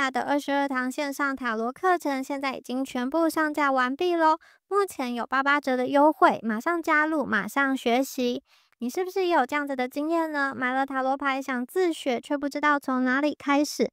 亚的22堂线上塔罗课程现在已经全部上架完毕咯，目前有88折的优惠，马上加入，马上学习。你是不是也有这样子的经验呢？买了塔罗牌想自学，却不知道从哪里开始，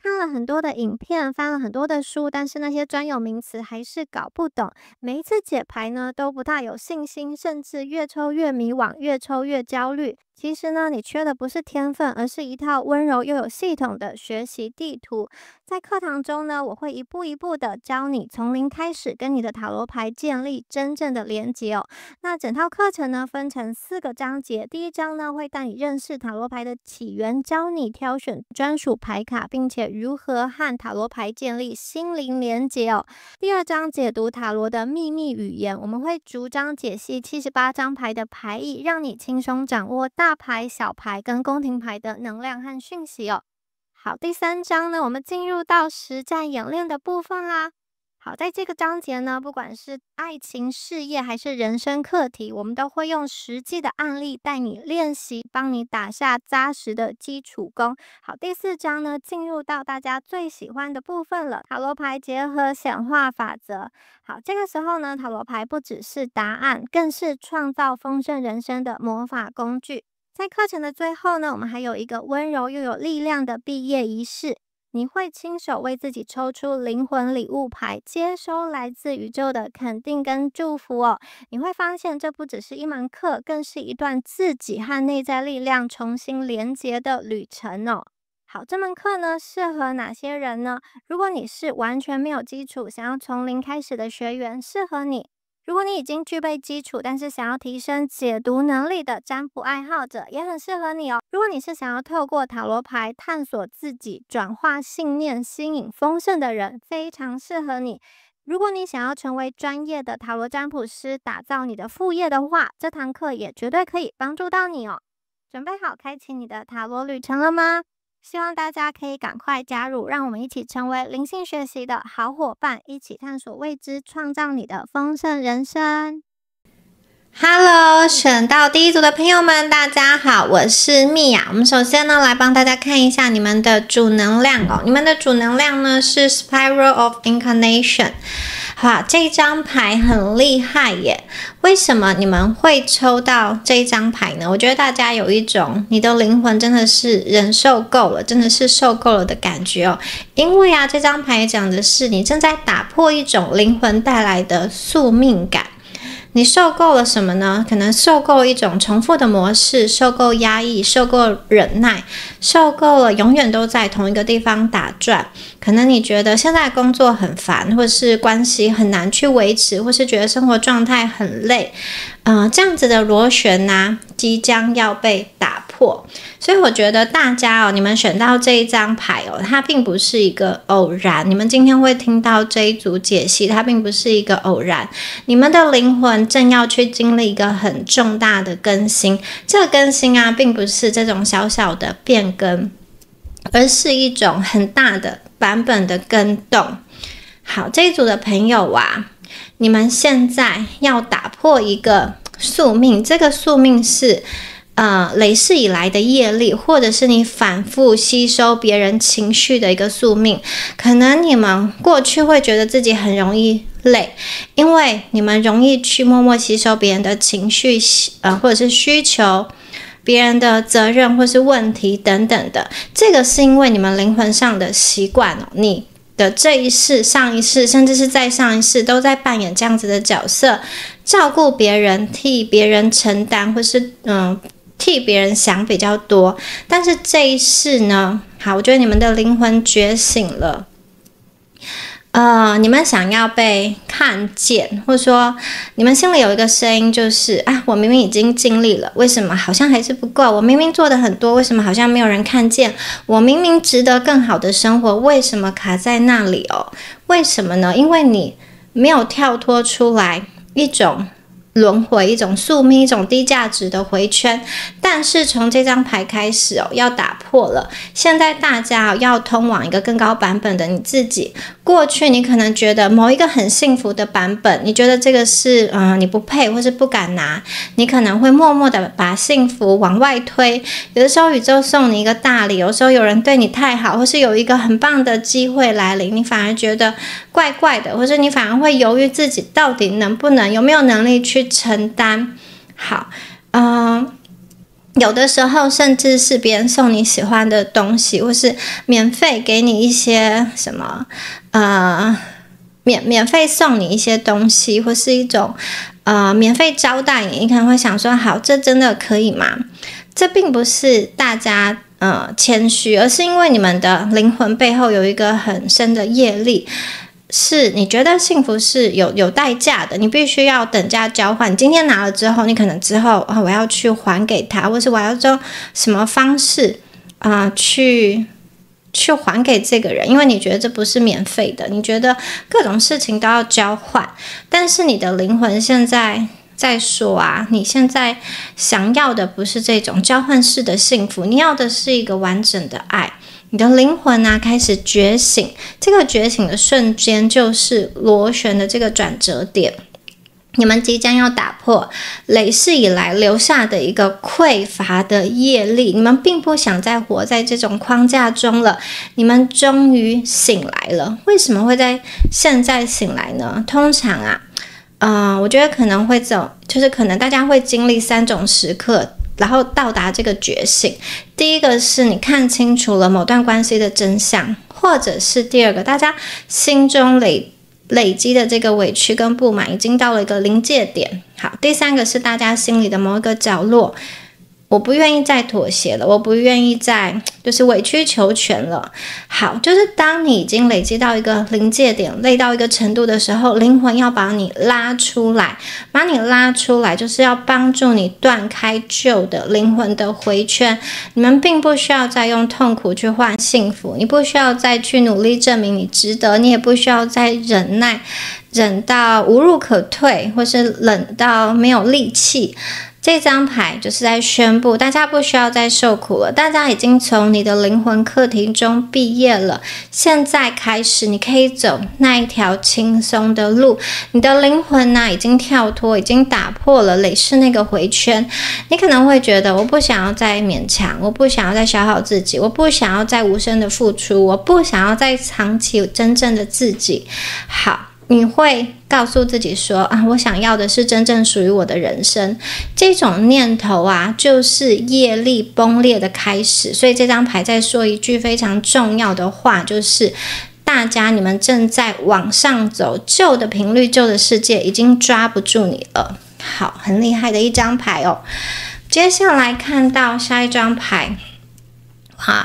看了很多的影片，翻了很多的书，但是那些专有名词还是搞不懂。每一次解牌呢，都不大有信心，甚至越抽越迷惘，越抽越焦虑。其实呢，你缺的不是天分，而是一套温柔又有系统的学习地图。在课堂中呢，我会一步一步的教你从零开始跟你的塔罗牌建立真正的连结哦。那整套课程呢，分成4个章节。第一章呢，会带你认识塔罗牌的起源，教你挑选专属牌卡，并且如何和塔罗牌建立心灵连结哦。第二章解读塔罗的秘密语言，我们会逐章解析78张牌的牌意，让你轻松掌握大牌、小牌跟宫廷牌的能量和讯息哦。好，第3章呢，我们进入到实战演练的部分啦。好，在这个章节呢，不管是爱情、事业还是人生课题，我们都会用实际的案例带你练习，帮你打下扎实的基础功。好，第4章呢，进入到大家最喜欢的部分了，塔罗牌结合显化法则。好，这个时候呢，塔罗牌不只是答案，更是创造丰盛人生的魔法工具。在课程的最后呢，我们还有一个温柔又有力量的毕业仪式。你会亲手为自己抽出灵魂礼物牌，接收来自宇宙的肯定跟祝福哦。你会发现这不只是一门课，更是一段自己和内在力量重新连结的旅程哦。好，这门课呢，适合哪些人呢？如果你是完全没有基础，想要从零开始的学员，适合你。如果你已经具备基础，但是想要提升解读能力的占卜爱好者，也很适合你哦。如果你是想要透过塔罗牌探索自己、转化信念、吸引丰盛的人，非常适合你。如果你想要成为专业的塔罗占卜师，打造你的副业的话，这堂课也绝对可以帮助到你哦。准备好开启你的塔罗旅程了吗？希望大家可以赶快加入，让我们一起成为灵性学习的好伙伴，一起探索未知，创造你的丰盛人生。Hello， 选到第一组的朋友们，大家好，我是蜜雅。我们首先呢，来帮大家看一下你们的主能量哦。你们的主能量呢是 Spiral of Incarnation。好，这张牌很厉害耶。为什么你们会抽到这一张牌呢？我觉得大家有一种你的灵魂真的是忍受够了，真的是受够了的感觉哦。因为这张牌讲的是你正在打破一种灵魂带来的宿命感。你受够了什么呢？可能受够一种重复的模式，受够压抑，受够忍耐，受够了永远都在同一个地方打转。可能你觉得现在工作很烦，或是关系很难去维持，或是觉得生活状态很累，这样子的螺旋即将要被打破。所以我觉得大家你们选到这一张牌它并不是一个偶然。你们今天会听到这一组解析，它并不是一个偶然。你们的灵魂正要去经历一个很重大的更新，这个更新并不是这种小小的变更，而是一种很大的版本的更动。好，这一组的朋友你们现在要打破一个宿命，这个宿命是累世以来的业力，或者是你反复吸收别人情绪的一个宿命。可能你们过去会觉得自己很容易累，因为你们容易去默默吸收别人的情绪，或者是需求，别人的责任或是问题等等的。这个是因为你们灵魂上的习惯你的这一世、上一世，甚至是再上一世，都在扮演这样子的角色，照顾别人，替别人承担，或是替别人想比较多。但是这一世呢，好，我觉得你们的灵魂觉醒了。你们想要被看见，或者说你们心里有一个声音，就是我明明已经尽力了，为什么好像还是不够？我明明做的很多，为什么好像没有人看见？我明明值得更好的生活，为什么卡在那里为什么呢？因为你没有跳脱出来一种轮回，一种宿命，一种低价值的回圈。但是从这张牌开始要打破了。现在大家要通往一个更高版本的你自己。过去你可能觉得某一个很幸福的版本，你觉得这个是你不配或是不敢拿，你可能会默默的把幸福往外推。有的时候宇宙送你一个大礼，有时候有人对你太好，或是有一个很棒的机会来临，你反而觉得怪怪的，或者你反而会犹豫自己到底能不能，有没有能力去承担。好，有的时候甚至是别人送你喜欢的东西，或是免费给你一些什么免费送你一些东西，或是一种免费招待你，你可能会想说，好，这真的可以吗？这并不是大家谦虚，而是因为你们的灵魂背后有一个很深的业力，是你觉得幸福是有代价的，你必须要等价交换。今天拿了之后，你可能之后我要去还给他，或是我要用什么方式去还给这个人，因为你觉得这不是免费的，你觉得各种事情都要交换。但是你的灵魂现在说你现在想要的不是这种交换式的幸福，你要的是一个完整的爱。你的灵魂开始觉醒，这个觉醒的瞬间就是螺旋的这个转折点。你们即将要打破累世以来留下的一个匮乏的业力，你们并不想再活在这种框架中了，你们终于醒来了。为什么会在现在醒来呢？通常我觉得可能会就是可能大家会经历3种时刻，然后到达这个觉醒。第一个是你看清楚了某段关系的真相，或者是第二个，大家心中累积的这个委屈跟不满已经到了一个临界点。好，第三个是大家心里的某一个角落，我不愿意再妥协了，我不愿意再就是委曲求全了。好，就是当你已经累积到一个临界点，累到一个程度的时候，灵魂要把你拉出来，就是要帮助你断开旧的灵魂的回圈。你们并不需要再用痛苦去换幸福，你不需要再去努力证明你值得，你也不需要再忍到无路可退，或是忍到没有力气。这张牌就是在宣布，大家不需要再受苦了，大家已经从你的灵魂课题中毕业了。现在开始，你可以走那一条轻松的路。你的灵魂已经跳脱，已经打破了累世那个回圈。你可能会觉得，我不想要再勉强，我不想要再消耗自己，我不想要再无声的付出，我不想要再藏起真正的自己。好，你会告诉自己说我想要的是真正属于我的人生。这种念头就是业力崩裂的开始。所以这张牌在说一句非常重要的话，就是大家你们正在往上走，旧的频率，旧的世界已经抓不住你了。好，很厉害的一张牌哦。接下来看到下一张牌，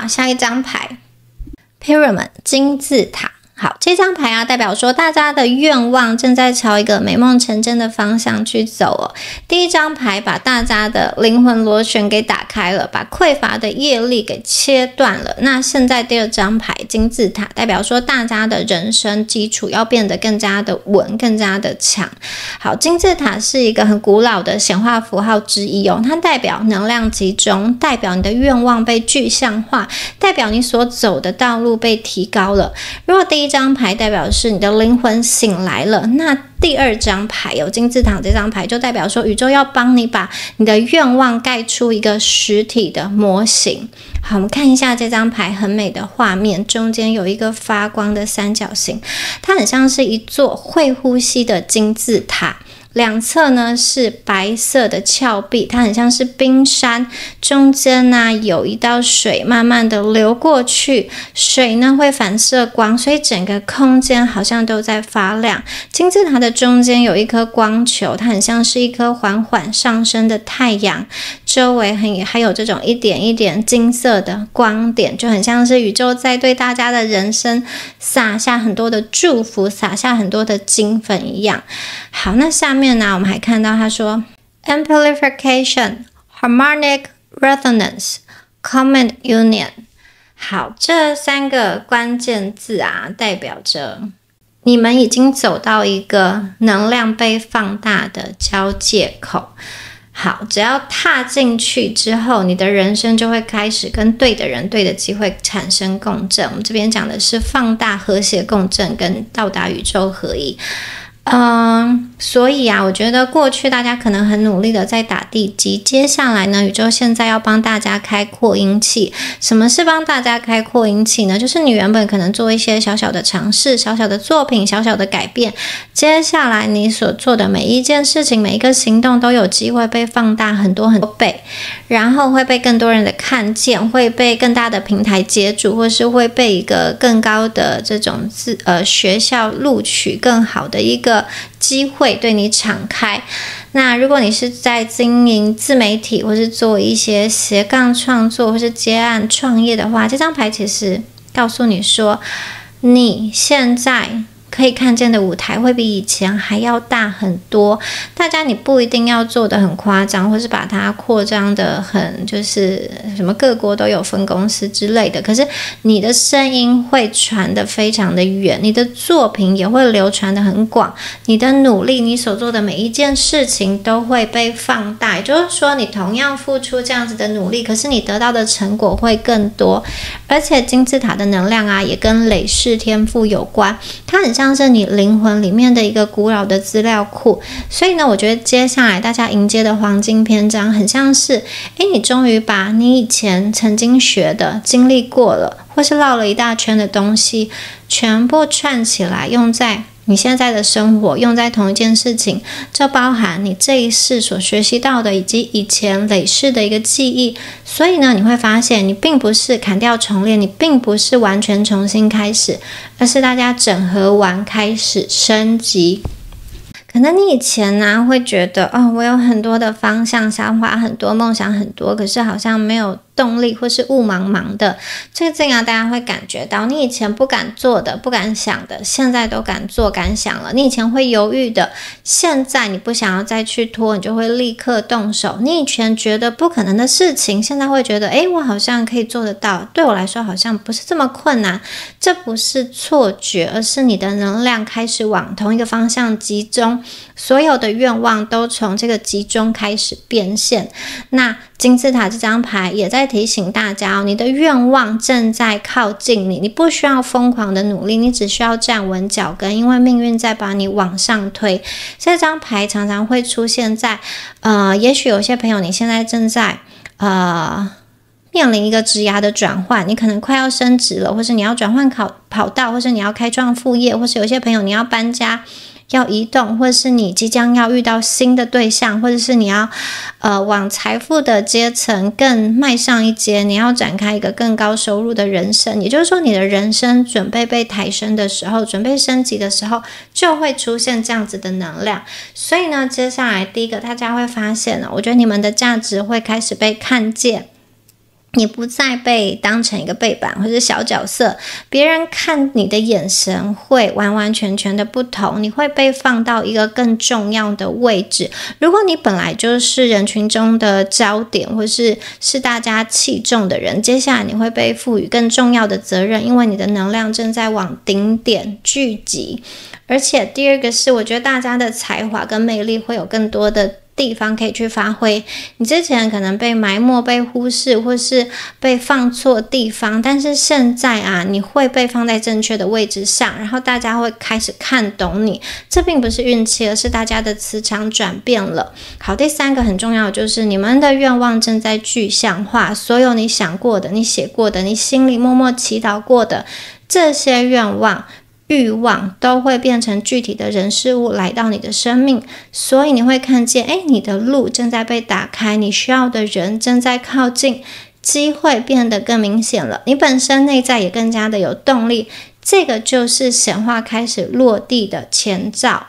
下一张牌 Pyramid 金字塔。好，这张牌代表说大家的愿望正在朝一个美梦成真的方向去走第一张牌把大家的灵魂螺旋给打开了，把匮乏的业力给切断了。那现在第二张牌金字塔代表说大家的人生基础要变得更加的稳，更加的强。好，金字塔是一个很古老的显化符号之一它代表能量集中，代表你的愿望被具象化，代表你所走的道路被提高了。如果第一张牌代表是你的灵魂醒来了，那第二张牌有金字塔这张牌就代表说宇宙要帮你把你的愿望盖出一个实体的模型。好，我们看一下这张牌很美的画面，中间有一个发光的三角形，它很像是一座会呼吸的金字塔。两侧呢是白色的峭壁，它很像是冰山，中间有一道水慢慢的流过去，水呢会反射光，所以整个空间好像都在发亮。金字塔的中间有一颗光球，它很像是一颗缓缓上升的太阳，周围还有这种一点一点金色的光点，就很像是宇宙在对大家的人生撒下很多的祝福，撒下很多的金粉一样。好，那下面我们还看到他说 Amplification, Harmonic Resonance, Common Union。 好，这3个关键字代表着你们已经走到一个能量被放大的交界口。好，只要踏进去之后，你的人生就会开始跟对的人、对的机会产生共振。我们这边讲的是放大、和谐共振跟到达宇宙合一。所以啊，我觉得过去大家可能很努力的在打地基，接下来呢，宇宙现在要帮大家开扩音器。什么是帮大家开扩音器呢？就是你原本可能做一些小小的尝试、小小的作品、小小的改变，接下来你所做的每一件事情、每一个行动都有机会被放大很多很多倍，然后会被更多人的看见，会被更大的平台接住，或是会被一个更高的这种学校录取更好的一个机会对你敞开。那如果你是在经营自媒体，或是做一些斜杠创作，或是接案创业的话，这张牌其实告诉你说，你现在可以看见的舞台会比以前还要大很多。大家你不一定要做的很夸张，或是把它扩张的很就是什么各国都有分公司之类的，可是你的声音会传得非常的远，你的作品也会流传得很广，你的努力，你所做的每一件事情都会被放大。也就是说，你同样付出这样子的努力，可是你得到的成果会更多。而且金字塔的能量啊，也跟累世天赋有关，它很像是你灵魂里面的一个古老的资料库。所以呢，我觉得接下来大家迎接的黄金篇章很像是你终于把你以前曾经学的、经历过了，或是绕了一大圈的东西全部串起来，用在你现在的生活，用在同一件事情。这包含你这一世所学习到的，以及以前累世的一个记忆。所以呢，你会发现你并不是砍掉重练，你并不是完全重新开始，而是大家整合完开始升级。可能你以前呢会觉得我有很多的方向、想法很多、梦想很多，可是好像没有动力，或是雾茫茫的。最近啊，大家会感觉到你以前不敢做的、不敢想的，现在都敢做、敢想了。你以前会犹豫的，现在你不想要再去拖，你就会立刻动手。你以前觉得不可能的事情，现在会觉得我好像可以做得到，对我来说好像不是这么困难。这不是错觉，而是你的能量开始往同一个方向集中，所有的愿望都从这个集中开始变现。那金字塔这张牌也在提醒大家你的愿望正在靠近你，你不需要疯狂的努力，你只需要站稳脚跟，因为命运在把你往上推。这张牌常常会出现在也许有些朋友你现在正在面临一个职涯的转换，你可能快要升职了，或是你要转换跑道，或是你要开创副业，或是有些朋友你要搬家、要移动，或是你即将要遇到新的对象，或者是你要往财富的阶层更迈上一阶，你要展开一个更高收入的人生。也就是说，你的人生准备被抬升的时候，准备升级的时候，就会出现这样子的能量。所以呢，接下来第一个大家会发现我觉得你们的价值会开始被看见，你不再被当成一个背板或者小角色，别人看你的眼神会完完全全的不同，你会被放到一个更重要的位置。如果你本来就是人群中的焦点，或是大家器重的人，接下来你会被赋予更重要的责任，因为你的能量正在往顶点聚集。而且第二个是，我觉得大家的才华跟魅力会有更多的地方可以去发挥。你之前可能被埋没、被忽视，或是被放错地方，但是现在你会被放在正确的位置上，然后大家会开始看懂你。这并不是运气，而是大家的磁场转变了。好，第三个很重要的就是你们的愿望正在具象化，所有你想过的、你写过的、你心里默默祈祷过的这些愿望、欲望都会变成具体的人事物来到你的生命。所以你会看见你的路正在被打开，你需要的人正在靠近，机会变得更明显了，你本身内在也更加的有动力。这个就是显化开始落地的前兆。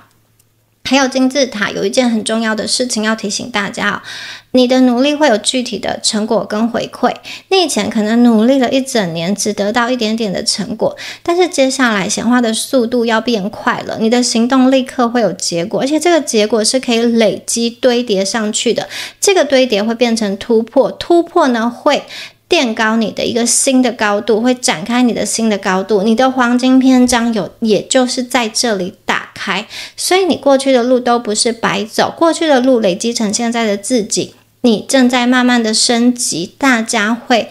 还有金字塔有一件很重要的事情要提醒大家你的努力会有具体的成果跟回馈。你以前可能努力了一整年，只得到一点点的成果，但是接下来显化的速度要变快了，你的行动立刻会有结果，而且这个结果是可以累积堆叠上去的。这个堆叠会变成突破，突破呢会垫高你的一个新的高度，会展开你的新的高度。你的黄金篇章也就是在这里打开，所以你过去的路都不是白走，过去的路累积成现在的自己，你正在慢慢的升级，大家会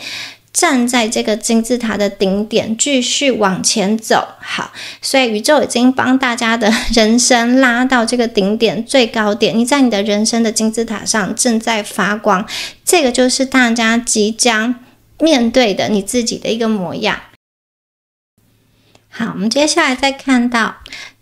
站在这个金字塔的顶点，继续往前走。好，所以宇宙已经帮大家的人生拉到这个顶点最高点，你在你的人生的金字塔上正在发光，这个就是大家即将面对的你自己的一个模样。好，我们接下来再看到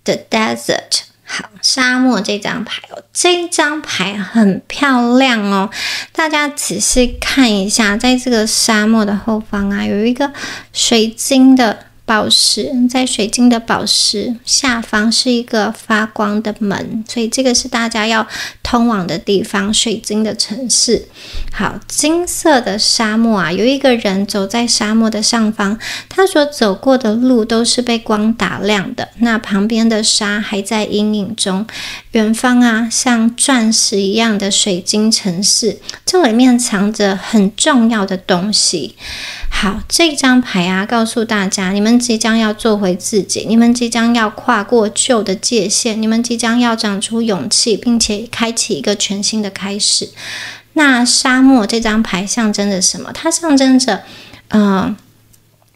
The Desert。好，沙漠这张牌哦，这张牌很漂亮哦，大家仔细看一下，在这个沙漠的后方啊，有一个水晶的宝石，在水晶的宝石下方是一个发光的门，所以这个是大家要通往的地方，水晶的城市。好，金色的沙漠啊，有一个人走在沙漠的上方，他所走过的路都是被光打亮的，那旁边的沙还在阴影中，远方啊，像钻石一样的水晶城市，这里面藏着很重要的东西。好，这张牌啊，告诉大家，你们即将要做回自己，你们即将要跨过旧的界限，你们即将要长出勇气，并且开启一个全新的开始。那沙漠这张牌象征着什么？它象征着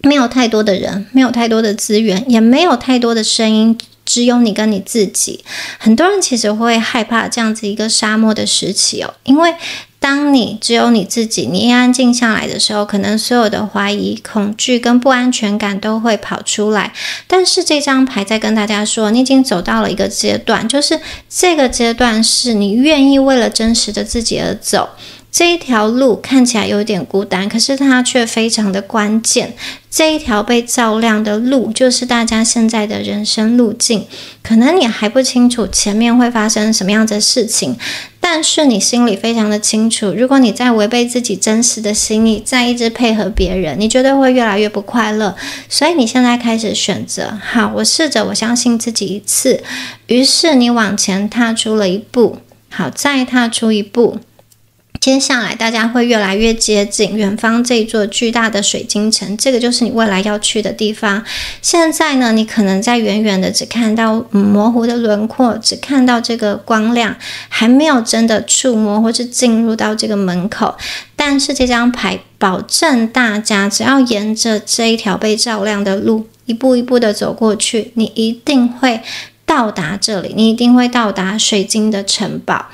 没有太多的人，没有太多的资源，也没有太多的声音，只有你跟你自己。很多人其实会害怕这样子一个沙漠的时期哦，因为当你只有你自己，你安静下来的时候，可能所有的怀疑、恐惧跟不安全感都会跑出来。但是这张牌在跟大家说，你已经走到了一个阶段，就是这个阶段是你愿意为了真实的自己而走。这一条路看起来有点孤单，可是它却非常的关键。这一条被照亮的路，就是大家现在的人生路径。可能你还不清楚前面会发生什么样的事情，但是你心里非常的清楚，如果你在违背自己真实的心意，在一直配合别人，你绝对会越来越不快乐。所以你现在开始选择，好，我试着我相信自己一次，于是你往前踏出了一步，好，再踏出一步。接下来大家会越来越接近远方这座巨大的水晶城，这个就是你未来要去的地方。现在呢，你可能在远远的只看到模糊的轮廓，只看到这个光亮，还没有真的触摸或是进入到这个门口。但是这张牌保证大家只要沿着这一条被照亮的路一步一步的走过去，你一定会到达这里，你一定会到达水晶的城堡。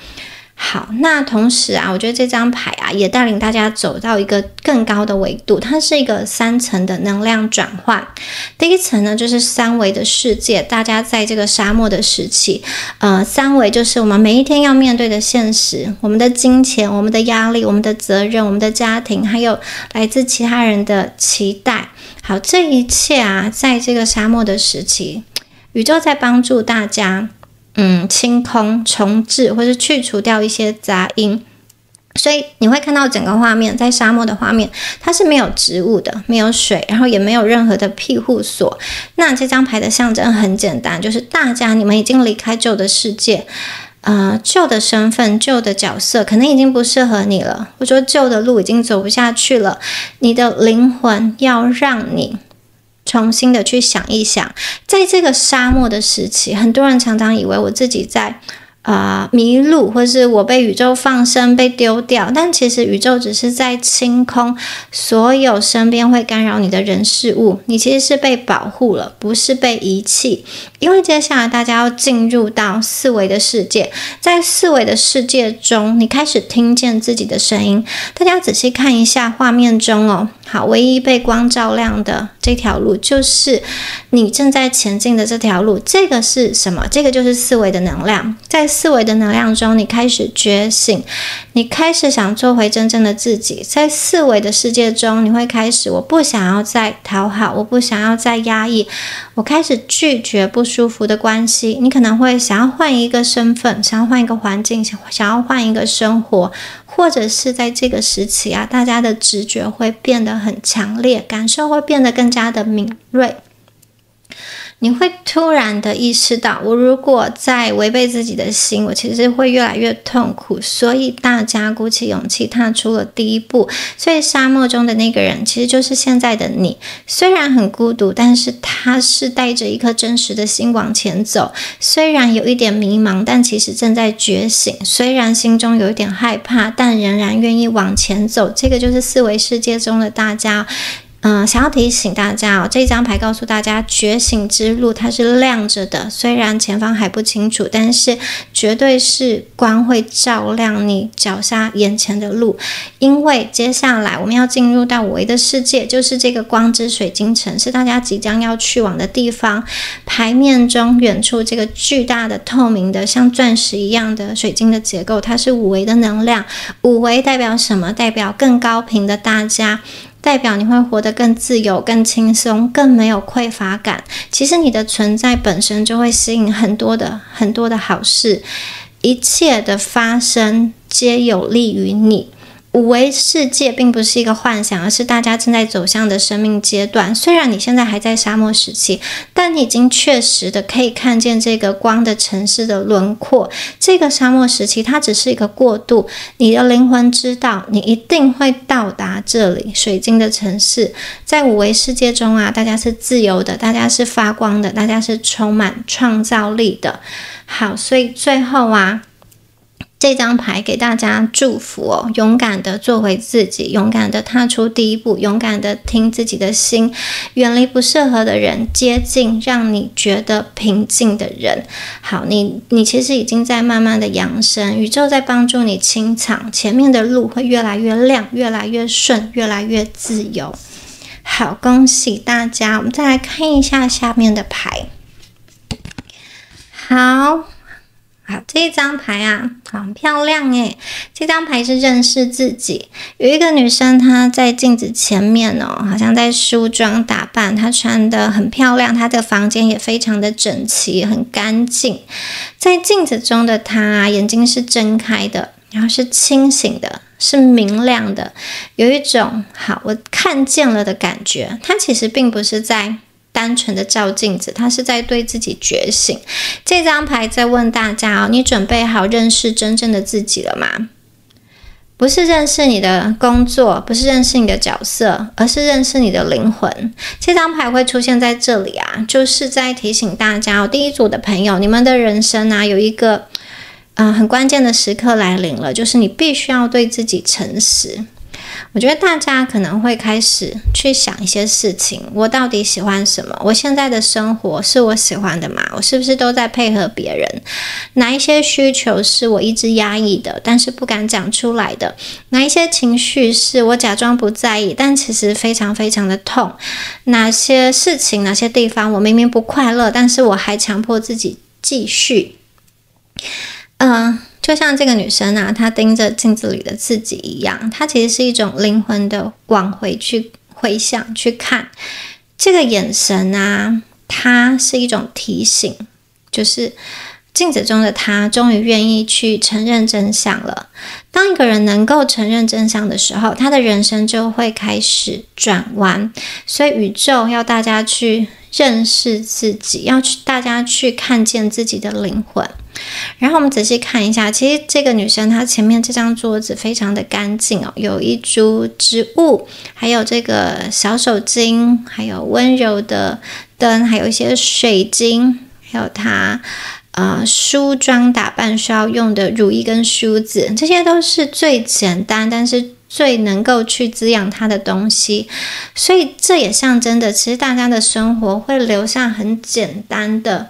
好，那同时啊，我觉得这张牌啊也带领大家走到一个更高的维度，它是一个3层的能量转换。第一层呢，就是3维的世界，大家在这个沙漠的时期，3维就是我们每一天要面对的现实，我们的金钱、我们的压力、我们的责任、我们的家庭，还有来自其他人的期待。好，这一切啊，在这个沙漠的时期，宇宙在帮助大家清空、重置或是去除掉一些杂音，所以你会看到整个画面，在沙漠的画面，它是没有植物的，没有水，然后也没有任何的庇护所。那这张牌的象征很简单，就是大家你们已经离开旧的世界，旧的身份、旧的角色可能已经不适合你了，或者说旧的路已经走不下去了。你的灵魂要让你重新的去想一想，在这个沙漠的时期，很多人常常以为我自己在迷路，或是我被宇宙放生被丢掉，但其实宇宙只是在清空所有身边会干扰你的人事物，你其实是被保护了，不是被遗弃。因为接下来大家要进入到4维的世界，在4维的世界中，你开始听见自己的声音。大家仔细看一下画面中哦，好，唯一被光照亮的这条路就是你正在前进的这条路。这个是什么？这个就是4维的能量。在4维的能量中，你开始觉醒，你开始想做回真正的自己。在4维的世界中，你会开始，我不想要再讨好，我不想要再压抑，我开始拒绝不舒服的关系。你可能会想要换一个身份，想要换一个环境，想要换一个生活，或者是在这个时期啊，大家的直觉会变得很强烈，感受会变得更加的敏锐。你会突然的意识到，我如果在违背自己的心，我其实会越来越痛苦。所以大家鼓起勇气踏出了第一步。所以沙漠中的那个人其实就是现在的你，虽然很孤独，但是他是带着一颗真实的心往前走。虽然有一点迷茫，但其实正在觉醒。虽然心中有一点害怕，但仍然愿意往前走。这个就是四维世界中的大家。想要提醒大家这张牌告诉大家，觉醒之路它是亮着的，虽然前方还不清楚，但是绝对是光会照亮你脚下眼前的路。因为接下来我们要进入到五维的世界，就是这个光之水晶城，是大家即将要去往的地方。牌面中远处这个巨大的透明的像钻石一样的水晶的结构，它是五维的能量。五维代表什么？代表更高频的大家，代表你会活得更自由、更轻松、更没有匮乏感。其实你的存在本身就会吸引很多的好事，一切的发生皆有利于你。五维世界并不是一个幻想，而是大家正在走向的生命阶段。虽然你现在还在沙漠时期，但你已经确实的可以看见这个光的城市的轮廓。这个沙漠时期它只是一个过渡，你的灵魂知道你一定会到达这里，水晶的城市。在五维世界中大家是自由的，大家是发光的，大家是充满创造力的。好，所以最后这张牌给大家祝福勇敢的做回自己，勇敢的踏出第一步，勇敢的听自己的心，远离不适合的人，接近让你觉得平静的人。好，你其实已经在慢慢的扬升，宇宙在帮助你清场，前面的路会越来越亮，越来越顺，越来越自由。好，恭喜大家。我们再来看一下下面的牌。好，这一张牌很漂亮耶。这张牌是认识自己。有一个女生，她在镜子前面好像在梳妆打扮，她穿得很漂亮，她的房间也非常的整齐，很干净。在镜子中的她眼睛是睁开的，然后是清醒的，是明亮的，有一种我看见了的感觉。她其实并不是在单纯的照镜子，他是在对自己觉醒。这张牌在问大家你准备好认识真正的自己了吗？不是认识你的工作，不是认识你的角色，而是认识你的灵魂。这张牌会出现在这里就是在提醒大家第一组的朋友，你们的人生有一个很关键的时刻来临了，就是你必须要对自己诚实。我觉得大家可能会开始去想一些事情，我到底喜欢什么？我现在的生活是我喜欢的吗？我是不是都在配合别人？哪一些需求是我一直压抑的，但是不敢讲出来的？哪一些情绪是我假装不在意，但其实非常非常的痛？哪些事情，哪些地方我明明不快乐，但是我还强迫自己继续？就像这个女生她盯着镜子里的自己一样，她其实是一种灵魂的往回去回想去看。这个眼神它是一种提醒，就是镜子中的她终于愿意去承认真相了。当一个人能够承认真相的时候，他的人生就会开始转弯。所以宇宙要大家去认识自己，要大家去看见自己的灵魂。然后我们仔细看一下，其实这个女生她前面这张桌子非常的干净有一株植物，还有这个小手巾，还有温柔的灯，还有一些水晶，还有她梳妆打扮需要用的乳液跟梳子，这些都是最简单但是最能够去滋养它的东西。所以这也象征的，其实大家的生活会留下很简单的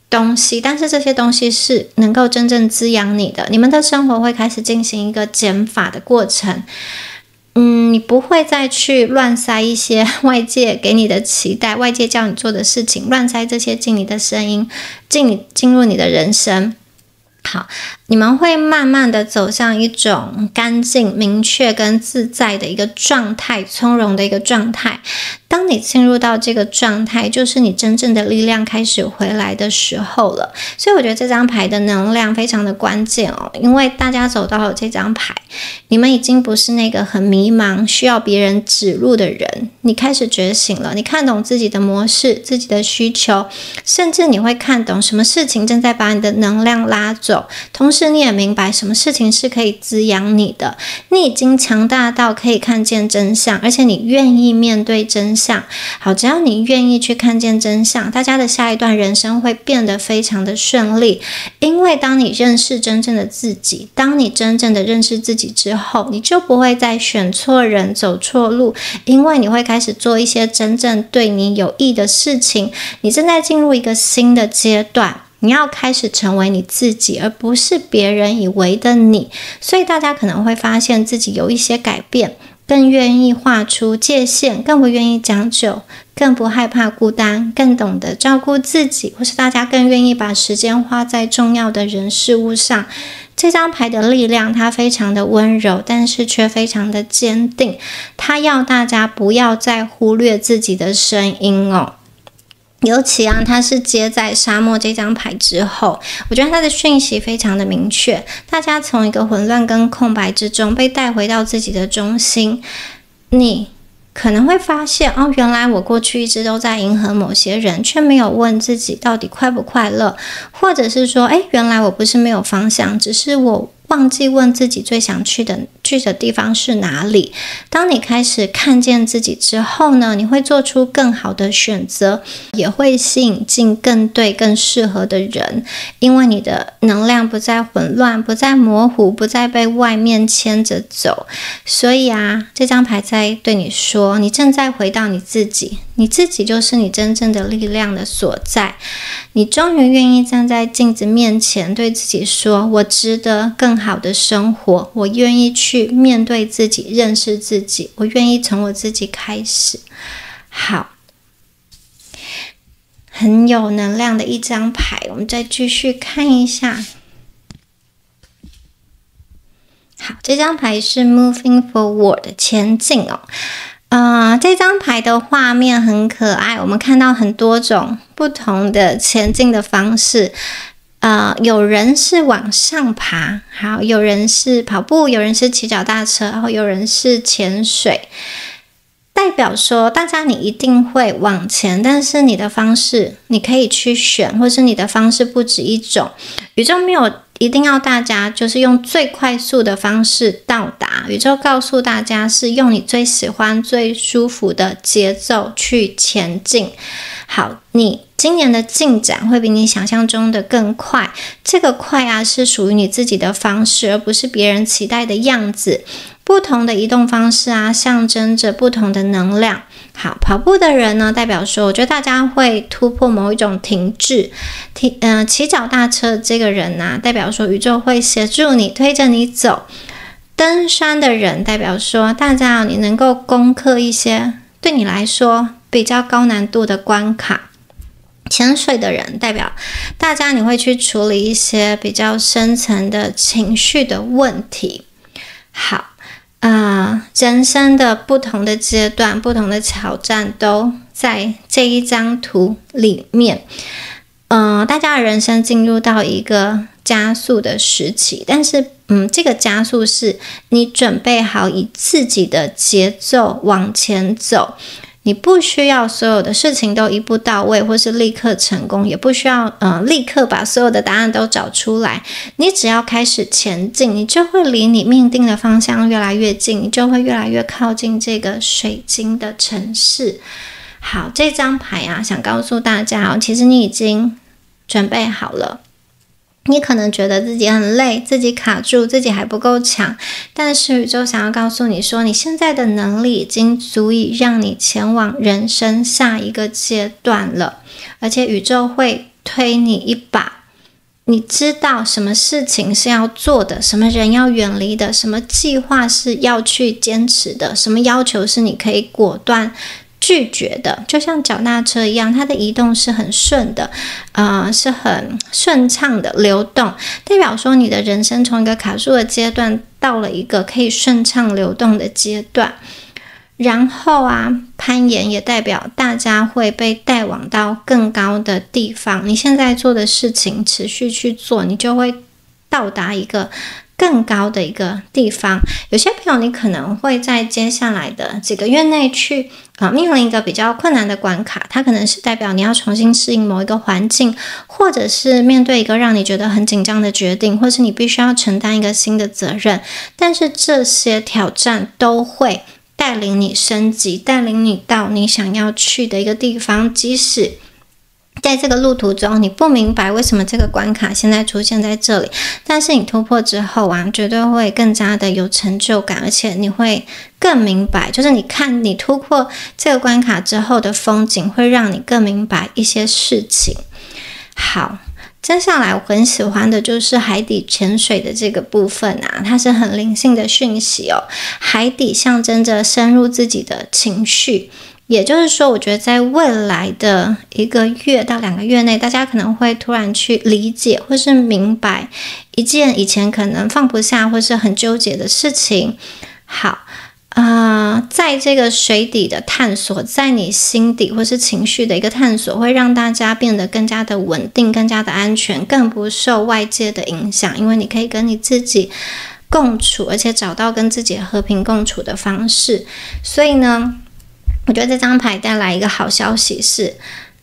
东西，但是这些东西是能够真正滋养你的。你们的生活会开始进行一个减法的过程。你不会再去乱塞一些外界给你的期待，外界叫你做的事情，乱塞这些进你的声音，进入你的人生。好，你们会慢慢的走向一种干净、明确跟自在的一个状态，从容的一个状态。当你进入到这个状态，就是你真正的力量开始回来的时候了。所以我觉得这张牌的能量非常的关键哦，因为大家走到了这张牌，你们已经不是那个很迷茫需要别人指路的人，你开始觉醒了，你看懂自己的模式，自己的需求，甚至你会看懂什么事情正在把你的能量拉走，同时你也明白什么事情是可以滋养你的。你已经强大到可以看见真相，而且你愿意面对真相。好，只要你愿意去看见真相，大家的下一段人生会变得非常的顺利。因为当你认识真正的自己，当你真正的认识自己之后，你就不会再选错人走错路，因为你会开始做一些真正对你有益的事情。你正在进入一个新的阶段，你要开始成为你自己，而不是别人以为的你。所以大家可能会发现自己有一些改变，更愿意画出界限，更不愿意将就，更不害怕孤单，更懂得照顾自己，或是大家更愿意把时间花在重要的人事物上。这张牌的力量，它非常的温柔，但是却非常的坚定。它要大家不要再忽略自己的声音哦。尤其它是接在沙漠这张牌之后，我觉得它的讯息非常的明确，大家从一个混乱跟空白之中被带回到自己的中心。你可能会发现原来我过去一直都在迎合某些人，却没有问自己到底快不快乐，或者是说原来我不是没有方向，只是我忘记问自己最想去的地方是哪里。当你开始看见自己之后呢，你会做出更好的选择，也会吸引进更对更适合的人，因为你的能量不再混乱，不再模糊，不再被外面牵着走。所以这张牌在对你说，你正在回到你自己，你自己就是你真正的力量的所在。你终于愿意站在镜子面前对自己说，我值得更好的生活，我愿意去面对自己，认识自己，我愿意从我自己开始。好，很有能量的一张牌，我们再继续看一下。好，这张牌是 Moving Forward 前进哦。这张牌的画面很可爱，我们看到很多种不同的前进的方式。有人是往上爬，好，有人是跑步，有人是骑脚踏车，然后有人是潜水。代表说大家你一定会往前，但是你的方式你可以去选，或是你的方式不止一种。宇宙没有一定要大家就是用最快速的方式到达，宇宙告诉大家是用你最喜欢最舒服的节奏去前进。好，你今年的进展会比你想象中的更快，这个快是属于你自己的方式，而不是别人期待的样子。不同的移动方式象征着不同的能量。好，跑步的人呢，代表说我觉得大家会突破某一种停滞。骑脚踏车这个人代表说宇宙会协助你，推着你走。登山的人代表说大家你能够攻克一些对你来说比较高难度的关卡。潜水的人代表大家你会去处理一些比较深层的情绪的问题。好，人生的不同的阶段，不同的挑战都在这一张图里面。大家的人生进入到一个加速的时期，但是这个加速是你准备好以自己的节奏往前走。你不需要所有的事情都一步到位，或是立刻成功，也不需要立刻把所有的答案都找出来。你只要开始前进，你就会离你命定的方向越来越近，你就会越来越靠近这个水晶的城市。好，这张牌想告诉大家其实你已经准备好了。你可能觉得自己很累，自己卡住，自己还不够强，但是宇宙想要告诉你说，你现在的能力已经足以让你前往人生下一个阶段了，而且宇宙会推你一把。你知道什么事情是要做的，什么人要远离的，什么计划是要去坚持的，什么要求是你可以果断拒绝的。就像脚踏车一样，它的移动是很顺的，是很顺畅的流动，代表说你的人生从一个卡住的阶段到了一个可以顺畅流动的阶段。然后攀岩也代表大家会被带往到更高的地方。你现在做的事情持续去做，你就会到达一个更高的一个地方。有些朋友你可能会在接下来的几个月内去面临一个比较困难的关卡，它可能是代表你要重新适应某一个环境，或者是面对一个让你觉得很紧张的决定，或是你必须要承担一个新的责任。但是这些挑战都会带领你升级，带领你到你想要去的一个地方。即使在这个路途中你不明白为什么这个关卡现在出现在这里，但是你突破之后绝对会更加的有成就感，而且你会更明白，就是你看你突破这个关卡之后的风景，会让你更明白一些事情。好，接下来我很喜欢的就是海底潜水的这个部分它是很灵性的讯息哦。海底象征着深入自己的情绪，也就是说，我觉得在未来的1个月到2个月内，大家可能会突然去理解或是明白一件以前可能放不下或是很纠结的事情。好，在这个水底的探索，在你心底或是情绪的一个探索，会让大家变得更加的稳定，更加的安全，更不受外界的影响，因为你可以跟你自己共处，而且找到跟自己和平共处的方式。所以呢，我觉得这张牌带来一个好消息是，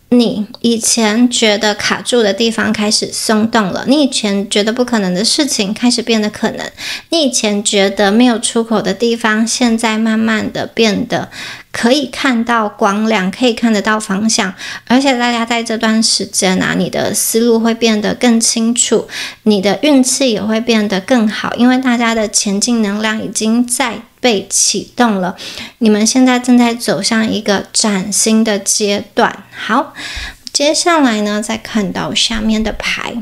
你以前觉得卡住的地方开始松动了，你以前觉得不可能的事情开始变得可能，你以前觉得没有出口的地方，现在慢慢的变得可以看到光亮，可以看得到方向。而且大家在这段时间你的思路会变得更清楚，你的运气也会变得更好，因为大家的前进能量已经在被启动了，你们现在正在走向一个崭新的阶段。好，接下来呢，再看到下面的牌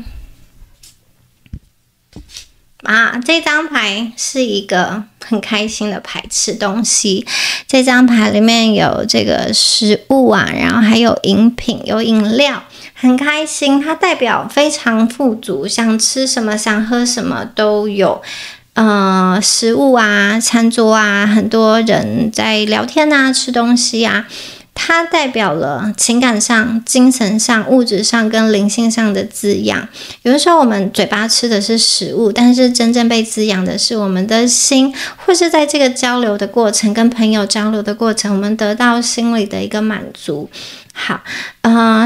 这张牌是一个很开心的牌，吃东西。这张牌里面有这个食物然后还有饮品，有饮料，很开心。它代表非常富足，想吃什么想喝什么都有。食物餐桌很多人在聊天吃东西它代表了情感上、精神上、物质上跟灵性上的滋养。有的时候我们嘴巴吃的是食物，但是真正被滋养的是我们的心，或是在这个交流的过程，跟朋友交流的过程，我们得到心里的一个满足。好，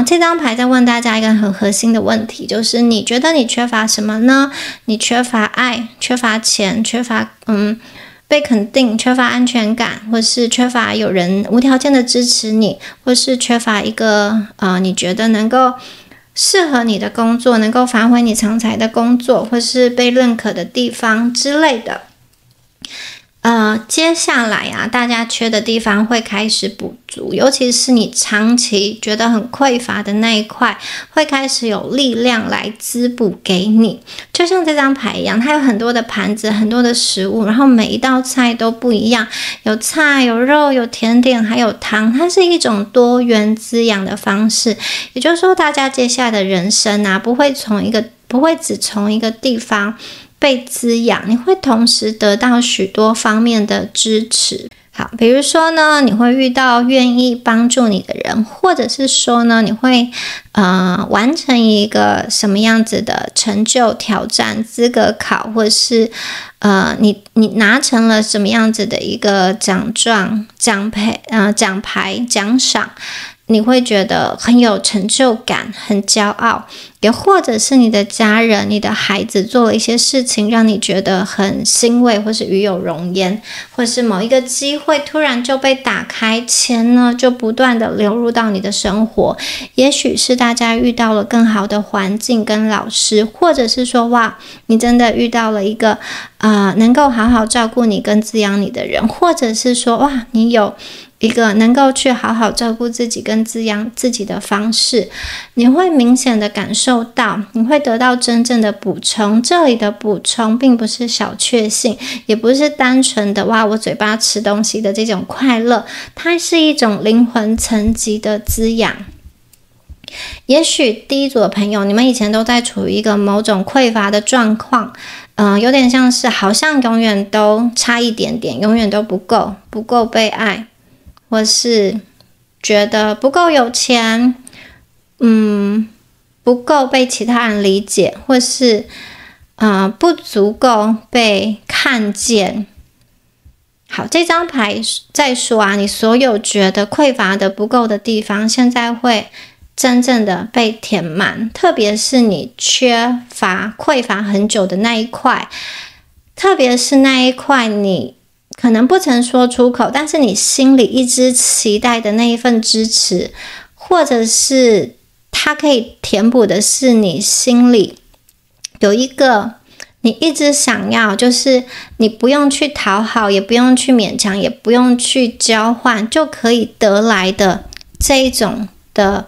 这张牌在问大家一个很核心的问题，就是你觉得你缺乏什么呢？你缺乏爱，缺乏钱，缺乏被肯定，缺乏安全感，或是缺乏有人无条件的支持你，或是缺乏一个你觉得能够适合你的工作，能够发挥你长才的工作，或是被认可的地方之类的。接下来大家缺的地方会开始补足，尤其是你长期觉得很匮乏的那一块，会开始有力量来滋补给你。就像这张牌一样，它有很多的盘子，很多的食物，然后每一道菜都不一样，有菜，有肉，有甜点，还有汤。它是一种多元滋养的方式。也就是说，大家接下来的人生不会只从一个地方被滋养，你会同时得到许多方面的支持。好，比如说呢，你会遇到愿意帮助你的人，或者是说呢，你会完成一个什么样子的成就、挑战、资格考，或者是你拿成了什么样子的一个奖状、奖牌、奖赏。你会觉得很有成就感，很骄傲，也或者是你的家人、你的孩子做了一些事情让你觉得很欣慰，或是与有荣焉，或是某一个机会突然就被打开，钱呢就不断的流入到你的生活。也许是大家遇到了更好的环境跟老师，或者是说哇，你真的遇到了一个能够好好照顾你跟滋养你的人，或者是说哇，你有一个能够去好好照顾自己跟滋养自己的方式，你会明显的感受到，你会得到真正的补充。这里的补充并不是小确幸，也不是单纯的哇我嘴巴吃东西的这种快乐，它是一种灵魂层级的滋养。也许第一组的朋友，你们以前都在处于一个某种匮乏的状况，有点像是好像永远都差一点点，永远都不够被爱，或是觉得不够有钱，不够被其他人理解，或是不足够被看见。好，这张牌在说啊，你所有觉得匮乏的不够的地方，现在会真正的被填满，特别是你匮乏很久的那一块，特别是那一块你可能不曾说出口，但是你心里一直期待的那一份支持，或者是它可以填补的是你心里有一个你一直想要，就是你不用去讨好，也不用去勉强，也不用去交换，就可以得来的这一种的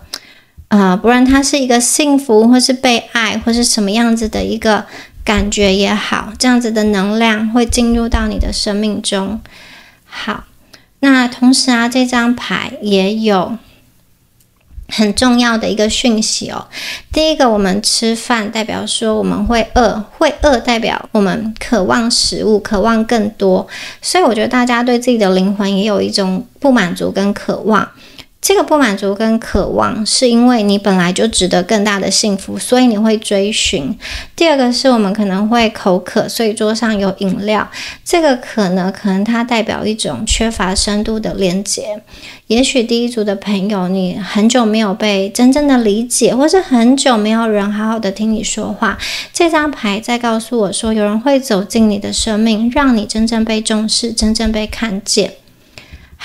不论它是一个幸福，或是被爱，或是什么样子的一个感觉也好，这样子的能量会进入到你的生命中。好，那同时啊，这张牌也有很重要的一个讯息哦。第一个，我们吃饭代表说我们会饿，代表我们渴望食物，渴望更多。所以我觉得大家对自己的灵魂也有一种不满足跟渴望。这个不满足跟渴望是因为你本来就值得更大的幸福，所以你会追寻。第二个是我们可能会口渴，所以桌上有饮料。这个渴呢，可能它代表一种缺乏深度的连结。也许第一组的朋友，你很久没有被真正的理解，或是很久没有人好好的听你说话。这张牌在告诉我说，有人会走进你的生命，让你真正被重视，真正被看见。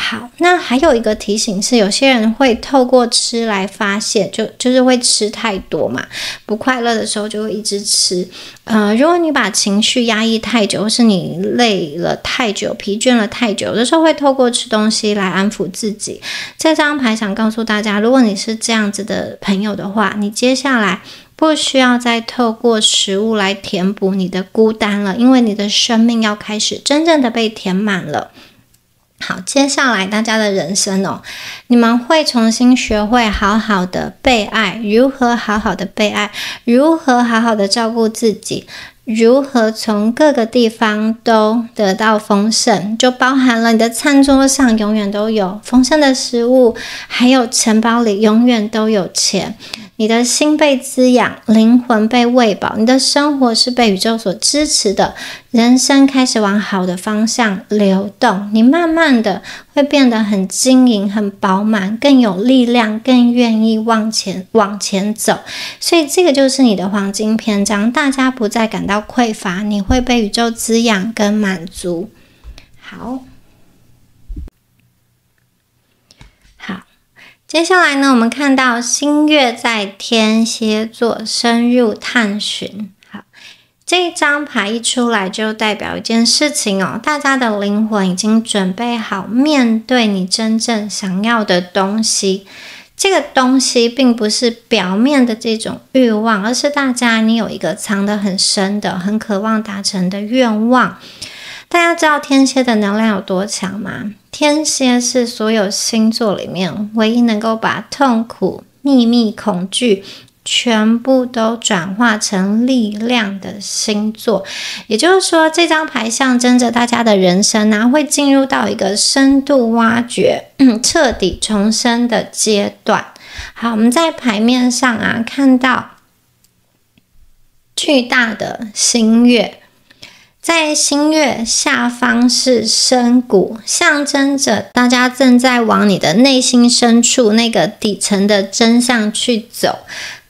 好，那还有一个提醒是，有些人会透过吃来发泄，就是会吃太多嘛，不快乐的时候就会一直吃。如果你把情绪压抑太久，或是你累了太久，疲倦了太久，有的时候会透过吃东西来安抚自己。这张牌想告诉大家，如果你是这样子的朋友的话，你接下来不需要再透过食物来填补你的孤单了，因为你的生命要开始真正的被填满了。好，接下来大家的人生哦，你们会重新学会好好的被爱，如何好好的被爱，如何好好的照顾自己，如何从各个地方都得到丰盛，就包含了你的餐桌上永远都有丰盛的食物，还有钱包里永远都有钱。你的心被滋养，灵魂被喂饱，你的生活是被宇宙所支持的，人生开始往好的方向流动，你慢慢的会变得很晶莹，很饱满，更有力量，更愿意往前走。所以这个就是你的黄金篇章，大家不再感到匮乏，你会被宇宙滋养跟满足。好，接下来呢，我们看到新月在天蝎座深入探寻。好，这一张牌一出来就代表一件事情哦，大家的灵魂已经准备好面对你真正想要的东西。这个东西并不是表面的这种欲望，而是大家你有一个藏得很深的、很渴望达成的愿望。大家知道天蝎的能量有多强吗？天蝎是所有星座里面唯一能够把痛苦、秘密、恐惧全部都转化成力量的星座。也就是说，这张牌象征着大家的人生啊，会进入到一个深度挖掘、彻底重生的阶段。好，我们在牌面上啊看到巨大的新月。在新月下方是深谷，象征着大家正在往你的内心深处那个底层的真相去走。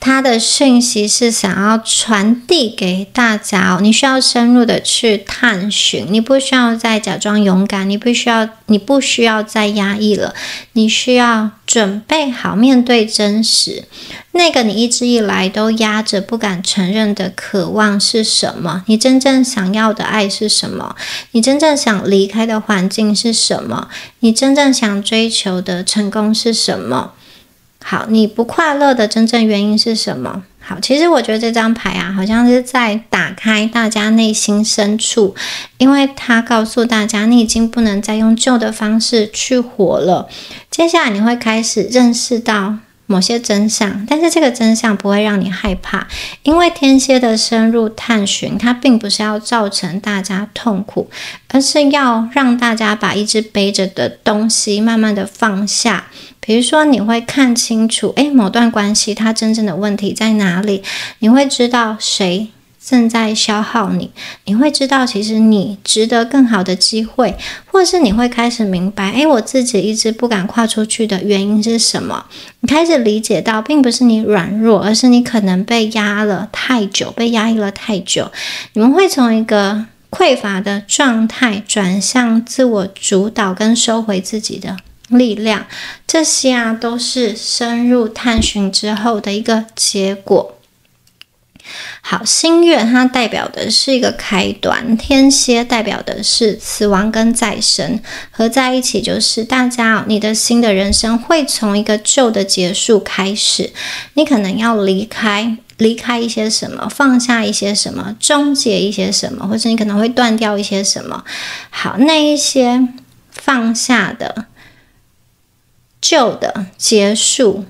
它的讯息是想要传递给大家哦，你需要深入的去探寻，你不需要再假装勇敢，你不需要再压抑了，你需要准备好面对真实。那个你一直以来都压着不敢承认的渴望是什么？你真正想要的爱是什么？你真正想离开的环境是什么？你真正想追求的成功是什么？好，你不快乐的真正原因是什么？好，其实我觉得这张牌啊，好像是在打开大家内心深处，因为它告诉大家，你已经不能再用旧的方式去活了。接下来你会开始认识到某些真相，但是这个真相不会让你害怕，因为天蝎的深入探寻，它并不是要造成大家痛苦，而是要让大家把一直背着的东西慢慢的放下。比如说你会看清楚某段关系它真正的问题在哪里，你会知道谁正在消耗你，你会知道其实你值得更好的机会，或是你会开始明白我自己一直不敢跨出去的原因是什么。你开始理解到并不是你软弱，而是你可能被压了太久，被压抑了太久。你们会从一个匮乏的状态转向自我主导跟收回自己的力量，这些都是深入探寻之后的一个结果。好，新月它代表的是一个开端，天蝎代表的是死亡跟再生，合在一起就是大家你的新的人生会从一个旧的结束开始，你可能要离开一些什么，放下一些什么，终结一些什么，或者你可能会断掉一些什么。好，那一些放下的旧的结束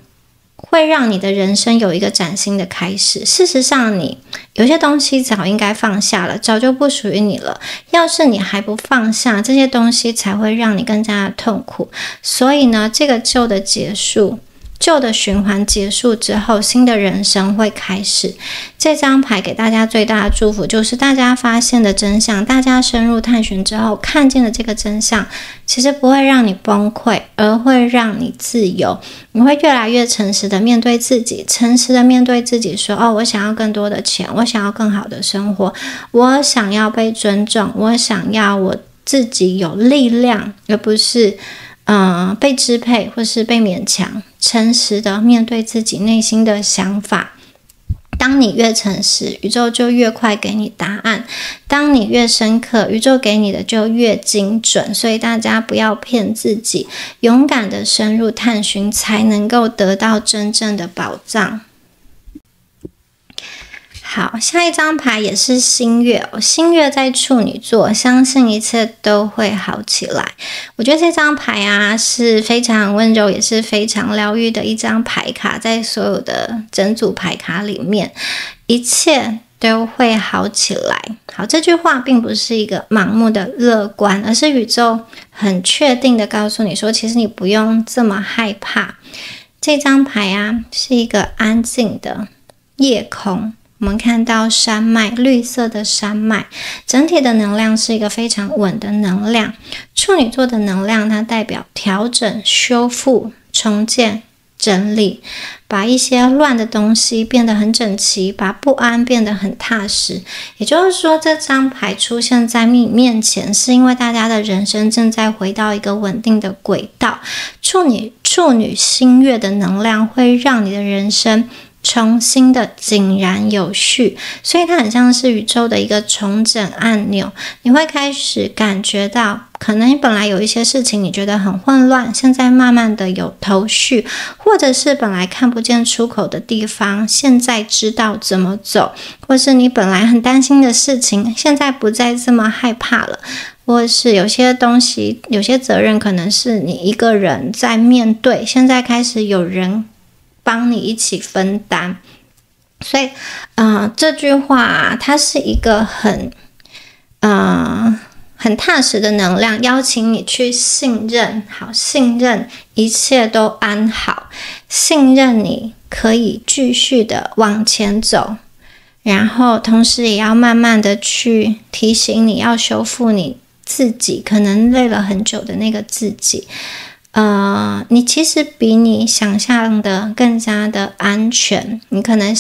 会让你的人生有一个崭新的开始。事实上你有些东西早应该放下了，早就不属于你了，要是你还不放下，这些东西才会让你更加的痛苦。所以呢，这个旧的结束，旧的循环结束之后，新的人生会开始。这张牌给大家最大的祝福就是大家发现的真相，大家深入探寻之后看见的这个真相，其实不会让你崩溃，而会让你自由。你会越来越诚实的面对自己，诚实的面对自己说我想要更多的钱，我想要更好的生活，我想要被尊重，我想要我自己有力量，而不是被支配或是被勉强。诚实的面对自己内心的想法，当你越诚实，宇宙就越快给你答案，当你越深刻，宇宙给你的就越精准。所以大家不要骗自己，勇敢的深入探寻，才能够得到真正的宝藏。好，下一张牌也是新月新月在处女座，相信一切都会好起来。我觉得这张牌是非常温柔，也是非常疗愈的一张牌卡，在所有的整组牌卡里面，一切都会好起来。好，这句话并不是一个盲目的乐观，而是宇宙很确定的告诉你说，其实你不用这么害怕。这张牌是一个安静的夜空，我们看到山脉，绿色的山脉，整体的能量是一个非常稳的能量。处女座的能量它代表调整、修复、重建、整理，把一些乱的东西变得很整齐，把不安变得很踏实。也就是说，这张牌出现在你面前，是因为大家的人生正在回到一个稳定的轨道。处女新月的能量会让你的人生重新的井然有序，所以它很像是宇宙的一个重整按钮。你会开始感觉到，可能你本来有一些事情你觉得很混乱，现在慢慢的有头绪，或者是本来看不见出口的地方，现在知道怎么走，或是你本来很担心的事情，现在不再这么害怕了，或是有些东西，有些责任可能是你一个人在面对，现在开始有人帮你一起分担。所以这句话它是一个很踏实的能量，邀请你去信任，好，信任一切都安好，信任你可以继续的往前走，然后同时也要慢慢的去提醒你要修复你自己可能累了很久的那个自己。你其实比你想象的更加的安全。你可能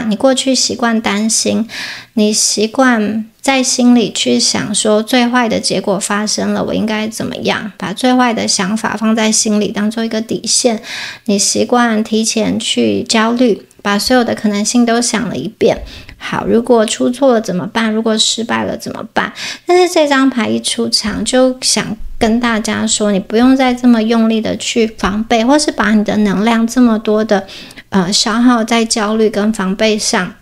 你过去习惯担心，你习惯在心里去想说最坏的结果发生了，我应该怎么样，把最坏的想法放在心里当做一个底线。你习惯提前去焦虑，把所有的可能性都想了一遍。好，如果出错了怎么办？如果失败了怎么办？但是这张牌一出场，就想跟大家说，你不用再这么用力的去防备，或是把你的能量这么多的消耗在焦虑跟防备上。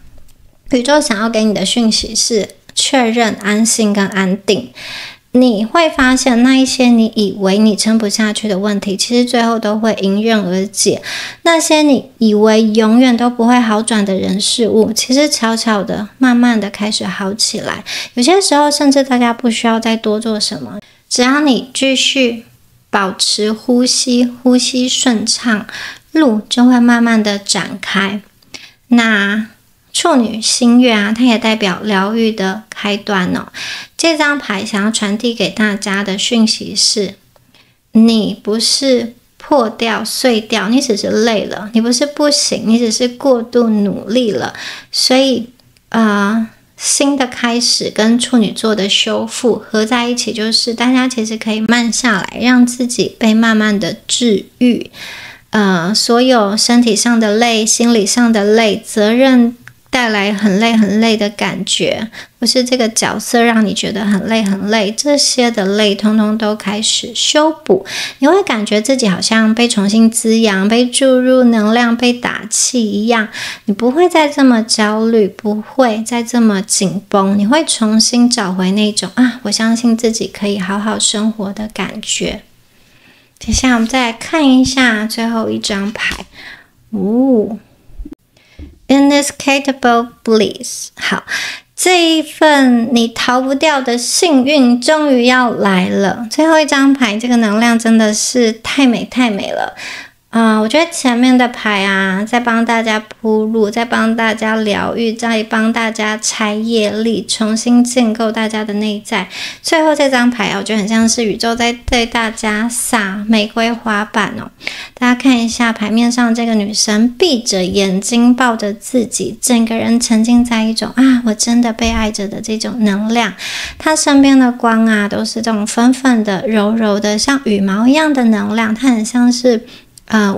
宇宙想要给你的讯息是确认、安心跟安定。你会发现那一些你以为你撑不下去的问题，其实最后都会迎刃而解。那些你以为永远都不会好转的人事物，其实悄悄的慢慢的开始好起来。有些时候甚至大家不需要再多做什么，只要你继续保持呼吸，呼吸顺畅，路就会慢慢的展开。那处女星月啊，它也代表疗愈的开端哦。这张牌想要传递给大家的讯息是，你不是破掉碎掉，你只是累了，你不是不行，你只是过度努力了。所以新的开始跟处女座的修复合在一起，就是大家其实可以慢下来，让自己被慢慢的治愈。所有身体上的累，心理上的累，责任带来很累很累的感觉，或是这个角色让你觉得很累很累，这些的累通通都开始修补。你会感觉自己好像被重新滋养，被注入能量，被打气一样。你不会再这么焦虑，不会再这么紧绷，你会重新找回那种我相信自己可以好好生活的感觉。接下来我们再来看一下最后一张牌Inescapable Bliss。 好，这一份你逃不掉的幸运终于要来了。最后一张牌，这个能量真的是太美太美了。我觉得前面的牌啊，在帮大家铺路，在帮大家疗愈，在帮大家拆业力，重新建构大家的内在。最后这张牌我觉得很像是宇宙在对大家撒玫瑰花瓣哦。大家看一下牌面上这个女生闭着眼睛抱着自己，整个人沉浸在一种我真的被爱着的这种能量。她身边的光啊，都是这种粉粉的柔柔的像羽毛一样的能量，它很像是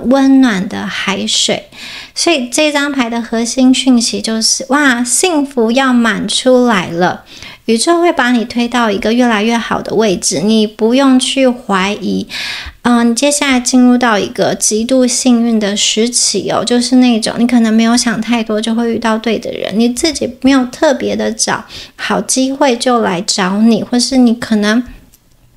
温暖的海水。所以这张牌的核心讯息就是幸福要满出来了，宇宙会把你推到一个越来越好的位置，你不用去怀疑。你接下来进入到一个极度幸运的时期哦，就是那种你可能没有想太多就会遇到对的人，你自己没有特别的找，好机会就来找你，或是你可能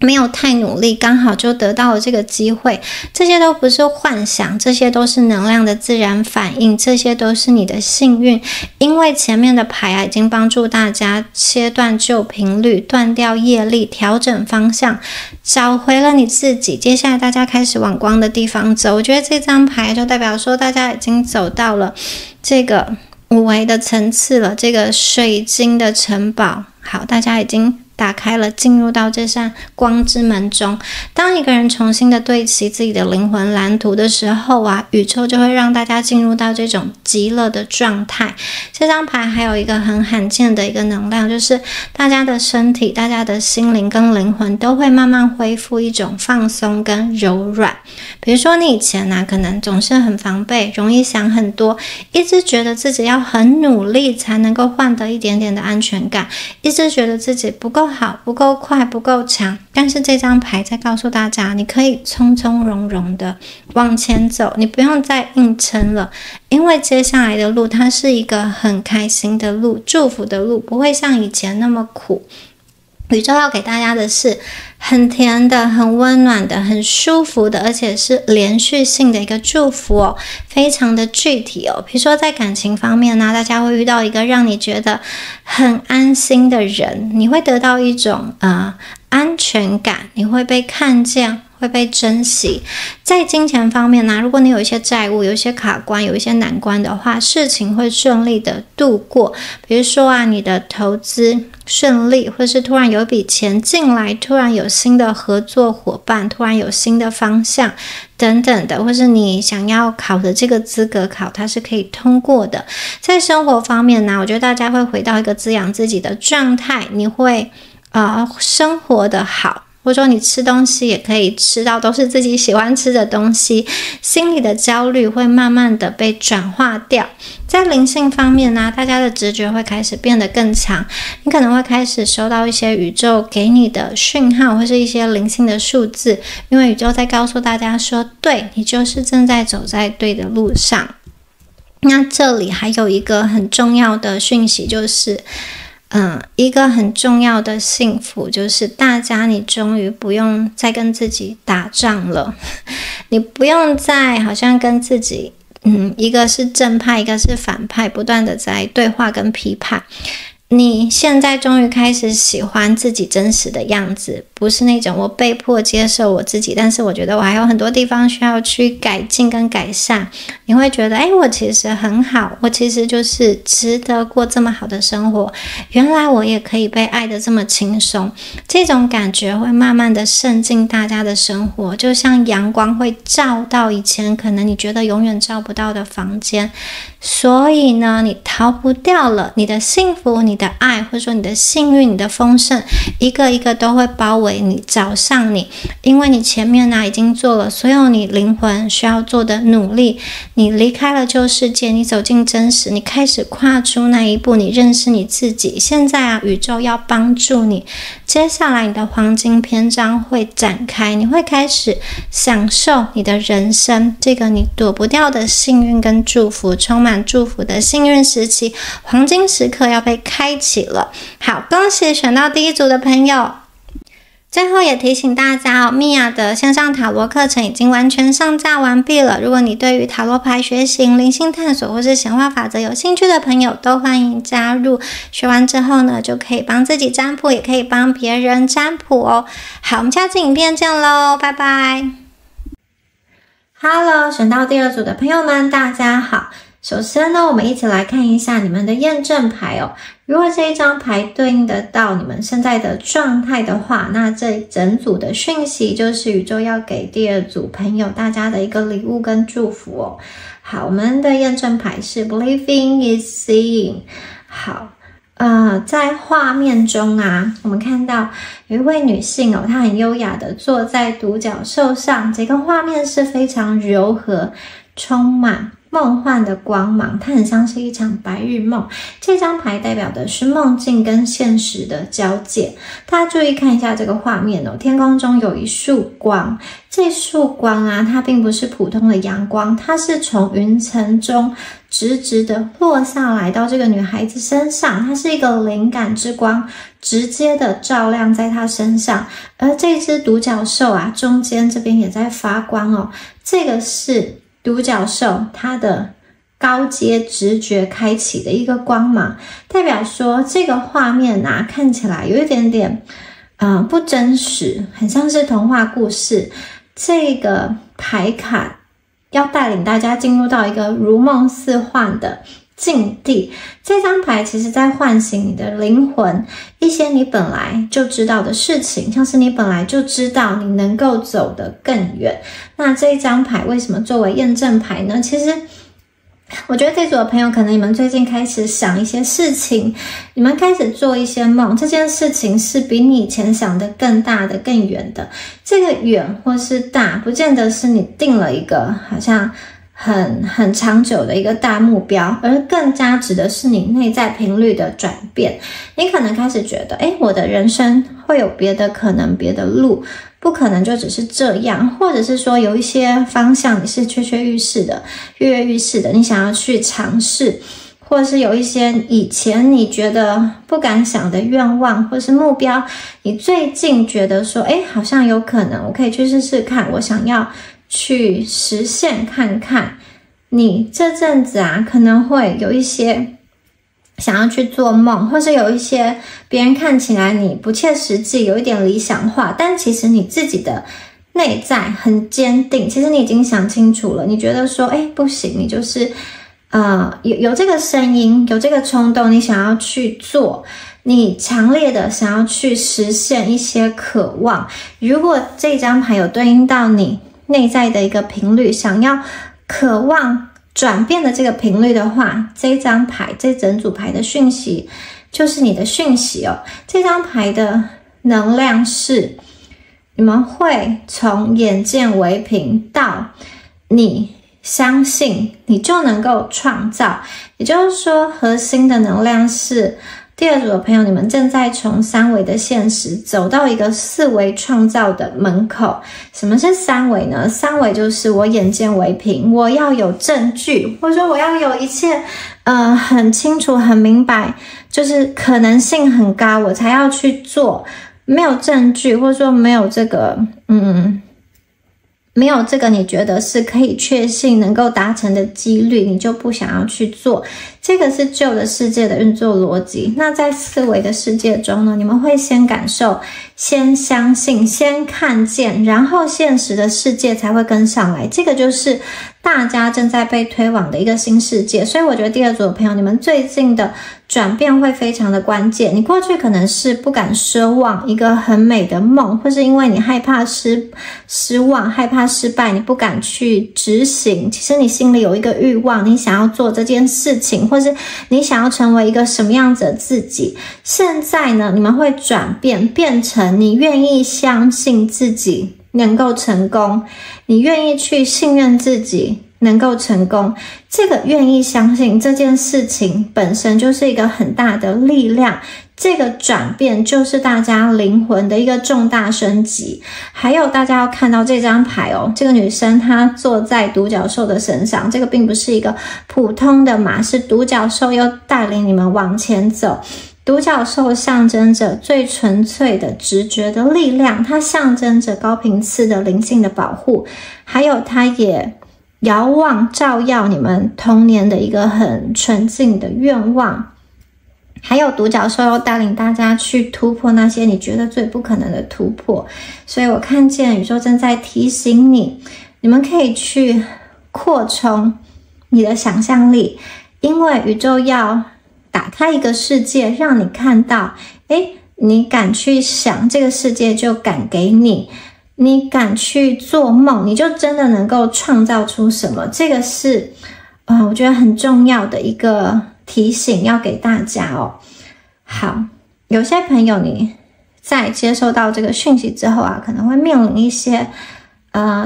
没有太努力，刚好就得到了这个机会。这些都不是幻想，这些都是能量的自然反应，这些都是你的幸运。因为前面的牌已经帮助大家切断旧频率，断掉业力，调整方向，找回了你自己。接下来大家开始往光的地方走。我觉得这张牌就代表说大家已经走到了这个五维的层次了，这个水晶的城堡。好，大家已经打开了，进入到这扇光之门中。当一个人重新的对齐自己的灵魂蓝图的时候宇宙就会让大家进入到这种极乐的状态。这张牌还有一个很罕见的一个能量，就是大家的身体，大家的心灵跟灵魂都会慢慢恢复一种放松跟柔软。比如说你以前可能总是很防备，容易想很多，一直觉得自己要很努力才能够换得一点点的安全感，一直觉得自己不够好，不够快，不够强。但是这张牌在告诉大家，你可以从从容容的往前走，你不用再硬撑了，因为接下来的路它是一个很开心的路，祝福的路，不会像以前那么苦。宇宙要给大家的是很甜的，很温暖的，很舒服的，而且是连续性的一个祝福非常的具体比如说在感情方面大家会遇到一个让你觉得很安心的人，你会得到一种安全感，你会被看见，会被珍惜。在金钱方面如果你有一些债务，有一些卡关，有一些难关的话，事情会顺利的度过。比如说你的投资顺利，或是突然有一笔钱进来，突然有新的合作伙伴，突然有新的方向等等的，或是你想要考的这个资格考，它是可以通过的。在生活方面我觉得大家会回到一个滋养自己的状态，你会生活的好，或者说你吃东西也可以吃到都是自己喜欢吃的东西，心里的焦虑会慢慢的被转化掉。在灵性方面大家的直觉会开始变得更强，你可能会开始收到一些宇宙给你的讯号，或是一些灵性的数字，因为宇宙在告诉大家说，对，你就是正在走在对的路上。那这里还有一个很重要的讯息，就是一个很重要的幸福就是大家你终于不用再跟自己打仗了，你不用再好像跟自己一个是正派一个是反派不断的在对话跟批判，你现在终于开始喜欢自己真实的样子，不是那种我被迫接受我自己，但是我觉得我还有很多地方需要去改进跟改善。你会觉得我其实很好，我其实就是值得过这么好的生活，原来我也可以被爱得这么轻松，这种感觉会慢慢的渗进大家的生活，就像阳光会照到以前可能你觉得永远照不到的房间。所以呢，你逃不掉了，你的幸福你的爱或者说你的幸运你的丰盛一个一个都会包围你找上你，因为你前面已经做了所有你灵魂需要做的努力，你离开了旧世界，你走进真实，你开始跨出那一步，你认识你自己。现在宇宙要帮助你，接下来你的黄金篇章会展开，你会开始享受你的人生，这个你躲不掉的幸运跟祝福，充满祝福的幸运时期，黄金时刻要被开启了。好，恭喜选到第一组的朋友。最后也提醒大家Mia 的线上塔罗课程已经完全上架完毕了。如果你对于塔罗牌学习、灵性探索或是显化法则有兴趣的朋友，都欢迎加入。学完之后呢，就可以帮自己占卜，也可以帮别人占卜哦。好，我们下次影片见咯，拜拜。Hello， 选到第二组的朋友们，大家好。首先呢，我们一起来看一下你们的验证牌哦。如果这一张牌对应得到你们现在的状态的话，那这整组的讯息就是宇宙要给第二组朋友大家的一个礼物跟祝福哦。好，我们的验证牌是 Believing is Seeing。好，在画面中我们看到有一位女性哦，她很优雅的坐在独角兽上，这个画面是非常柔和，充满梦幻的光芒，它很像是一场白日梦。这张牌代表的是梦境跟现实的交界。大家注意看一下这个画面哦，天空中有一束光，这束光它并不是普通的阳光，它是从云层中直直的落下来到这个女孩子身上，它是一个灵感之光，直接的照亮在她身上。而这只独角兽中间这边也在发光哦，这个是独角兽它的高阶直觉开启的一个光芒，代表说这个画面看起来有一点点不真实，很像是童话故事。这个牌卡要带领大家进入到一个如梦似幻的境地。这张牌其实在唤醒你的灵魂，一些你本来就知道的事情，像是你本来就知道你能够走得更远。那这一张牌为什么作为验证牌呢？其实我觉得这组的朋友可能你们最近开始想一些事情，你们开始做一些梦，这件事情是比你以前想的更大的更远的。这个远或是大不见得是你定了一个好像很长久的一个大目标，而更加指的是你内在频率的转变。你可能开始觉得我的人生会有别的可能，别的路，不可能就只是这样，或者是说有一些方向你是跃跃欲试的，你想要去尝试，或者是有一些以前你觉得不敢想的愿望或是目标，你最近觉得说好像有可能我可以去试试看，我想要去实现看看。你这阵子可能会有一些想要去做梦，或是有一些别人看起来你不切实际，有一点理想化，但其实你自己的内在很坚定，其实你已经想清楚了，你觉得说不行，你就是有这个声音，有这个冲动，你想要去做，你强烈的想要去实现一些渴望。如果这张牌有对应到你内在的一个频率，想要渴望转变的这个频率的话，这张牌这整组牌的讯息就是你的讯息哦。这张牌的能量是你们会从眼见为凭到你相信你就能够创造，也就是说核心的能量是第二组的朋友，你们正在从三维的现实走到一个四维创造的门口。什么是三维呢？三维就是我眼见为凭，我要有证据，或者说我要有一切很清楚很明白，就是可能性很高，我才要去做。没有证据，或者说没有这个没有这个你觉得是可以确信能够达成的几率，你就不想要去做。这个是旧的世界的运作逻辑。那在四维的世界中呢，你们会先感受，先相信，先看见，然后现实的世界才会跟上来。这个就是大家正在被推往的一个新世界。所以我觉得第二组的朋友，你们最近的转变会非常的关键。你过去可能是不敢奢望一个很美的梦，或是因为你害怕失望，害怕失败，你不敢去执行。其实你心里有一个欲望，你想要做这件事情，或是你想要成为一个什么样子的自己。现在呢，你们会转变，变成你愿意相信自己能够成功，你愿意去信任自己能够成功。这个愿意相信这件事情本身就是一个很大的力量，这个转变就是大家灵魂的一个重大升级。还有大家要看到这张牌哦，这个女生她坐在独角兽的身上，这个并不是一个普通的马，是独角兽又带领你们往前走。独角兽象征着最纯粹的直觉的力量，它象征着高频次的灵性的保护，还有它也遥望照耀你们童年的一个很纯净的愿望。还有独角兽要带领大家去突破那些你觉得最不可能的突破。所以我看见宇宙正在提醒你，你们可以去扩充你的想象力，因为宇宙要打开一个世界让你看到，你敢去想，这个世界就敢给你，你敢去做梦，你就真的能够创造出什么。这个是我觉得很重要的一个提醒要给大家哦。好，有些朋友你在接受到这个讯息之后可能会面临一些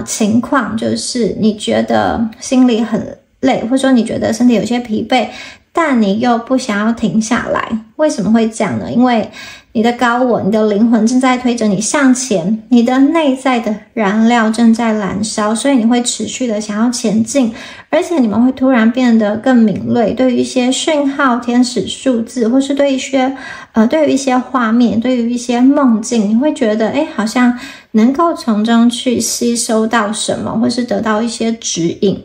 情况，就是你觉得心里很累，或者说你觉得身体有些疲惫，但你又不想要停下来。为什么会这样呢？因为你的高我，你的灵魂正在推着你向前，你的内在的燃料正在燃烧，所以你会持续的想要前进，而且你们会突然变得更敏锐，对于一些讯号、天使数字，或是对于一些画面，对于一些梦境，你会觉得好像能够从中去吸收到什么，或是得到一些指引。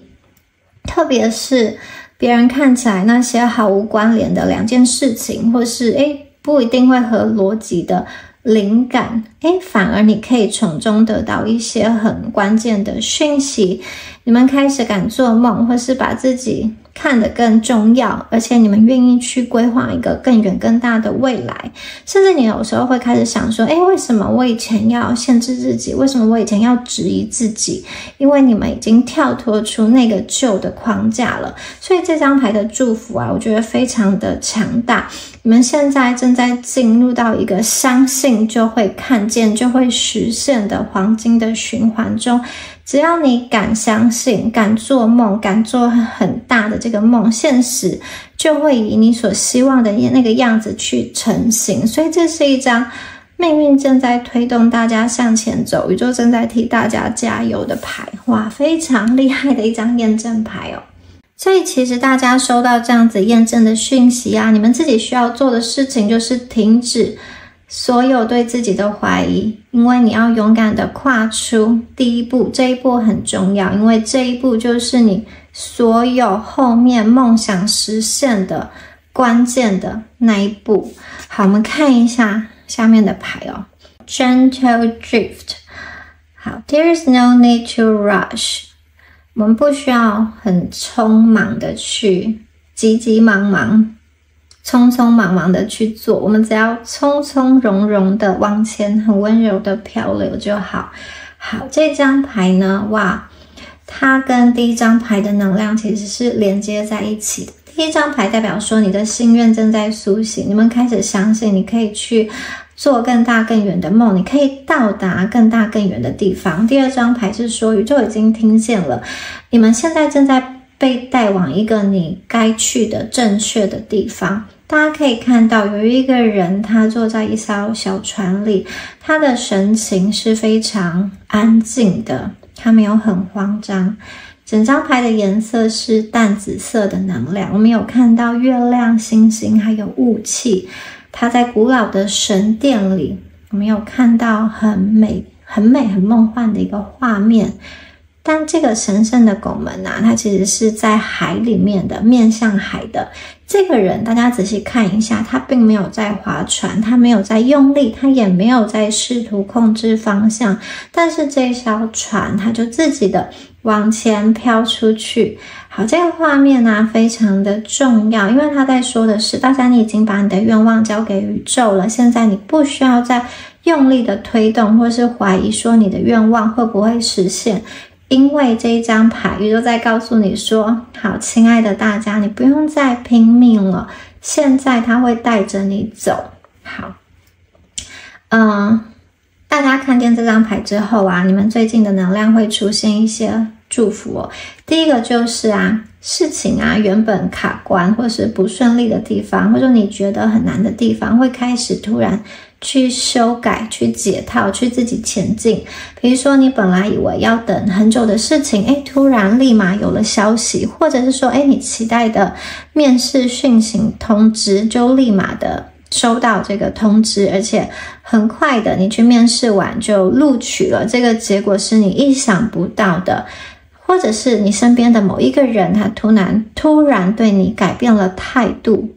特别是别人看起来那些毫无关联的两件事情，或是不一定会合逻辑的灵感，反而你可以从中得到一些很关键的讯息。你们开始敢做梦，或是把自己看得更重要，而且你们愿意去规划一个更远更大的未来。甚至你有时候会开始想说，为什么我以前要限制自己？为什么我以前要质疑自己？因为你们已经跳脱出那个旧的框架了。所以这张牌的祝福我觉得非常的强大。你们现在正在进入到一个相信就会看见就会实现的黄金的循环中。只要你敢相信，敢做梦，敢做很大的这个梦，现实就会以你所希望的那个样子去成型。所以这是一张命运正在推动大家向前走，宇宙正在替大家加油的牌。哇，非常厉害的一张验证牌哦。所以其实大家收到这样子验证的讯息你们自己需要做的事情就是停止所有对自己的怀疑，因为你要勇敢的跨出第一步，这一步很重要，因为这一步就是你所有后面梦想实现的关键的那一步。好，我们看一下下面的牌Gentle Drift。 好， There is no need to rush。 我们不需要很匆忙的去急急忙忙匆匆忙忙的去做，我们只要从从容容的往前，很温柔的漂流就好。好，这张牌呢，哇，它跟第一张牌的能量其实是连接在一起的。第一张牌代表说你的心愿正在苏醒，你们开始相信你可以去做更大更远的梦，你可以到达更大更远的地方。第二张牌是说宇宙已经听见了，你们现在正在被带往一个你该去的正确的地方。大家可以看到有一个人，他坐在一艘小船里，他的神情是非常安静的，他没有很慌张。整张牌的颜色是淡紫色的能量，我们有看到月亮、星星还有雾气。他在古老的神殿里，我们有看到很美、很梦幻的一个画面。但这个神圣的拱门啊，它其实是在海里面的，面向海的。这个人大家仔细看一下，他并没有在划船，他没有在用力，他也没有在试图控制方向，但是这艘船他就自己的往前飘出去。好，这个画面呢非常的重要，因为他在说的是，大家你已经把你的愿望交给宇宙了，现在你不需要再用力的推动，或是怀疑说你的愿望会不会实现。因为这一张牌宇宙在告诉你说，好，亲爱的大家，你不用再拼命了，现在他会带着你走。好，大家看见这张牌之后啊，你们最近的能量会出现一些祝福哦。第一个就是事情原本卡关或是不顺利的地方，或者你觉得很难的地方，会开始突然去修改、去解套、去自己前进。比如说你本来以为要等很久的事情，突然立马有了消息，或者是说你期待的面试讯息通知就立马的收到这个通知，而且很快的你去面试完就录取了，这个结果是你意想不到的。或者是你身边的某一个人，他突然对你改变了态度，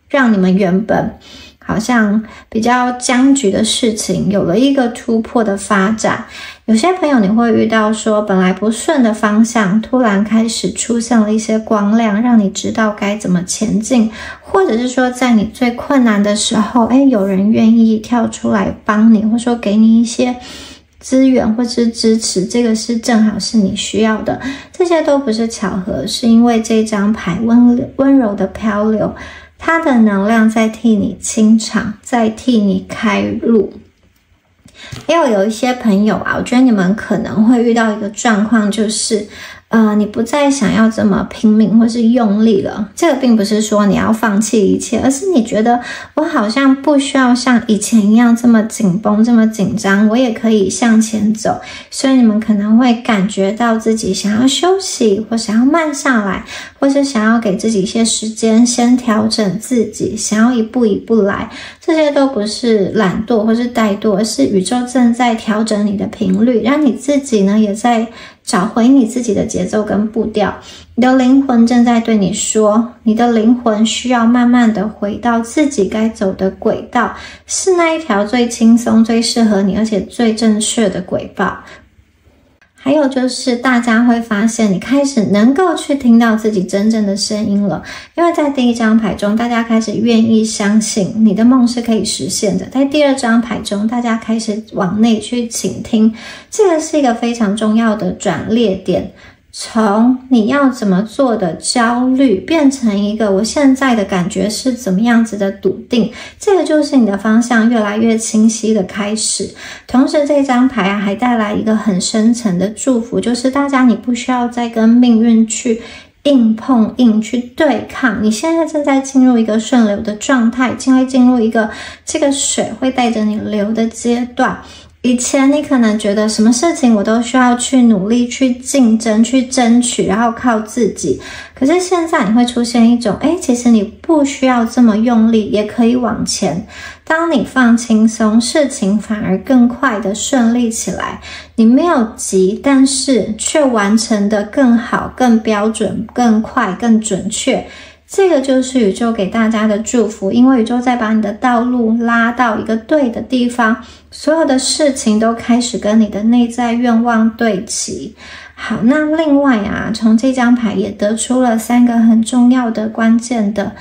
让你们原本好像比较僵局的事情有了一个突破的发展。有些朋友你会遇到说，本来不顺的方向突然开始出现了一些光亮，让你知道该怎么前进。或者是说在你最困难的时候，有人愿意跳出来帮你，或者说给你一些资源或是支持，这个是正好是你需要的。这些都不是巧合，是因为这张牌温柔的漂流，它的能量在替你清场，在替你开路。有一些朋友我觉得你们可能会遇到一个状况，就是你不再想要这么拼命或是用力了。这个并不是说你要放弃一切，而是你觉得我好像不需要像以前一样这么紧绷、这么紧张，我也可以向前走。所以你们可能会感觉到自己想要休息，或想要慢下来，或是想要给自己一些时间先调整自己，想要一步一步来。这些都不是懒惰或是怠惰，而是宇宙正在调整你的频率，让你自己呢也在找回你自己的节奏跟步调。你的灵魂正在对你说，你的灵魂需要慢慢的回到自己该走的轨道，是那一条最轻松、最适合你而且最正确的轨道。还有就是大家会发现你开始能够去听到自己真正的声音了，因为在第一张牌中大家开始愿意相信你的梦是可以实现的，在第二张牌中大家开始往内去倾听，这个是一个非常重要的转捩点，从你要怎么做的焦虑变成一个我现在的感觉是怎么样子的笃定，这个就是你的方向越来越清晰的开始。同时这张牌还带来一个很深层的祝福，就是大家你不需要再跟命运去硬碰硬去对抗，你现在正在进入一个顺流的状态，进入一个这个水会带着你流的阶段。以前你可能觉得什么事情我都需要去努力、去竞争、去争取，然后靠自己。可是现在你会出现一种，其实你不需要这么用力，也可以往前。当你放轻松，事情反而更快的顺利起来。你没有急，但是却完成的更好、更标准、更快、更准确。这个就是宇宙给大家的祝福，因为宇宙在把你的道路拉到一个对的地方，所有的事情都开始跟你的内在愿望对齐。好，那另外从这张牌也得出了3个很重要的关键的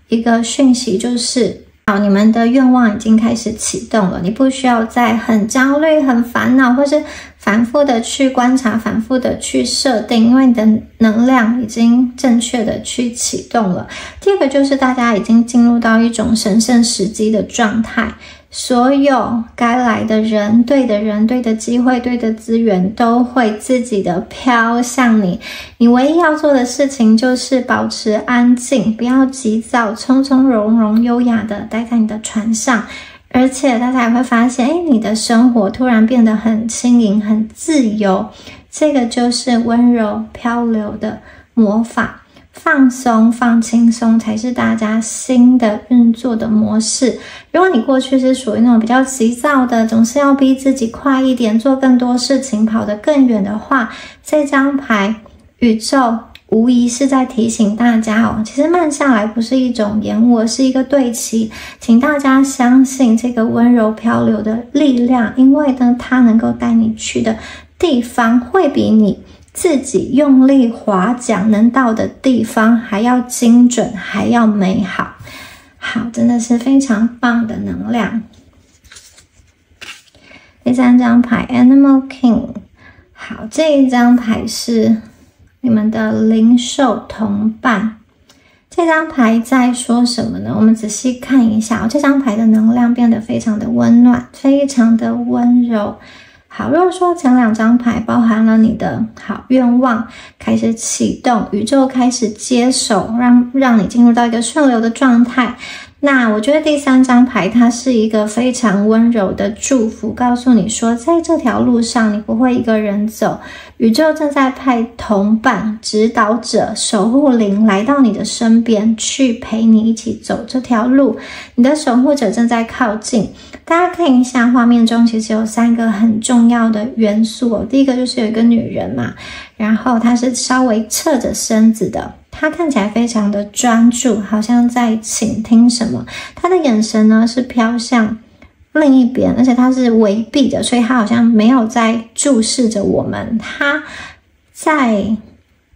一个讯息，就是你们的愿望已经开始启动了，你不需要再很焦虑、很烦恼，或是反复的去观察、反复的去设定，因为你的能量已经正确的去启动了。第二个就是大家已经进入到一种神圣时机的状态，所有该来的人、对的机会、对的资源都会自己的飘向你。你唯一要做的事情就是保持安静，不要急躁，从从容容、优雅的待在你的船上。而且大家也会发现，你的生活突然变得很轻盈、很自由。这个就是温柔漂流的魔法。放松放轻松才是大家新的运作的模式。如果你过去是属于那种比较急躁的，总是要逼自己快一点，做更多事情，跑得更远的话，这张牌宇宙无疑是在提醒大家其实慢下来不是一种延误，而是一个对齐。请大家相信这个温柔漂流的力量，因为呢，它能够带你去的地方会比你自己用力划桨能到的地方还要精准，还要美好。好，真的是非常棒的能量。第3张牌 Animal King。 好，这一张牌是你们的灵兽同伴。这张牌在说什么呢？我们仔细看一下这张牌的能量变得非常的温暖，非常的温柔。好，如果说前2张牌包含了你的好愿望开始启动，宇宙开始接手，让你进入到一个顺流的状态，那我觉得第3张牌它是一个非常温柔的祝福，告诉你说在这条路上你不会一个人走，宇宙正在派同伴、指导者、守护灵来到你的身边，去陪你一起走这条路。你的守护者正在靠近。大家看一下画面中其实有3个很重要的元素第一个就是有一个女人嘛，然后她是稍微侧着身子的，她看起来非常的专注，好像在倾听什么。她的眼神呢是飘向另一边，而且她是微闭的，所以她好像没有在注视着我们，她在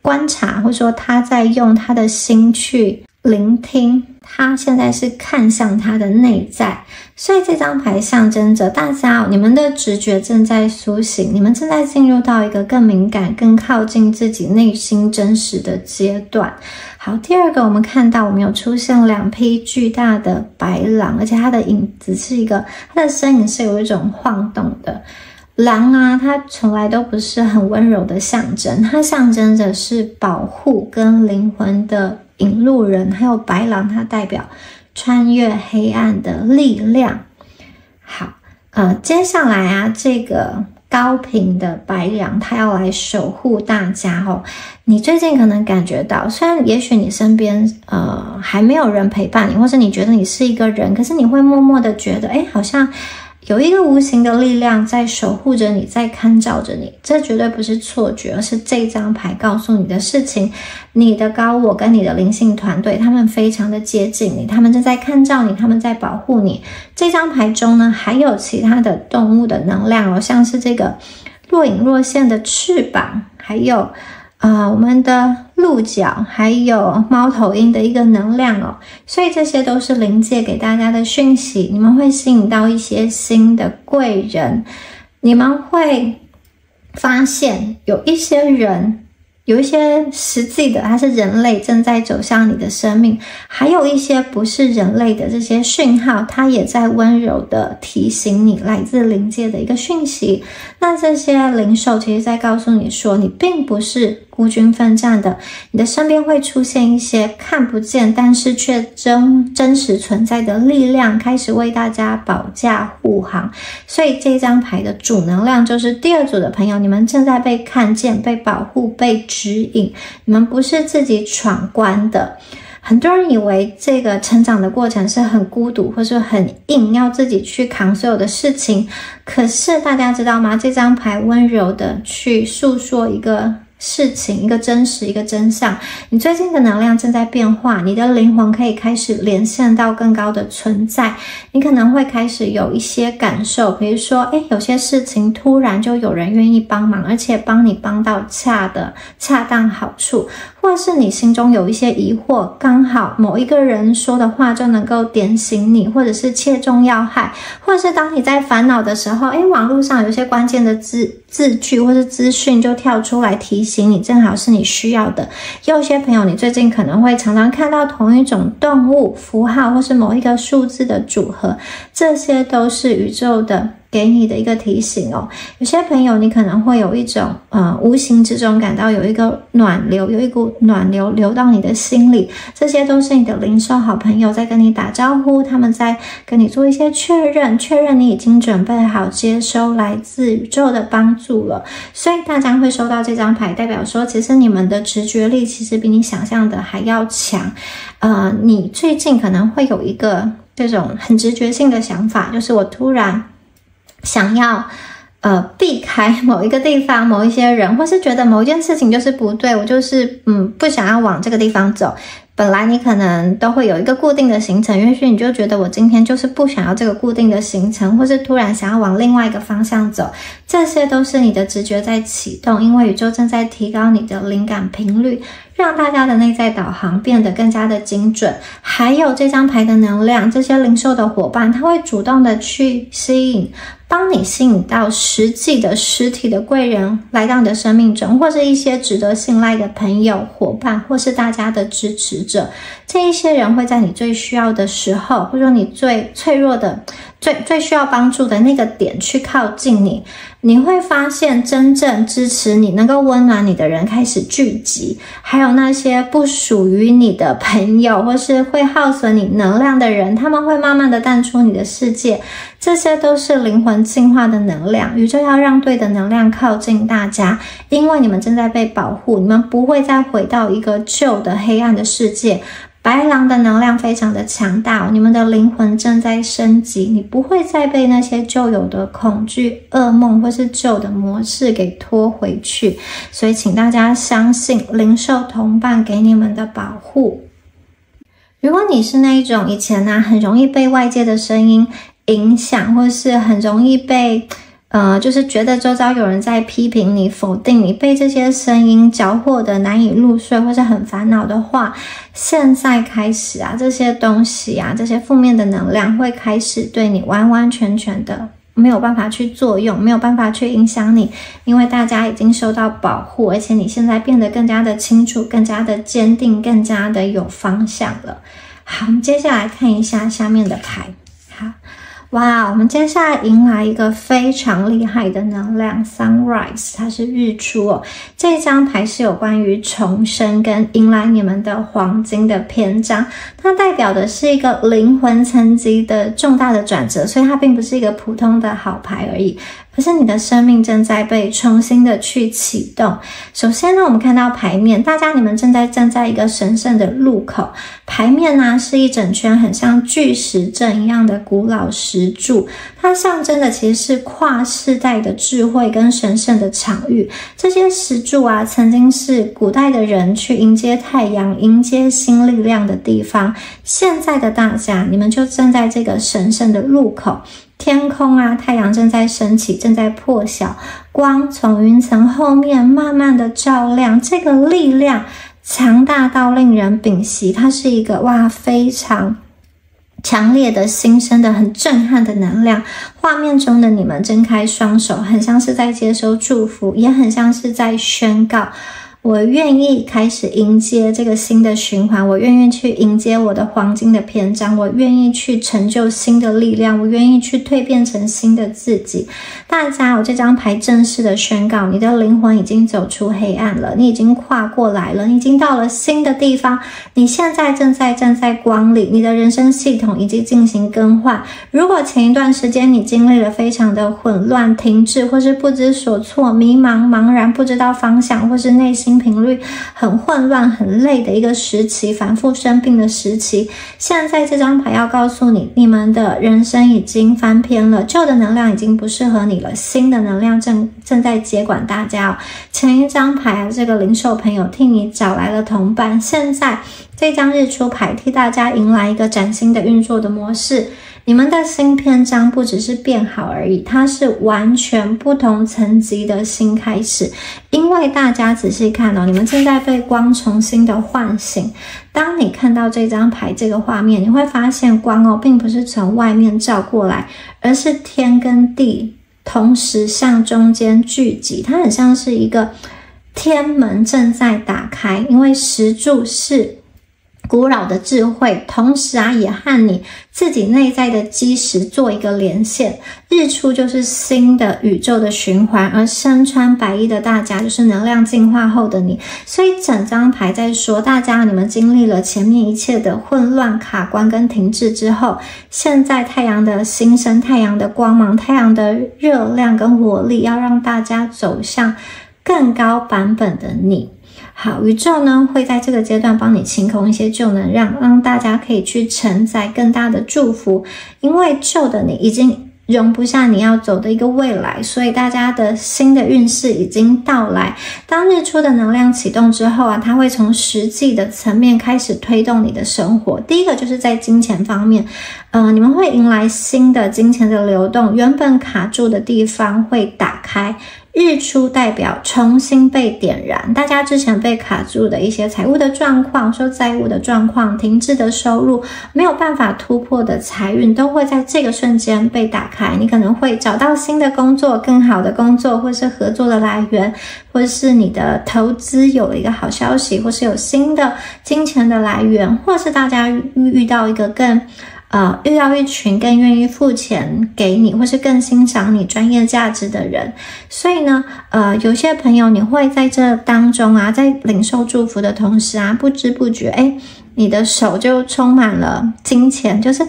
观察，或者说她在用她的心去聆听，她现在是看向她的内在。所以这张牌象征着大家你们的直觉正在苏醒，你们正在进入到一个更敏感、更靠近自己内心真实的阶段。好，第2个我们看到我们有出现2匹巨大的白狼，而且它的影子是它的身影是有一种晃动的。狼啊，它从来都不是很温柔的象征，它象征着是保护跟灵魂的引路人，还有白狼它代表穿越黑暗的力量。好，接下来这个高频的白羊它要来守护大家你最近可能感觉到，虽然也许你身边还没有人陪伴你，或是你觉得你是一个人，可是你会默默的觉得好像有一个无形的力量在守护着你，在看照着你。这绝对不是错觉，而是这张牌告诉你的事情。你的高我跟你的灵性团队，他们非常的接近你，他们正在看照你，他们在保护你。这张牌中呢，还有其他的动物的能量像是这个若隐若现的翅膀，还有我们的鹿角，还有猫头鹰的一个能量所以这些都是灵界给大家的讯息。你们会吸引到一些新的贵人，你们会发现有一些人，有一些实际的它是人类正在走向你的生命，还有一些不是人类的这些讯号，它也在温柔的提醒你来自灵界的一个讯息。那这些灵兽其实在告诉你说，你并不是孤军奋战的，你的身边会出现一些看不见但是却真实存在的力量，开始为大家保驾护航。所以这张牌的主能量就是第2组的朋友，你们正在被看见、被保护、被指引，你们不是自己闯关的。很多人以为这个成长的过程是很孤独或是很硬，要自己去扛所有的事情，可是大家知道吗？这张牌温柔的去诉说一个事情，一个真实，一个真相。你最近的能量正在变化，你的灵魂可以开始连线到更高的存在。你可能会开始有一些感受，比如说有些事情突然就有人愿意帮忙，而且帮你帮到恰当好处，或者是你心中有一些疑惑，刚好某一个人说的话就能够点醒你，或者是切中要害，或者是当你在烦恼的时候，网络上有一些关键的字句或是资讯就跳出来提醒醒你，正好是你需要的。也有些朋友，你最近可能会常常看到同一种动物符号或是某一个数字的组合，这些都是宇宙的给你的一个提醒哦。有些朋友你可能会有一种无形之中感到有一个暖流，有一股暖流流到你的心里，这些都是你的灵兽好朋友在跟你打招呼，他们在跟你做一些确认你已经准备好接收来自宇宙的帮助了。所以大家会收到这张牌，代表说其实你们的直觉力其实比你想象的还要强。你最近可能会有一个这种很直觉性的想法，就是我突然想要避开某一个地方某一些人，或是觉得某一件事情就是不对，我就是不想要往这个地方走。本来你可能都会有一个固定的行程，也许你就觉得我今天就是不想要这个固定的行程，或是突然想要往另外一个方向走，这些都是你的直觉在启动，因为宇宙正在提高你的灵感频率，让大家的内在导航变得更加的精准。还有这张牌的能量，这些灵兽的伙伴，他会主动的去帮你吸引到实际的实体的贵人来到你的生命中，或是一些值得信赖的朋友伙伴，或是大家的支持者。这一些人会在你最需要的时候，或者说你最脆弱的最需要帮助的那个点去靠近你，你会发现真正支持你能够温暖你的人开始聚集，还有那些不属于你的朋友或是会耗损你能量的人，他们会慢慢的淡出你的世界。这些都是灵魂进化的能量，宇宙要让对的能量靠近大家，因为你们正在被保护，你们不会再回到一个旧的黑暗的世界。白狼的能量非常的强大，你们的灵魂正在升级，你不会再被那些旧有的恐惧、噩梦或是旧的模式给拖回去。所以请大家相信灵兽同伴给你们的保护。如果你是那一种以前很容易被外界的声音影响，或是很容易被就是觉得周遭有人在批评你、否定你，被这些声音搅和的难以入睡，或是很烦恼的话，现在开始这些东西这些负面的能量会开始对你完完全全的没有办法去作用，没有办法去影响你，因为大家已经受到保护，而且你现在变得更加的清楚、更加的坚定、更加的有方向了。好，我们接下来看一下下面的牌。好，哇，我们接下来迎来一个非常厉害的能量 Sunrise， 它是日出哦。这张牌是有关于重生跟迎来你们的黄金的篇章，它代表的是一个灵魂层级的重大的转折，所以它并不是一个普通的好牌而已，可是你的生命正在被重新的去启动。首先呢，我们看到牌面，大家你们正在站在一个神圣的路口，牌面呢是一整圈很像巨石阵一样的古老石柱，它象征的其实是跨世代的智慧跟神圣的场域。这些石柱曾经是古代的人去迎接太阳、迎接新力量的地方，现在的大家你们就站在这个神圣的路口，天空太阳正在升起，正在破晓，光从云层后面慢慢的照亮，这个力量强大到令人屏息，它是一个非常强烈的新生的很震撼的能量。画面中的你们睁开双手，很像是在接收祝福，也很像是在宣告，我愿意开始迎接这个新的循环，我愿意去迎接我的黄金的篇章，我愿意去成就新的力量，我愿意去蜕变成新的自己。大家这张牌正式的宣告，你的灵魂已经走出黑暗了，你已经跨过来了，你已经到了新的地方，你现在正在站在光里，你的人生系统已经进行更换。如果前一段时间你经历了非常的混乱、停滞，或是不知所措、迷茫、茫然，不知道方向，或是内心频率很混乱、很累的一个时期，反复生病的时期，现在这张牌要告诉你，你们的人生已经翻篇了，旧的能量已经不适合你了，新的能量正在接管大家前一张牌这个灵兽朋友替你找来了同伴，现在这张日出牌替大家迎来一个崭新的运作的模式。你们的新篇章不只是变好而已，它是完全不同层级的新开始。因为大家仔细看你们正在被光重新的唤醒。当你看到这张牌这个画面，你会发现光并不是从外面照过来，而是天跟地同时向中间聚集，它很像是一个天门正在打开，因为石柱是古老的智慧，同时也和你自己内在的基石做一个连线。日出就是新的宇宙的循环，而身穿白衣的大家就是能量进化后的你。所以整张牌在说，大家你们经历了前面一切的混乱、卡关跟停滞之后，现在太阳的新生、太阳的光芒、太阳的热量跟活力，要让大家走向更高版本的你。好，宇宙呢会在这个阶段帮你清空一些旧能量，让大家可以去承载更大的祝福，因为旧的你已经容不下你要走的一个未来，所以大家的新的运势已经到来。当日出的能量启动之后它会从实际的层面开始推动你的生活。第一个就是在金钱方面，你们会迎来新的金钱的流动，原本卡住的地方会打开。日出代表重新被点燃，大家之前被卡住的一些财务的状况、受债务的状况、停滞的收入、没有办法突破的财运，都会在这个瞬间被打开。你可能会找到新的工作、更好的工作，或是合作的来源，或是你的投资有了一个好消息，或是有新的金钱的来源，或是大家遇到一个遇到一群更愿意付钱给你，或是更欣赏你专业价值的人。所以呢，有些朋友你会在这当中在领受祝福的同时不知不觉，你的手就充满了金钱，就是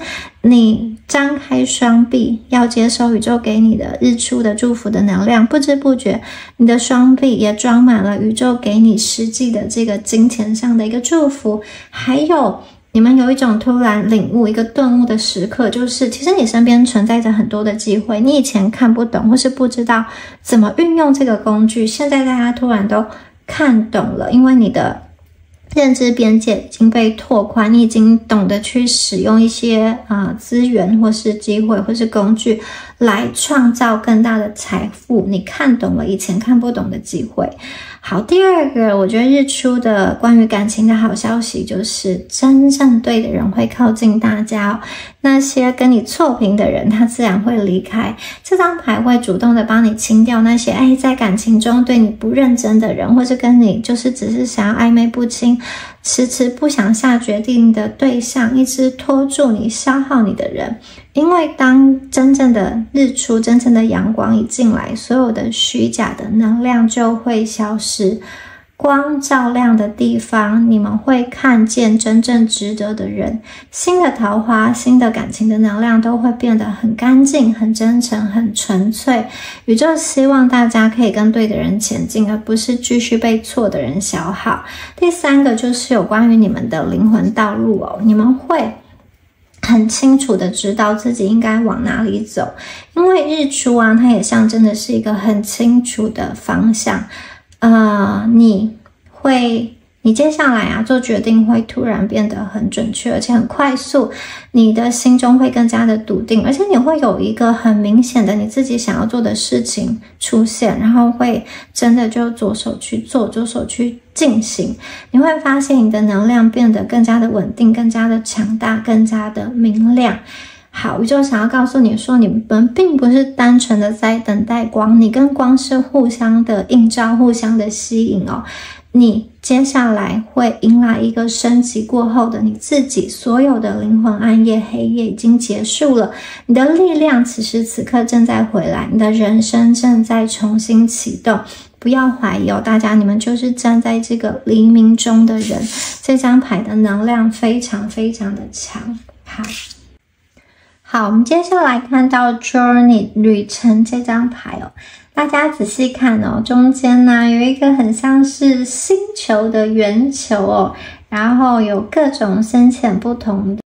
你张开双臂要接收宇宙给你的日出的祝福的能量，不知不觉你的双臂也装满了宇宙给你实际的这个金钱上的一个祝福。还有你们有一种突然领悟、一个顿悟的时刻，就是其实你身边存在着很多的机会，你以前看不懂或是不知道怎么运用这个工具，现在大家突然都看懂了，因为你的认知边界已经被拓宽，你已经懂得去使用一些资源或是机会或是工具来创造更大的财富，你看懂了以前看不懂的机会。好，第二个我觉得日出的关于感情的好消息就是真正对的人会靠近大家那些跟你错评的人他自然会离开。这张牌会主动的帮你清掉那些在感情中对你不认真的人，或是跟你就是只是想要暧昧不清、迟迟不想下决定的对象，一直拖住你、消耗你的人。因为当真正的日出、真正的阳光一进来，所有的虚假的能量就会消失。光照亮的地方，你们会看见真正值得的人。新的桃花、新的感情的能量都会变得很干净、很真诚、很纯粹。宇宙希望大家可以跟对的人前进，而不是继续被错的人消耗。第三个就是有关于你们的灵魂道路你们会很清楚的知道自己应该往哪里走，因为日出它也象征的是一个很清楚的方向。你接下来做决定会突然变得很准确，而且很快速，你的心中会更加的笃定，而且你会有一个很明显的你自己想要做的事情出现，然后会真的就着手去做，着手去进行。你会发现你的能量变得更加的稳定，更加的强大，更加的明亮。好，宇宙想要告诉你说，你们并不是单纯的在等待光，你跟光是互相的映照，互相的吸引你接下来会迎来一个升级过后的你自己，所有的灵魂暗夜黑夜已经结束了，你的力量此时此刻正在回来，你的人生正在重新启动。不要怀疑大家你们就是站在这个黎明中的人。这张牌的能量非常非常的强。好，我们接下来看到 Journey 旅程这张牌大家仔细看中间有一个很像是星球的圆球然后有各种深浅不同的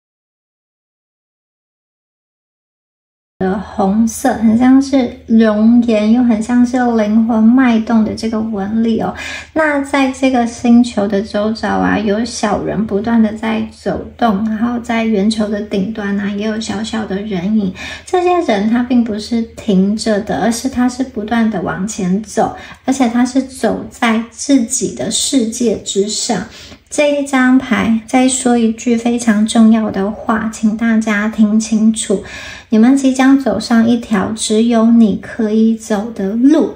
红色，很像是熔岩又很像是灵魂脉动的这个纹理那在这个星球的周遭有小人不断的在走动，然后在圆球的顶端也有小小的人影。这些人他并不是停着的，而是他是不断的往前走，而且他是走在自己的世界之上。这一张牌再说一句非常重要的话，请大家听清楚，你们即将走上一条只有你可以走的路。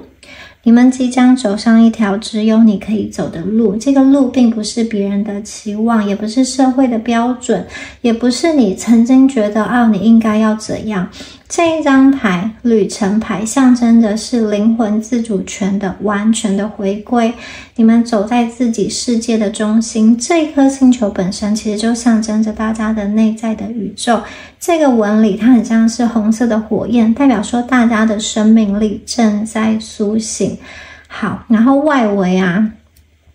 你们即将走上一条只有你可以走的路，这个路并不是别人的期望，也不是社会的标准，也不是你曾经觉得你应该要怎样。这一张牌，旅程牌，象征的是灵魂自主权的完全的回归。你们走在自己世界的中心，这一颗星球本身其实就象征着大家的内在的宇宙。这个纹理它很像是红色的火焰，代表说大家的生命力正在苏醒。好，然后外围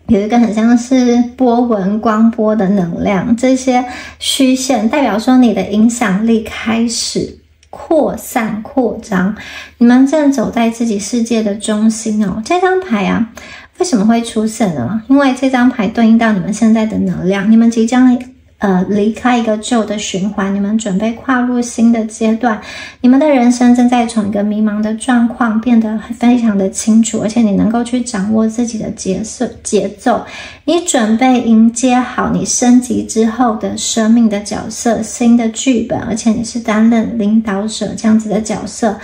有一个很像是波纹光波的能量，这些虚线代表说你的影响力开始扩散扩张，你们正走在自己世界的中心哦。这张牌为什么会出现呢？因为这张牌对应到你们现在的能量，你们即将离开一个旧的循环，你们准备跨入新的阶段，你们的人生正在从一个迷茫的状况变得非常的清楚，而且你能够去掌握自己的节奏，你准备迎接好你升级之后的生命的角色，新的剧本，而且你是担任领导者这样子的角色。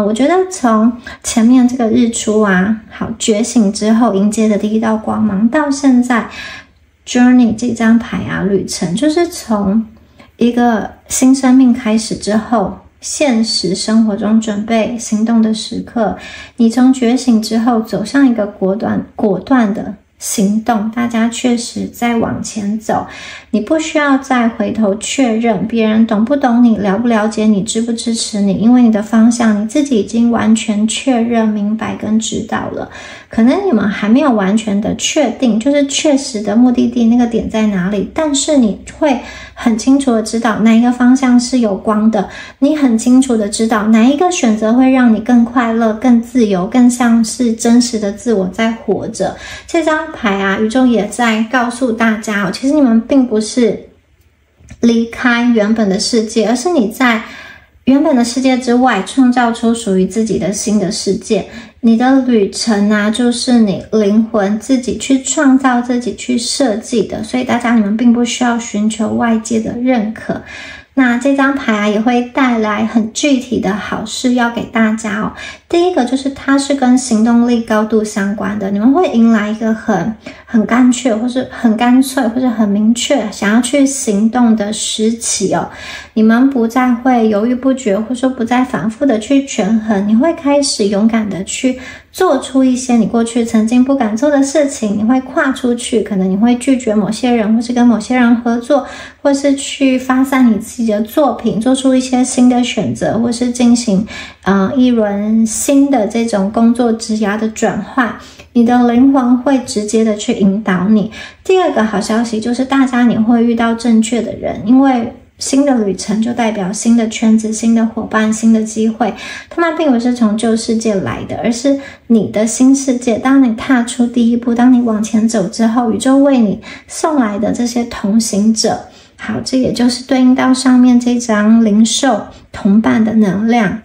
我觉得从前面这个日出好觉醒之后迎接的第一道光芒，到现在Journey 这张牌旅程，就是从一个新生命开始之后，现实生活中准备行动的时刻，你从觉醒之后走向一个果断的行动，大家确实在往前走，你不需要再回头确认别人懂不懂你，了不了解你，支不支持你，因为你的方向你自己已经完全确认明白跟知道了。可能你们还没有完全的确定，就是确实的目的地那个点在哪里，但是你会很清楚的知道哪一个方向是有光的，你很清楚的知道哪一个选择会让你更快乐更自由，更像是真实的自我在活着。这张牌宇宙也在告诉大家其实你们并不是离开原本的世界，而是你在原本的世界之外创造出属于自己的新的世界。你的旅程就是你灵魂自己去创造自己去设计的，所以大家你们并不需要寻求外界的认可。那这张牌也会带来很具体的好事要给大家第一个就是它是跟行动力高度相关的，你们会迎来一个很干脆或是很干脆或是很明确想要去行动的时期你们不再会犹豫不决，或者说不再反复的去权衡，你会开始勇敢的去做出一些你过去曾经不敢做的事情，你会跨出去，可能你会拒绝某些人，或是跟某些人合作，或是去发散你自己的作品，做出一些新的选择，或是进行一轮新的这种工作职涯的转换，你的灵魂会直接的去引导你。第二个好消息就是大家你会遇到正确的人，因为新的旅程就代表新的圈子、新的伙伴、新的机会，他们并不是从旧世界来的，而是你的新世界。当你踏出第一步，当你往前走之后，宇宙为你送来的这些同行者，好，这也就是对应到上面这张灵兽同伴的能量。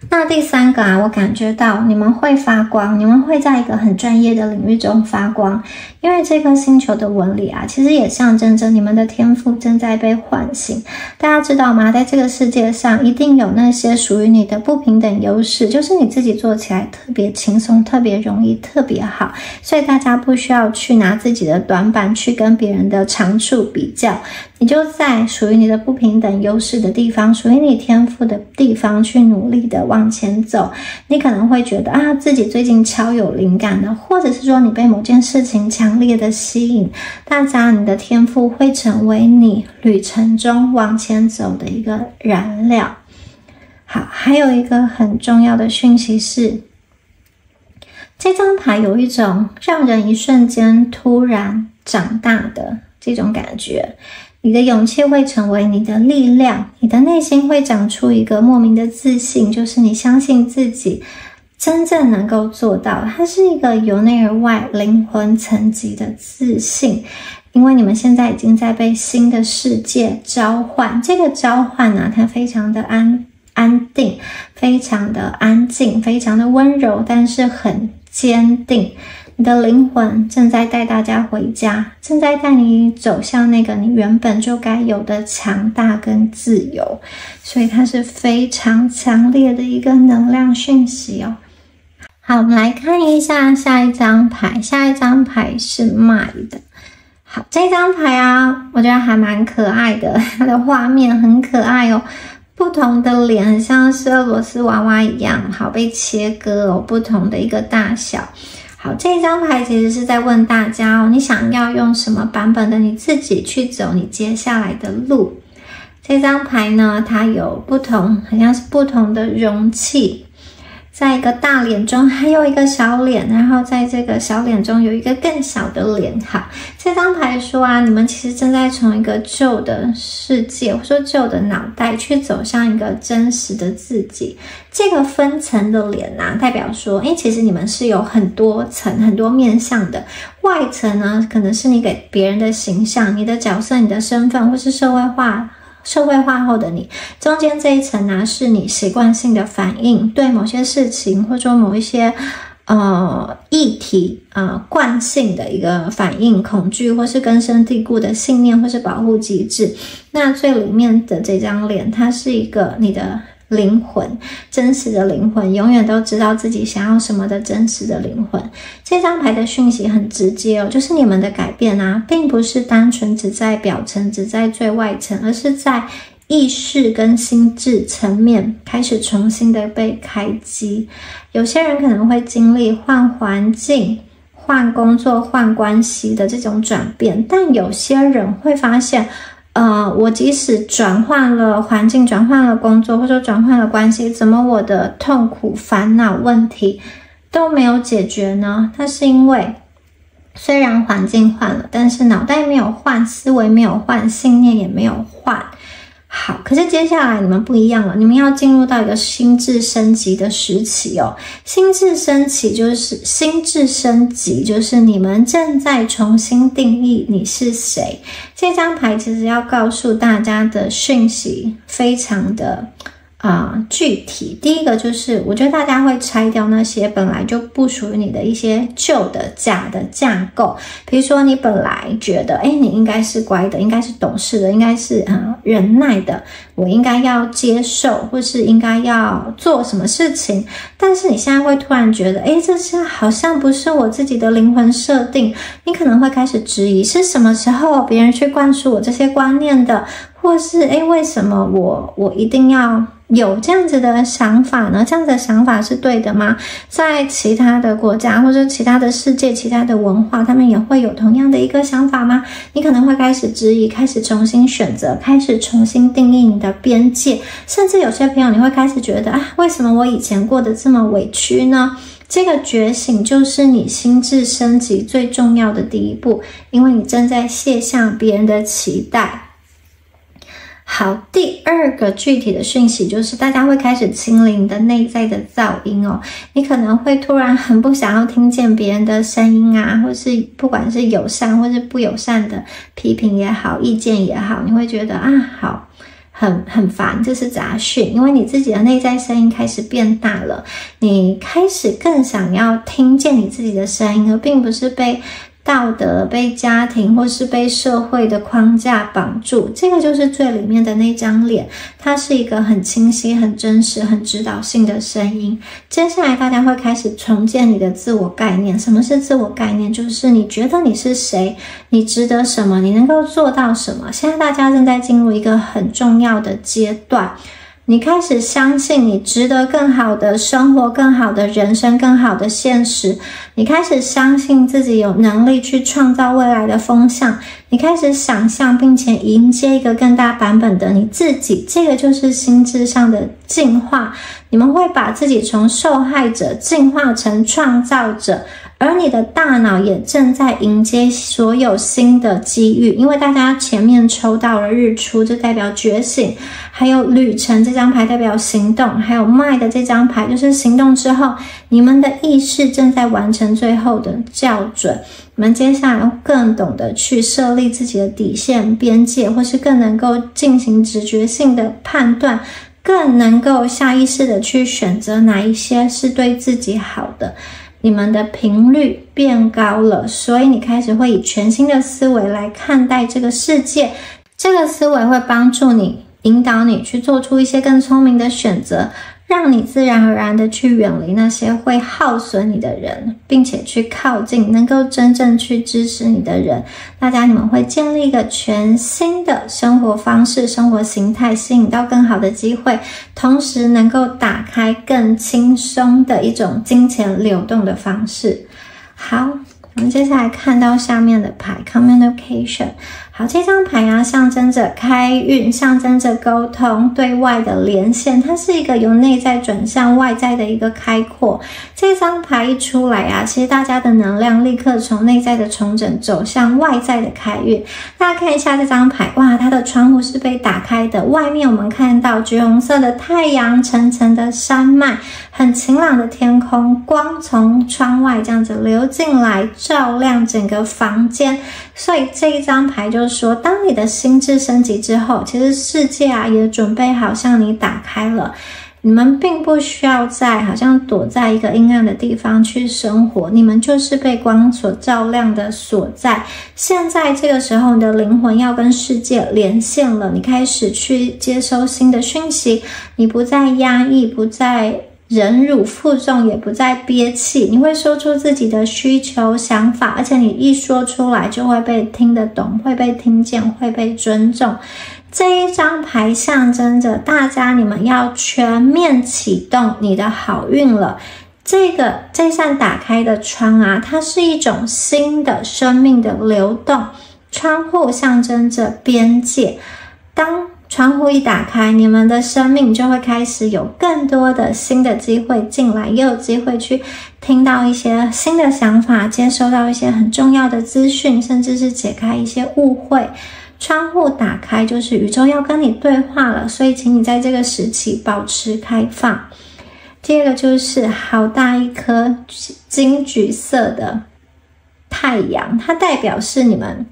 那第三个我感觉到你们会发光，你们会在一个很专业的领域中发光，因为这颗星球的纹理其实也象征着你们的天赋正在被唤醒。大家知道吗？在这个世界上一定有那些属于你的不平等优势，就是你自己做起来特别轻松、特别容易、特别好，所以大家不需要去拿自己的短板去跟别人的长处比较，你就在属于你的不平等优势的地方，属于你天赋的地方去努力的往前走。你可能会觉得自己最近超有灵感的，或者是说你被某件事情强烈的吸引，大家你的天赋会成为你旅程中往前走的一个燃料。好，还有一个很重要的讯息是，这张牌有一种让人一瞬间突然长大的这种感觉，你的勇气会成为你的力量，你的内心会长出一个莫名的自信，就是你相信自己真正能够做到，它是一个由内而外灵魂层级的自信。因为你们现在已经在被新的世界召唤，这个召唤它非常的安定，非常的安静，非常的温柔，但是很坚定。你的灵魂正在带大家回家，正在带你走向那个你原本就该有的强大跟自由，所以它是非常强烈的一个能量讯息好，我们来看一下下一张牌，下一张牌是卖的。好，这张牌啊，我觉得还蛮可爱的，它的画面很可爱哦，不同的脸很像是俄罗斯娃娃一样，好被切割哦，不同的一个大小。好，这张牌其实是在问大家哦，你想要用什么版本的你自己去走你接下来的路。这张牌呢，它有不同，好像是不同的容器。在一个大脸中还有一个小脸，然后在这个小脸中有一个更小的脸。好，这张牌说啊，你们其实正在从一个旧的世界或者说旧的脑袋去走向一个真实的自己。这个分层的脸啊，代表说其实你们是有很多层很多面向的。外层呢，可能是你给别人的形象，你的角色，你的身份，或是社会化后的你。中间这一层呢，是你习惯性的反应，对某些事情或者说某一些议题惯性的一个反应，恐惧或是根深蒂固的信念或是保护机制。那最里面的这张脸，它是一个你的灵魂，真实的灵魂，永远都知道自己想要什么的真实的灵魂。这张牌的讯息很直接哦，就是你们的改变啊，并不是单纯只在表层，只在最外层，而是在意识跟心智层面开始重新的被开机。有些人可能会经历换环境、换工作、换关系的这种转变，但有些人会发现我即使转换了环境，转换了工作，或者说转换了关系，怎么我的痛苦、烦恼、问题都没有解决呢？那是因为虽然环境换了，但是脑袋没有换，思维没有换，信念也没有换。好，可是接下来你们不一样了，你们要进入到一个心智升级的时期哦。心智升级就是你们正在重新定义你是谁。这张牌其实要告诉大家的讯息非常的具体。第一个就是我觉得大家会拆掉那些本来就不属于你的一些旧的假的架构。比如说你本来觉得你应该是乖的，应该是懂事的，应该是忍耐的，我应该要接受或是应该要做什么事情，但是你现在会突然觉得这些好像不是我自己的灵魂设定。你可能会开始质疑是什么时候别人去灌输我这些观念的，或是为什么我一定要有这样子的想法呢？这样子的想法是对的吗？在其他的国家或者其他的世界，其他的文化，他们也会有同样的一个想法吗？你可能会开始质疑，开始重新选择，开始重新定义你的边界，甚至有些朋友你会开始觉得为什么我以前过得这么委屈呢？这个觉醒就是你心智升级最重要的第一步，因为你正在卸下别人的期待。好，第二个具体的讯息就是大家会开始清理你的内在的噪音哦。你可能会突然很不想要听见别人的声音啊，或是不管是友善或是不友善的批评也好，意见也好，你会觉得好很烦，这是杂讯。因为你自己的内在声音开始变大了，你开始更想要听见你自己的声音，而并不是被道德、被家庭或是被社会的框架绑住。这个就是最里面的那张脸，它是一个很清晰、很真实、很指导性的声音。接下来大家会开始重建你的自我概念。什么是自我概念？就是你觉得你是谁，你值得什么，你能够做到什么。现在大家正在进入一个很重要的阶段，你开始相信你值得更好的生活，更好的人生，更好的现实。你开始相信自己有能力去创造未来的风向，你开始想象并且迎接一个更大版本的你自己。这个就是心智上的进化，你们会把自己从受害者进化成创造者，而你的大脑也正在迎接所有新的机遇。因为大家前面抽到了日出，这代表觉醒，还有旅程这张牌代表行动，还有麦的这张牌就是行动之后，你们的意识正在完成最后的校准。你们接下来更懂得去设立自己的底线、边界，或是更能够进行直觉性的判断，更能够下意识的去选择哪一些是对自己好的。你们的频率变高了，所以你开始会以全新的思维来看待这个世界。这个思维会帮助你，引导你去做出一些更聪明的选择，让你自然而然的去远离那些会耗损你的人，并且去靠近能够真正去支持你的人。大家你们会建立一个全新的生活方式、生活形态，吸引到更好的机会，同时能够打开更轻松的一种金钱流动的方式。好，我们接下来看到下面的牌 Communication。 好，这张牌啊，象征着开运，象征着沟通，对外的连线，它是一个由内在转向外在的一个开阔。这张牌一出来啊，其实大家的能量立刻从内在的重整走向外在的开运。大家看一下这张牌，哇，它的窗户是被打开的，外面我们看到橘红色的太阳，层层的山脉，很晴朗的天空，光从窗外这样子流进来，照亮整个房间。所以这一张牌就是说，当你的心智升级之后，其实世界啊也准备好向你打开了。你们并不需要好像躲在一个阴暗的地方去生活，你们就是被光所照亮的所在。现在这个时候，你的灵魂要跟世界连线了，你开始去接收新的讯息，你不再压抑，不再忍辱负重，也不再憋气，你会说出自己的需求想法，而且你一说出来就会被听得懂，会被听见，会被尊重。这一张牌象征着大家你们要全面启动你的好运了。这扇打开的窗啊，它是一种新的生命的流动，窗户象征着边界。当窗户一打开，你们的生命就会开始有更多的新的机会进来，也有机会去听到一些新的想法，接收到一些很重要的资讯，甚至是解开一些误会。窗户打开就是宇宙要跟你对话了，所以请你在这个时期保持开放。第二个就是好大一颗金橘色的太阳，它代表是你们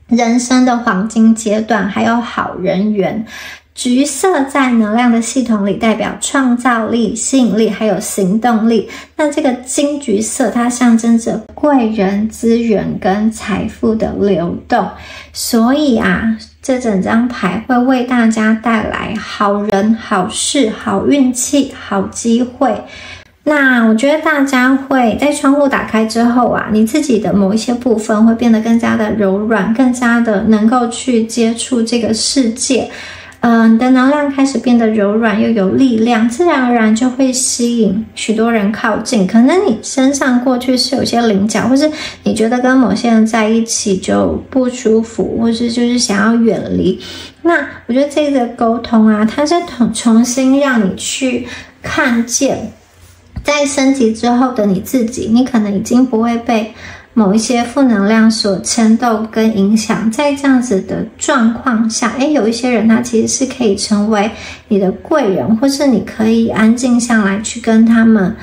人生的黄金阶段，还有好人缘。橘色在能量的系统里代表创造力、吸引力还有行动力。那这个金橘色它象征着贵人、资源跟财富的流动。所以啊，这整张牌会为大家带来好人、好事、好运气、好机会。那我觉得大家会在窗户打开之后啊，你自己的某一些部分会变得更加的柔软，更加的能够去接触这个世界。你的能量开始变得柔软又有力量，自然而然就会吸引许多人靠近。可能你身上过去是有些棱角，或是你觉得跟某些人在一起就不舒服，或是就是想要远离。那我觉得这个沟通啊，它是重新让你去看见在升级之后的你自己，你可能已经不会被某一些负能量所牵动跟影响。在这样子的状况下，有一些人他其实是可以成为你的贵人，或是你可以安静下来去跟他们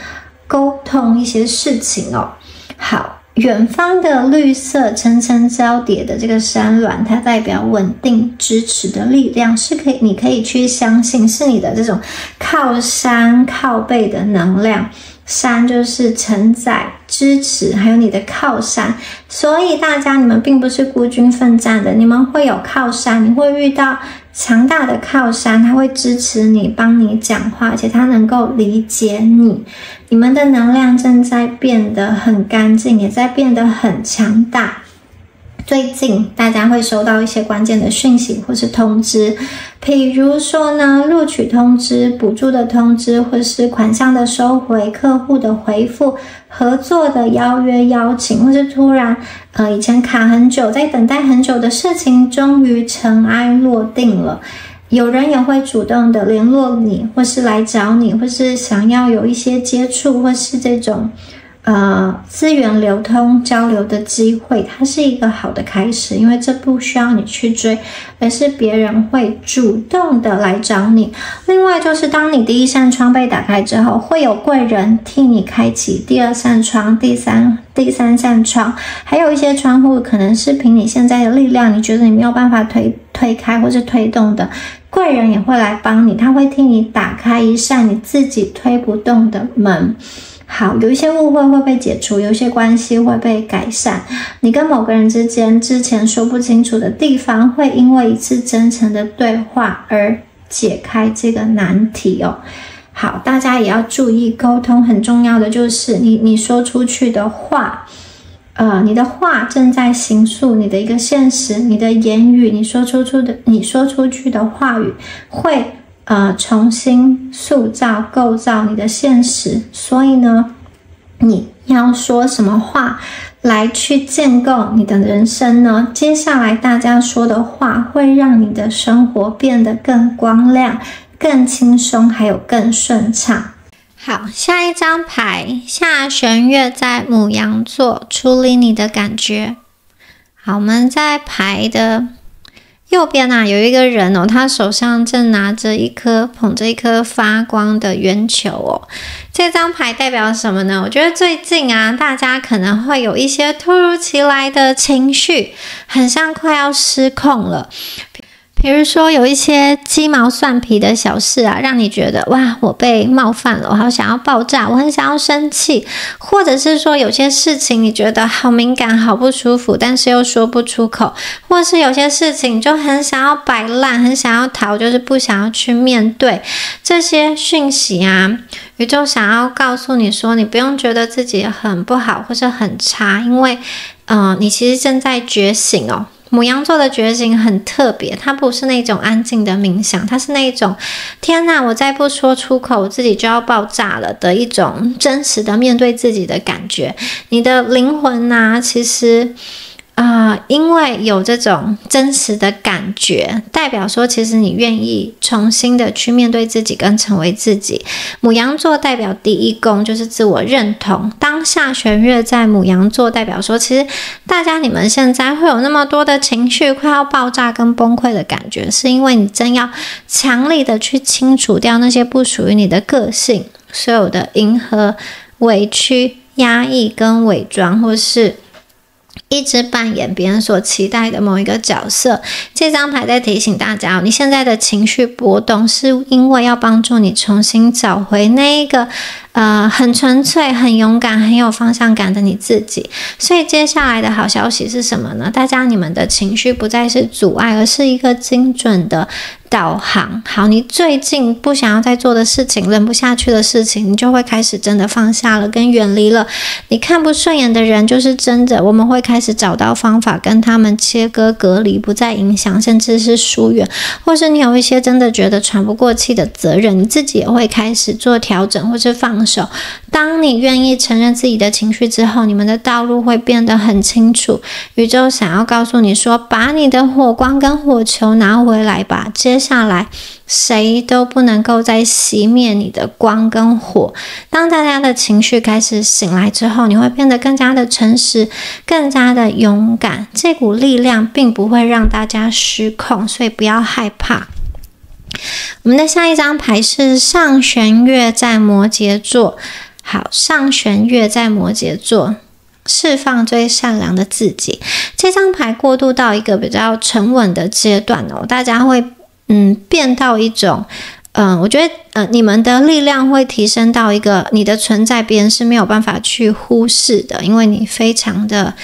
沟通一些事情哦。好，远方的绿色层层交叠的这个山峦，它代表稳定支持的力量，你可以去相信是你的这种靠山靠背的能量。山就是承载、支持，还有你的靠山。所以大家你们并不是孤军奋战的，你们会有靠山，你会遇到强大的靠山，他会支持你，帮你讲话，而且他能够理解你。你们的能量正在变得很干净，也在变得很强大。最近大家会收到一些关键的讯息或是通知，比如说呢，录取通知、补助的通知，或是款项的收回、客户的回复、合作的邀约邀请，或是突然以前卡很久，在等待很久的事情终于尘埃落定了。有人也会主动的联络你，或是来找你，或是想要有一些接触，或是这种资源流通交流的机会，它是一个好的开始，因为这不需要你去追，而是别人会主动的来找你。另外就是当你第一扇窗被打开之后，会有贵人替你开启第二扇窗、第三扇窗，还有一些窗户可能是凭你现在的力量，你觉得你没有办法推开或是推动的，贵人也会来帮你，他会替你打开一扇你自己推不动的门。好，有一些误会会被解除，有一些关系会被改善，你跟某个人之间之前说不清楚的地方，会因为一次真诚的对话而解开这个难题哦。好，大家也要注意沟通，很重要的就是你说出去的话，你的话正在形塑你的一个现实，你的言语，你说出去的话语会重新塑造构造你的现实。所以呢，你要说什么话来去建构你的人生呢？接下来大家说的话会让你的生活变得更光亮、更轻松，还有更顺畅。好，下一张牌，下弦月在牡羊座，处理你的感觉。好，我们在牌的右边有一个人他手上正捧着一颗发光的圆球这张牌代表什么呢？我觉得最近大家可能会有一些突如其来的情绪，很像快要失控了。比如说有一些鸡毛蒜皮的小事让你觉得哇，我被冒犯了，我好想要爆炸，我很想要生气，或者是说有些事情你觉得好敏感、好不舒服，但是又说不出口，或是有些事情就很想要摆烂，很想要逃，就是不想要去面对这些讯息宇宙想要告诉你说，你不用觉得自己很不好或是很差，因为你其实正在觉醒牡羊座的觉醒很特别，它不是那种安静的冥想，它是那种天哪，我再不说出口我自己就要爆炸了的一种真实的面对自己的感觉。你的灵魂其实因为有这种真实的感觉，代表说其实你愿意重新的去面对自己跟成为自己。牡羊座代表第一宫就是自我认同，当下弦月在牡羊座代表说，其实大家你们现在会有那么多的情绪快要爆炸跟崩溃的感觉，是因为你真要强力的去清除掉那些不属于你的个性，所有的迎合、委屈、压抑跟伪装，或是一直扮演别人所期待的某一个角色。这张牌在提醒大家你现在的情绪波动是因为要帮助你重新找回那一个很纯粹、很勇敢、很有方向感的你自己。所以接下来的好消息是什么呢？大家你们的情绪不再是阻碍，而是一个精准的导航。好，你最近不想要再做的事情，忍不下去的事情，你就会开始真的放下了跟远离了。你看不顺眼的人，就是真的我们会开始找到方法跟他们切割隔离，不再影响，甚至是疏远。或是你有一些真的觉得喘不过气的责任，你自己也会开始做调整或是放手。当你愿意承认自己的情绪之后，你们的道路会变得很清楚。宇宙想要告诉你说，把你的火光跟火球拿回来吧。接下来谁都不能够再熄灭你的光跟火。当大家的情绪开始醒来之后，你会变得更加的诚实，更加的勇敢。这股力量并不会让大家失控，所以不要害怕。我们的下一张牌是上弦月在摩羯座。好，上弦月在摩羯座，释放最善良的自己。这张牌过渡到一个比较沉稳的阶段大家会变到一种我觉得你们的力量会提升到一个你的存在别人是没有办法去忽视的，因为你非常的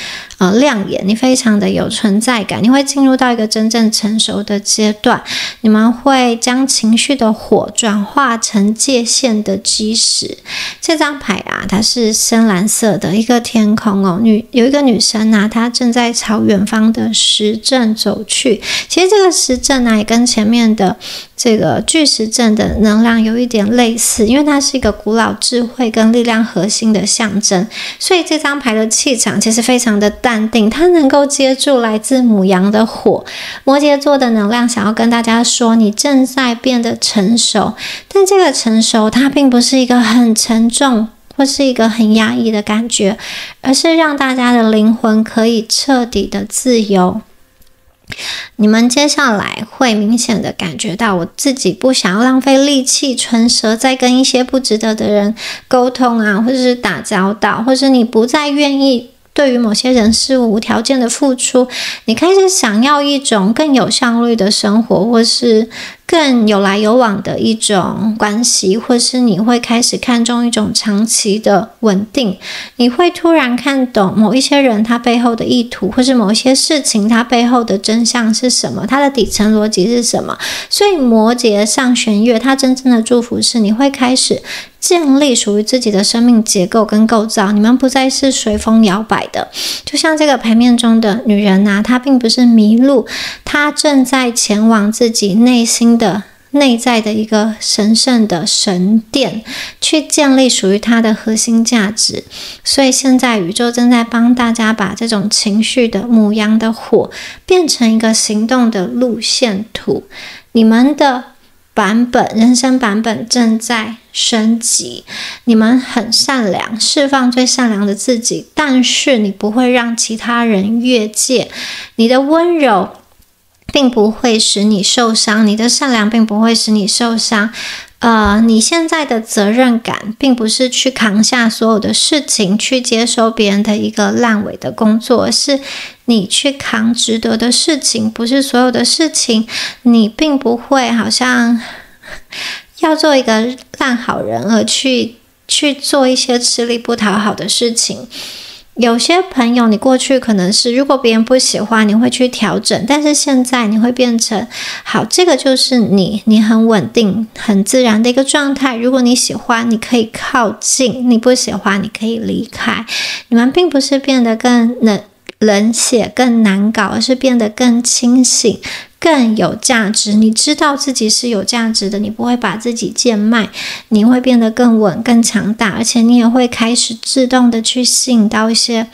亮眼，你非常的有存在感，你会进入到一个真正成熟的阶段。你们会将情绪的火转化成界限的基石。这张牌它是深蓝色的一个天空有一个女生她正在朝远方的时阵走去。其实这个时阵也跟前面的这个巨石阵的能量有一点类似，因为它是一个古老智慧跟力量核心的象征，所以这张牌的气场其实非常的淡定，它能够接住来自牡羊的火。摩羯座的能量想要跟大家说，你正在变得成熟，但这个成熟它并不是一个很沉重或是一个很压抑的感觉，而是让大家的灵魂可以彻底的自由。你们接下来会明显的感觉到，我自己不想要浪费力气唇舌在跟一些不值得的人沟通或者是打交道，或是你不再愿意对于某些人事物无条件的付出，你开始想要一种更有效率的生活，或是更有来有往的一种关系，或是你会开始看重一种长期的稳定，你会突然看懂某一些人他背后的意图，或是某一些事情他背后的真相是什么，他的底层逻辑是什么。所以摩羯上弦月它真正的祝福是你会开始建立属于自己的生命结构跟构造，你们不再是随风摇摆的。就像这个牌面中的女人啊，她并不是迷路，她正在前往自己内心的内在的一个神圣的神殿，去建立属于她的核心价值。所以现在宇宙正在帮大家把这种情绪的母羊的火变成一个行动的路线图，你们的人生版本正在升级，你们很善良，释放最善良的自己，但是你不会让其他人越界，你的温柔并不会使你受伤，你的善良并不会使你受伤。你现在的责任感并不是去扛下所有的事情，去接收别人的一个烂尾的工作，而是你去扛值得的事情。不是所有的事情你并不会好像要做一个烂好人而去做一些吃力不讨好的事情。有些朋友你过去可能是如果别人不喜欢你会去调整，但是现在你会变成好，这个就是你很稳定很自然的一个状态。如果你喜欢你可以靠近，你不喜欢你可以离开。你们并不是变得更冷血更难搞，而是变得更清醒更有价值。你知道自己是有价值的，你不会把自己贱卖，你会变得更稳更强大，而且你也会开始自动的去吸引到一些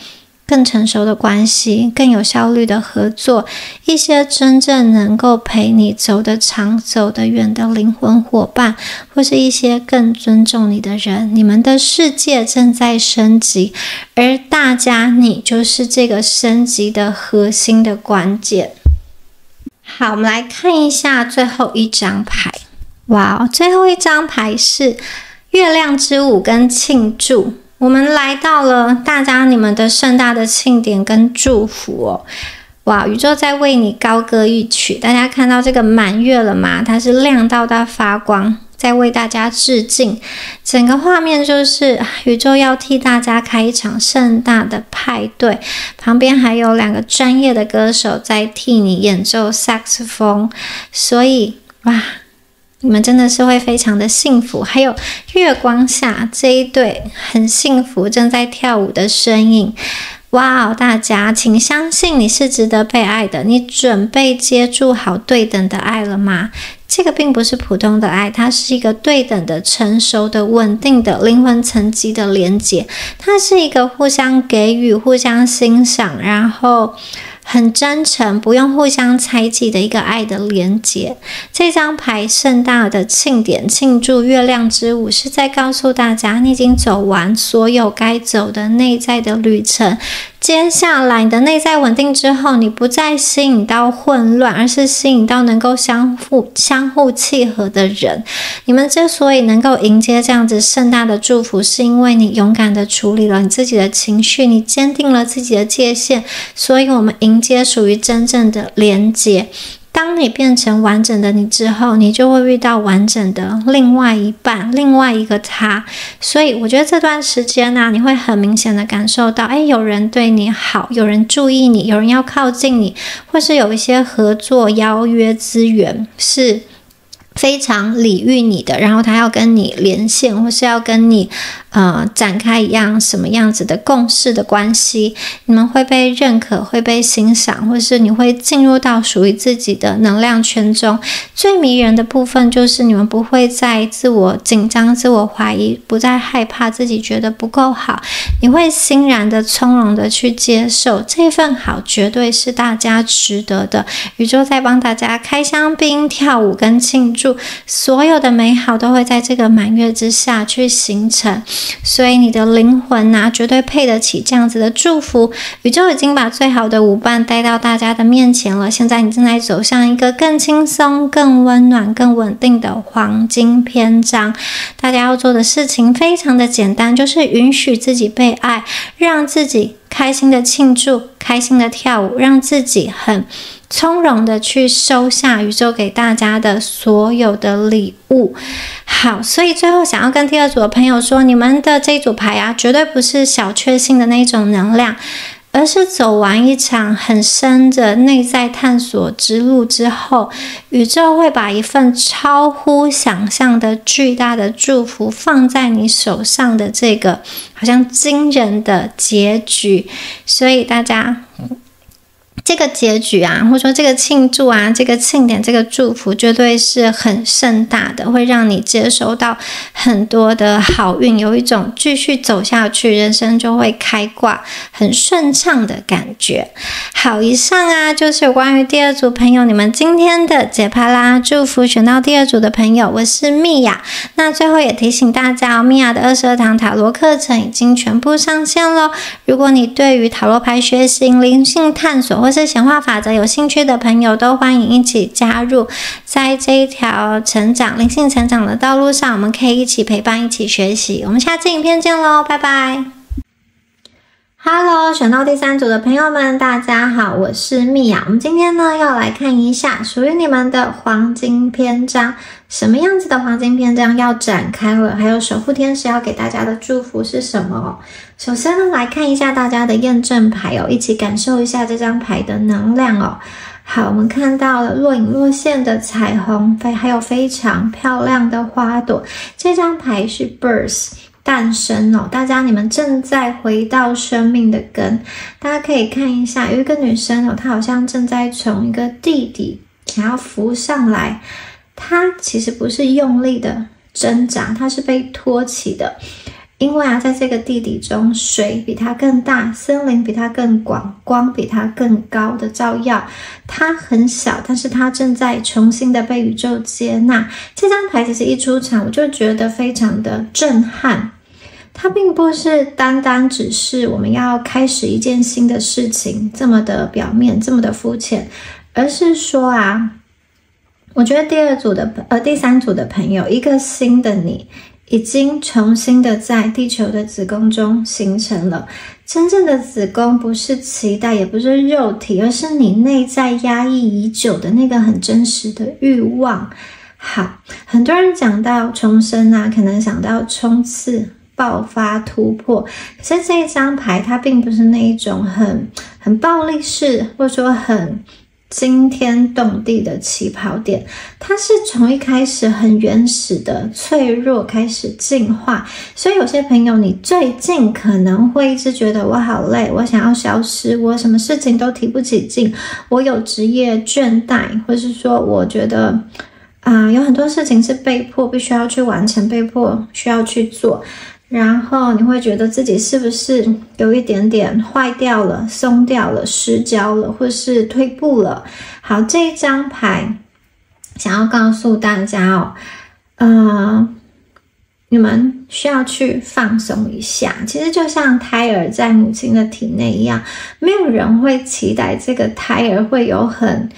更成熟的关系，更有效率的合作，一些真正能够陪你走得长走得远的灵魂伙伴，或是一些更尊重你的人。你们的世界正在升级，而大家你就是这个升级的核心的关键。好，我们来看一下最后一张牌。哇，最后一张牌是月亮之舞跟庆祝。我们来到了大家你们的盛大的庆典跟祝福哦。哇，宇宙在为你高歌一曲。大家看到这个满月了吗？它是亮到它发光，在为大家致敬。整个画面就是宇宙要替大家开一场盛大的派对，旁边还有2个专业的歌手在替你演奏萨克斯风。所以哇，你们真的是会非常的幸福。还有月光下这一对很幸福正在跳舞的身影。哇，大家请相信你是值得被爱的，你准备接住好对等的爱了吗？这个并不是普通的爱，它是一个对等的成熟的稳定的灵魂层级的连结，它是一个互相给予互相欣赏，然后很真诚不用互相猜忌的一个爱的连结。这张牌盛大的庆典庆祝月亮之舞，是在告诉大家你已经走完所有该走的内在的旅程。接下来你的内在稳定之后，你不再吸引到混乱，而是吸引到能够相互契合的人。你们之所以能够迎接这样子盛大的祝福，是因为你勇敢的处理了你自己的情绪，你坚定了自己的界限，所以我们迎接属于真正的连结。当你变成完整的你之后，你就会遇到完整的另外一半，另外一个他。所以我觉得这段时间啊，你会很明显的感受到，有人对你好，有人注意你，有人要靠近你，或是有一些合作邀约资源是非常礼遇你的，然后他要跟你连线，或是要跟你展开一样什么样子的共识的关系。你们会被认可，会被欣赏，或是你会进入到属于自己的能量圈中。最迷人的部分就是你们不会再自我紧张自我怀疑，不再害怕自己觉得不够好，你会欣然的从容的去接受这份好，绝对是大家值得的。宇宙在帮大家开香槟跳舞跟庆祝，所有的美好都会在这个满月之下去形成。所以你的灵魂啊，绝对配得起这样子的祝福。宇宙已经把最好的舞伴带到大家的面前了，现在你正在走向一个更轻松更温暖更稳定的黄金篇章。大家要做的事情非常的简单，就是允许自己被爱，让自己开心的庆祝，开心的跳舞，让自己很从容的去收下宇宙给大家的所有的礼物。好，所以最后想要跟第二组的朋友说，你们的这一组牌啊，绝对不是小确幸的那种能量，而是走完一场很深的内在探索之路之后，宇宙会把一份超乎想象的巨大的祝福放在你手上的这个好像惊人的结局。所以大家这个结局啊，或者说这个庆祝啊，这个庆典，这个祝福绝对是很盛大的，会让你接收到很多的好运，有一种继续走下去人生就会开挂很顺畅的感觉。好，以上啊就是有关于第二组朋友你们今天的解牌啦，祝福选到第二组的朋友，我是蜜雅。那最后也提醒大家蜜雅的22堂塔罗课程已经全部上线咯。如果你对于塔罗牌学习、灵性探索或是显化法则有兴趣的朋友，都欢迎一起加入，在这一条灵性成长的道路上，我们可以一起陪伴，一起学习。我们下次影片见咯，拜拜。Hello， 选到第三组的朋友们，大家好，我是蜜雅。我们今天呢要来看一下属于你们的黄金篇章，什么样子的黄金篇章要展开了，还有守护天使要给大家的祝福是什么哦。首先呢，来看一下大家的验证牌哦，一起感受一下这张牌的能量哦。好，我们看到了若隐若现的彩虹，还有非常漂亮的花朵。这张牌是 birth，诞生哦，大家你们正在回到生命的根。大家可以看一下，有一个女生哦，她好像正在从一个地底想要浮上来，她其实不是用力的挣扎，她是被托起的。因为啊，在这个地底中，水比它更大，森林比它更广，光比它更高的照耀。它很小，但是它正在重新的被宇宙接纳。这张牌其实一出场，我就觉得非常的震撼。它并不是单单只是我们要开始一件新的事情，这么的表面，这么的肤浅，而是说啊，我觉得第三组的朋友，一个新的你已经重新的在地球的子宫中形成了。真正的子宫不是脐带，也不是肉体，而是你内在压抑已久的那个很真实的欲望。好，很多人讲到重生啊，可能想到冲刺、爆发、突破，可是这一张牌它并不是那一种很暴力式，或者说很惊天动地的起跑点，它是从一开始很原始的脆弱开始进化。所以有些朋友，你最近可能会一直觉得我好累，我想要消失，我什么事情都提不起劲，我有职业倦怠，或是说我觉得有很多事情是被迫必须要去完成，被迫需要去做，然后你会觉得自己是不是有一点点坏掉了、松掉了、失焦了，或是退步了。好，这一张牌想要告诉大家哦，你们需要去放松一下。其实就像胎儿在母亲的体内一样，没有人会期待这个胎儿会有很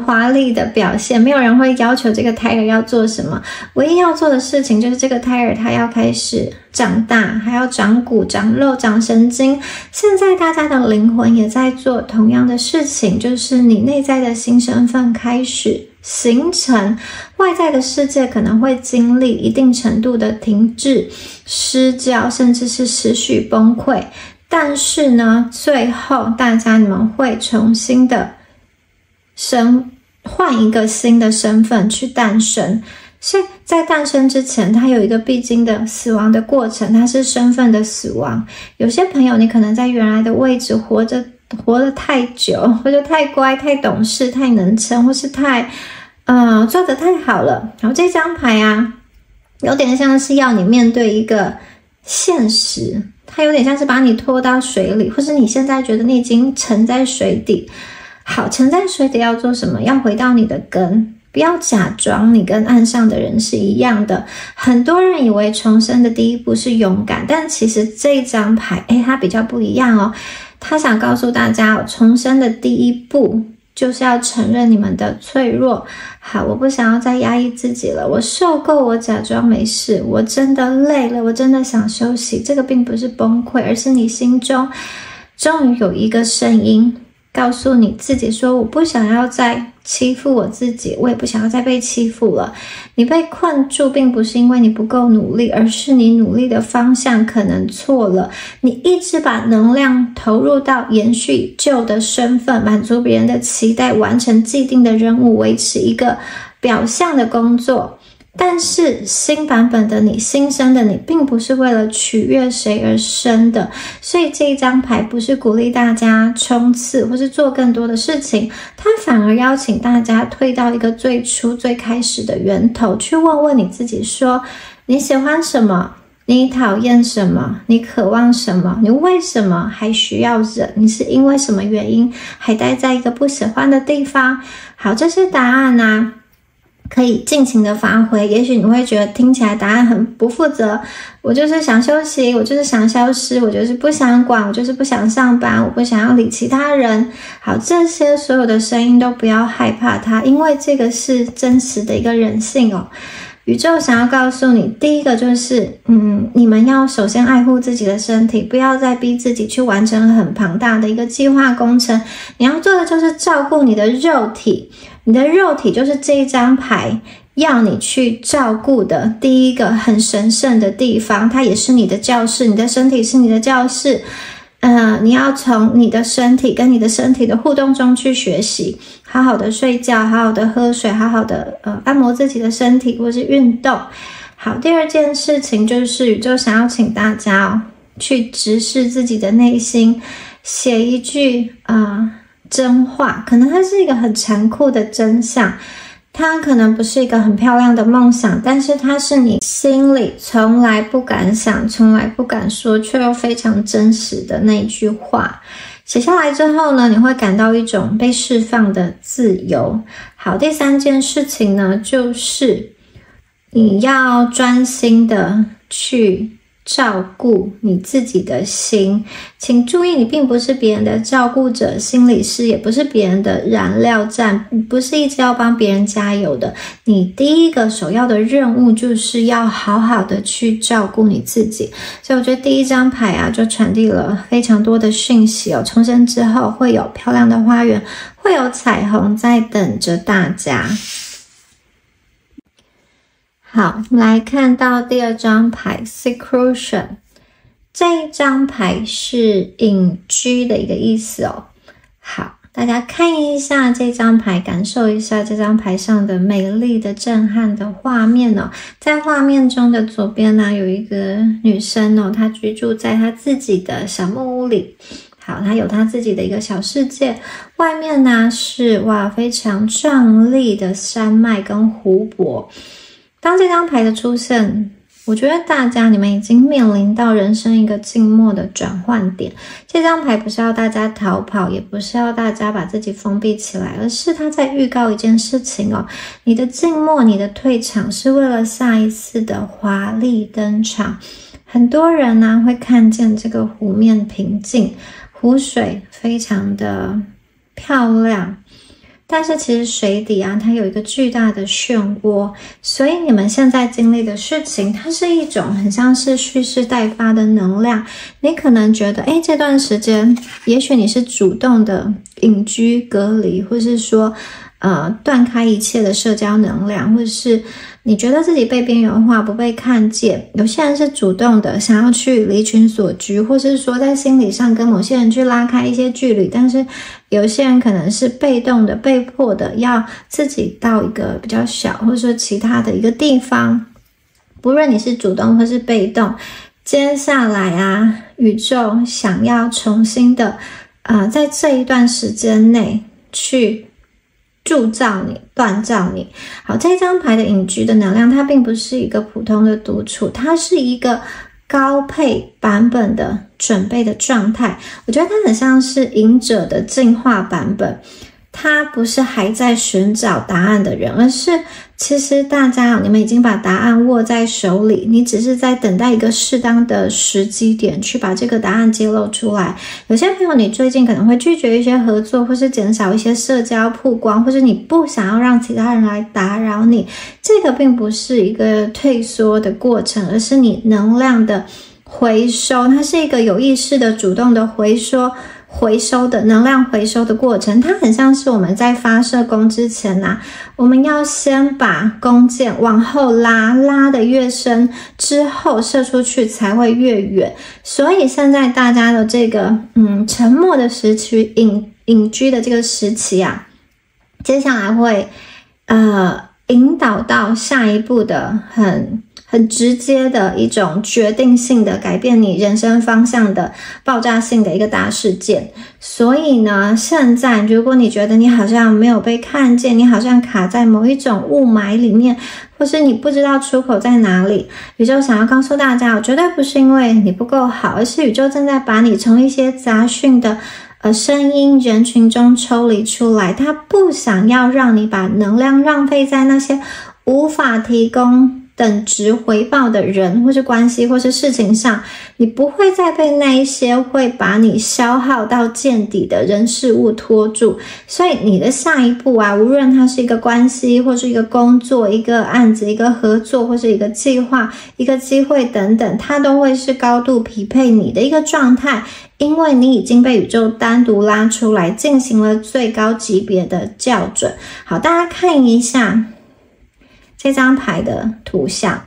华丽的表现，没有人会要求这个胎儿要做什么，唯一要做的事情就是这个胎儿他要开始长大，还要长骨、长肉、长神经。现在大家的灵魂也在做同样的事情，就是你内在的新身份开始形成，外在的世界可能会经历一定程度的停滞、失焦，甚至是失序崩溃，但是呢，最后大家你们会重新的换一个新的身份去诞生。所以在诞生之前，它有一个必经的死亡的过程，它是身份的死亡。有些朋友你可能在原来的位置活得太久，或者太乖、太懂事、太能撑，或是太做得太好了。然后这张牌啊，有点像是要你面对一个现实，它有点像是把你拖到水里，或是你现在觉得你已经沉在水底。好，沉在水底要做什么？要回到你的根，不要假装你跟岸上的人是一样的。很多人以为重生的第一步是勇敢，但其实这一张牌它比较不一样哦。他想告诉大家重生的第一步就是要承认你们的脆弱。好，我不想要再压抑自己了，我受够我假装没事，我真的累了，我真的想休息。这个并不是崩溃，而是你心中终于有一个声音告诉你自己说，我不想要再欺负我自己，我也不想要再被欺负了。你被困住并不是因为你不够努力，而是你努力的方向可能错了。你一直把能量投入到延续旧的身份，满足别人的期待，完成既定的任务，维持一个表象的工作。但是新版本的你，新生的你，并不是为了取悦谁而生的，所以这一张牌不是鼓励大家冲刺或是做更多的事情，它反而邀请大家退到一个最初最开始的源头，去问问你自己说，你喜欢什么？你讨厌什么？你渴望什么？你为什么还需要忍？你是因为什么原因还待在一个不喜欢的地方？好，这些答案啊可以尽情的发挥。也许你会觉得听起来答案很不负责，我就是想休息，我就是想消失，我就是不想管，我就是不想上班，我不想要理其他人。好，这些所有的声音都不要害怕它，因为这个是真实的一个人性哦。宇宙想要告诉你，第一个就是你们要首先爱护自己的身体，不要再逼自己去完成很庞大的一个计划工程。你要做的就是照顾你的肉体，你的肉体就是这一张牌要你去照顾的第一个很神圣的地方，它也是你的教室，你的身体是你的教室。你要从你的身体跟你的身体的互动中去学习，好好的睡觉，好好的喝水，好好的按摩自己的身体或是运动。好，第二件事情就是宇宙想要请大家去直视自己的内心，写一句真话，可能它是一个很残酷的真相，它可能不是一个很漂亮的梦想，但是它是你心里从来不敢想，从来不敢说，却又非常真实的那一句话。写下来之后呢，你会感到一种被释放的自由。好，第三件事情呢，就是你要专心的去照顾你自己的心。请注意，你并不是别人的照顾者、心理师，也不是别人的燃料站，不是一直要帮别人加油的。你第一个首要的任务就是要好好的去照顾你自己。所以我觉得第一张牌啊，就传递了非常多的讯息哦。重生之后会有漂亮的花园，会有彩虹在等着大家。好，我们来看到第二张牌 Seclusion， 这一张牌是隐居的一个意思哦。好，大家看一下这张牌，感受一下这张牌上的美丽的震撼的画面哦。在画面中的左边呢，有一个女生哦，她居住在她自己的小木屋里。好，她有她自己的一个小世界，外面呢是非常壮丽的山脉跟湖泊。当这张牌的出现，我觉得大家你们已经面临到人生一个静默的转换点。这张牌不是要大家逃跑，也不是要大家把自己封闭起来，而是它在预告一件事情哦。你的静默，你的退场是为了下一次的华丽登场。很多人呢会看见这个湖面平静，湖水非常的漂亮，但是其实水底啊，它有一个巨大的漩涡，所以你们现在经历的事情，它是一种很像是蓄势待发的能量。你可能觉得，这段时间，也许你是主动的隐居隔离，或是说，断开一切的社交能量，或者是你觉得自己被边缘化，不被看见。有些人是主动的想要去离群索居，或是说在心理上跟某些人去拉开一些距离，但是有些人可能是被动的、被迫的要自己到一个比较小，或者说其他的一个地方。不论你是主动或是被动，接下来啊，宇宙想要重新的在这一段时间内去铸造你，锻造你。好，这张牌的隐居的能量，它并不是一个普通的独处，它是一个高配版本的准备的状态。我觉得它很像是隐者的进化版本，它不是还在寻找答案的人，而是其实大家你们已经把答案握在手里，你只是在等待一个适当的时机点去把这个答案揭露出来。有些朋友你最近可能会拒绝一些合作，或是减少一些社交曝光，或是你不想要让其他人来打扰你，这个并不是一个退缩的过程，而是你能量的回收，它是一个有意识的主动的回收的能量回收的过程。它很像是我们在发射弓之前啊，我们要先把弓箭往后拉得越深，之后射出去才会越远。所以现在大家的这个沉默的时期，隐居的这个时期啊，接下来会引导到下一步的很直接的一种决定性的改变你人生方向的爆炸性的一个大事件。所以呢，现在如果你觉得你好像没有被看见，你好像卡在某一种雾霾里面，或是你不知道出口在哪里，宇宙想要告诉大家，绝对不是因为你不够好，而是宇宙正在把你从一些杂讯的声音人群中抽离出来。他不想要让你把能量浪费在那些无法提供等值回报的人或是关系或是事情上，你不会再被那一些会把你消耗到见底的人事物拖住。所以你的下一步啊，无论它是一个关系或是一个工作，一个案子，一个合作，或是一个计划，一个机会等等，它都会是高度匹配你的一个状态，因为你已经被宇宙单独拉出来进行了最高级别的校准。好，大家看一下这张牌的图像，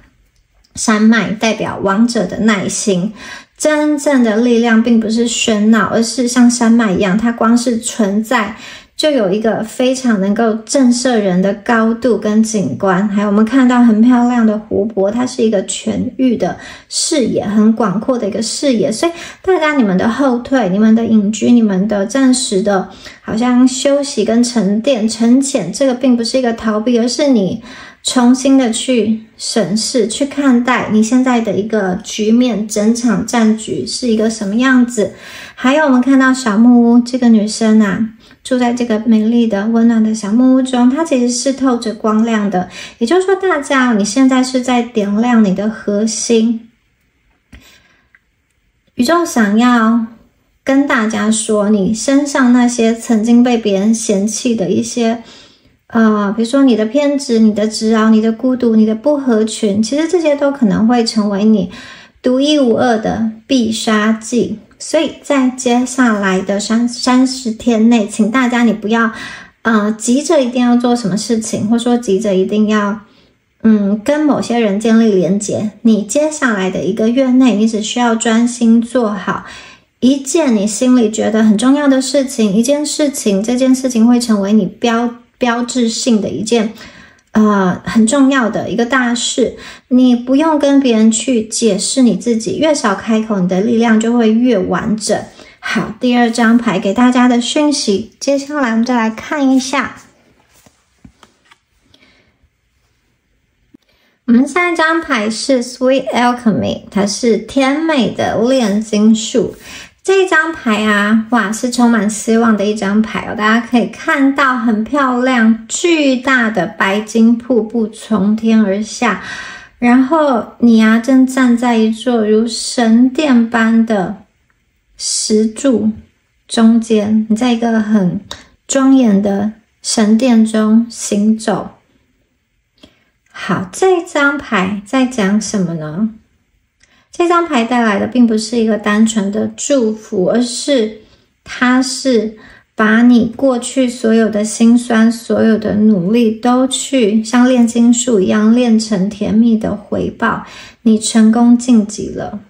山脉代表王者的耐心。真正的力量并不是喧闹，而是像山脉一样，它光是存在就有一个非常能够震慑人的高度跟景观。还有我们看到很漂亮的湖泊，它是一个全域的视野，很广阔的一个视野。所以大家，你们的后退，你们的隐居，你们的暂时的好像休息跟沉淀沉潜，这个并不是一个逃避，而是你重新的去审视，去看待你现在的一个局面，整场战局是一个什么样子。还有我们看到小木屋，这个女生啊，住在这个美丽的温暖的小木屋中，它其实是透着光亮的。也就是说，大家你现在是在点亮你的核心。宇宙想要跟大家说，你身上那些曾经被别人嫌弃的一些比如说你的偏执，你的执拗，你的孤独，你的不合群，其实这些都可能会成为你独一无二的必杀技。所以在接下来的30天内，请大家你不要急着一定要做什么事情，或说急着一定要跟某些人建立连结。你接下来的1个月内，你只需要专心做好一件你心里觉得很重要的事情，一件事情，这件事情会成为你标志性的一件很重要的一个大事。你不用跟别人去解释你自己，越少开口，你的力量就会越完整。好，第2张牌给大家的讯息，接下来我们再来看一下。我们下一张牌是 Sweet Alchemy， 它是甜美的炼金术。这一张牌啊，哇，是充满希望的一张牌哦。大家可以看到很漂亮巨大的白金瀑布从天而下，然后你啊正站在一座如神殿般的石柱中间，你在一个很庄严的神殿中行走。好，这张牌在讲什么呢？这张牌带来的并不是一个单纯的祝福，而是它是把你过去所有的辛酸，所有的努力都去像炼金术一样炼成甜蜜的回报。你成功晋级了。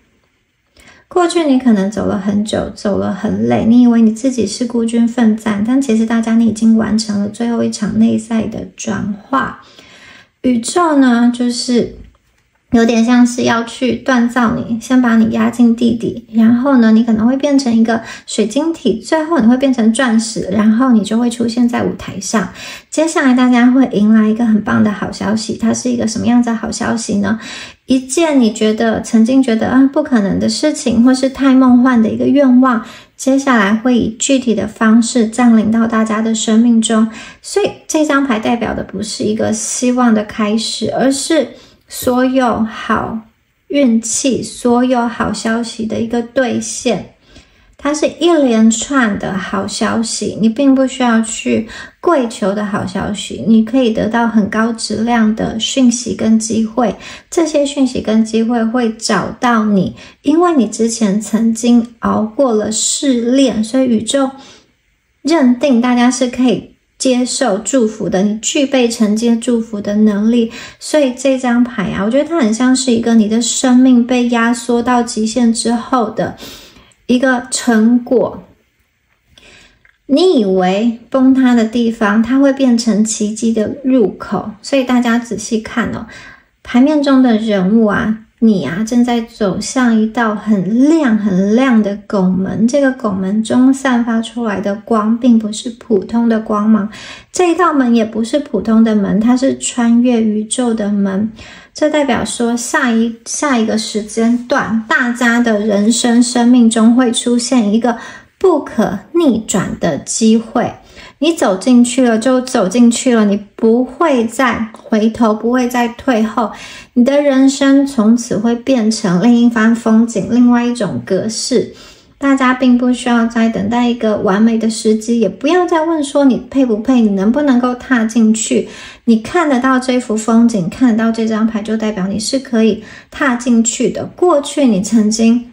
过去你可能走了很久，走了很累，你以为你自己是孤军奋战，但其实大家你已经完成了最后一场内在的转化。宇宙呢，就是有点像是要去锻造你，先把你压进地底，然后呢，你可能会变成一个水晶体，最后你会变成钻石，然后你就会出现在舞台上。接下来大家会迎来一个很棒的好消息，它是一个什么样子的好消息呢？一件你曾经觉得不可能的事情，或是太梦幻的一个愿望，接下来会以具体的方式降临到大家的生命中。所以这张牌代表的不是一个希望的开始，而是所有好运气，所有好消息的一个兑现。它是一连串的好消息，你并不需要去跪求的好消息，你可以得到很高质量的讯息跟机会，这些讯息跟机会会找到你，因为你之前曾经熬过了试炼，所以宇宙认定大家是可以接受祝福的，你具备承接祝福的能力，所以这张牌啊，我觉得它很像是一个你的生命被压缩到极限之后的一个成果。你以为崩塌的地方，它会变成奇迹的入口，所以大家仔细看哦，牌面中的人物啊，你啊正在走向一道很亮很亮的拱门，这个拱门中散发出来的光并不是普通的光芒，这一道门也不是普通的门，它是穿越宇宙的门。这代表说下一个时间段，大家的人生命中会出现一个不可逆转的机会，你走进去了就走进去了，你不会再回头，不会再退后，你的人生从此会变成另一番风景，另外一种格式。大家并不需要再等待一个完美的时机，也不要再问说你配不配，你能不能够踏进去。你看得到这幅风景，看得到这张牌，就代表你是可以踏进去的。过去你曾经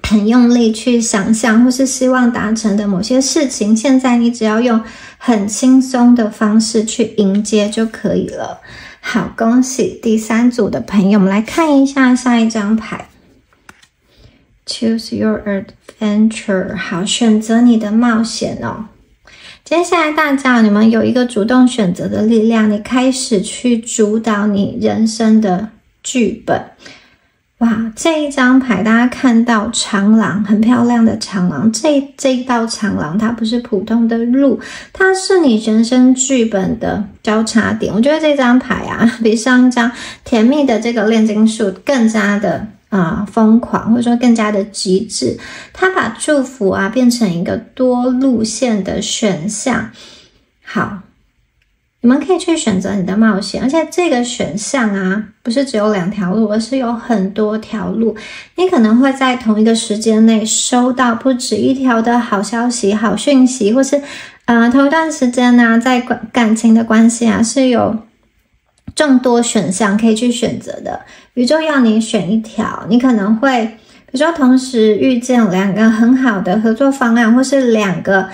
很用力去想象或是希望达成的某些事情，现在你只要用很轻松的方式去迎接就可以了。好，恭喜第3组的朋友，我们来看一下下一张牌。Choose your adventure， 好，选择你的冒险哦。接下来大家，你们有一个主动选择的力量，你开始去主导你人生的剧本。哇，这一张牌大家看到长廊，很漂亮的长廊，这一道长廊它不是普通的路，它是你人生剧本的交叉点。我觉得这张牌啊，比上一张甜蜜的这个炼金术更加的疯狂，或者说更加的极致，它把祝福啊变成一个多路线的选项。好，你们可以去选择你的冒险，而且这个选项啊不是只有2条路，而是有很多条路，你可能会在同一个时间内收到不止1条的好消息、好讯息，或是同一段时间呢，在感情的关系啊是有众多选项可以去选择的。宇宙要你选1条，你可能会比如说同时遇见2个很好的合作方案，或是2个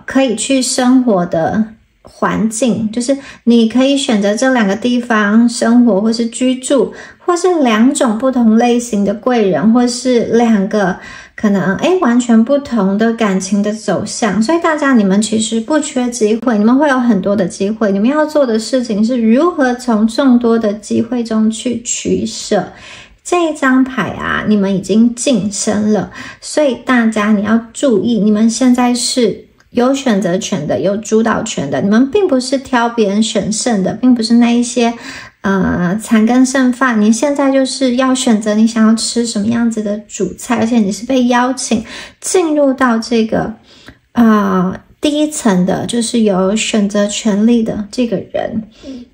可以去生活的环境，就是你可以选择这2个地方生活或是居住，或是2种不同类型的贵人，或是2个可能完全不同的感情的走向。所以大家，你们其实不缺机会，你们会有很多的机会，你们要做的事情是如何从众多的机会中去取舍。这一张牌啊，你们已经晋升了，所以大家你要注意，你们现在是有选择权的，有主导权的，你们并不是挑别人选剩的，并不是那一些残羹剩饭，你现在就是要选择你想要吃什么样子的主菜，而且你是被邀请进入到这个第一层的，就是有选择权利的这个人。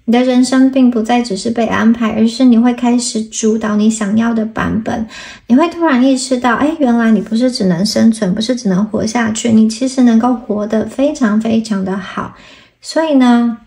你的人生并不再只是被安排，而是你会开始主导你想要的版本。你会突然意识到，原来你不是只能生存，不是只能活下去，你其实能够活得非常非常的好。所以呢，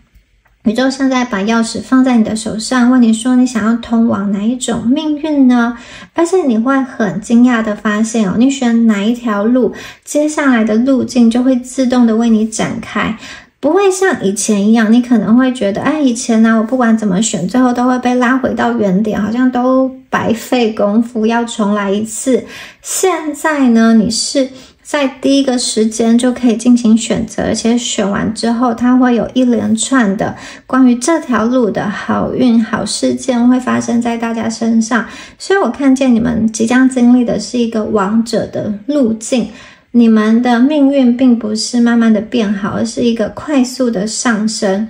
宇宙现在把钥匙放在你的手上，问你说你想要通往哪一种命运呢？而且你会很惊讶的发现你选哪一条路，接下来的路径就会自动的为你展开，不会像以前一样，你可能会觉得以前呢，我不管怎么选，最后都会被拉回到原点，好像都白费功夫，要重来一次。现在呢，你是在第一个时间就可以进行选择，而且选完之后，它会有一连串的关于这条路的好运、好事件会发生在大家身上。所以我看见你们即将经历的是一个王者的路径，你们的命运并不是慢慢的变好，而是一个快速的上升。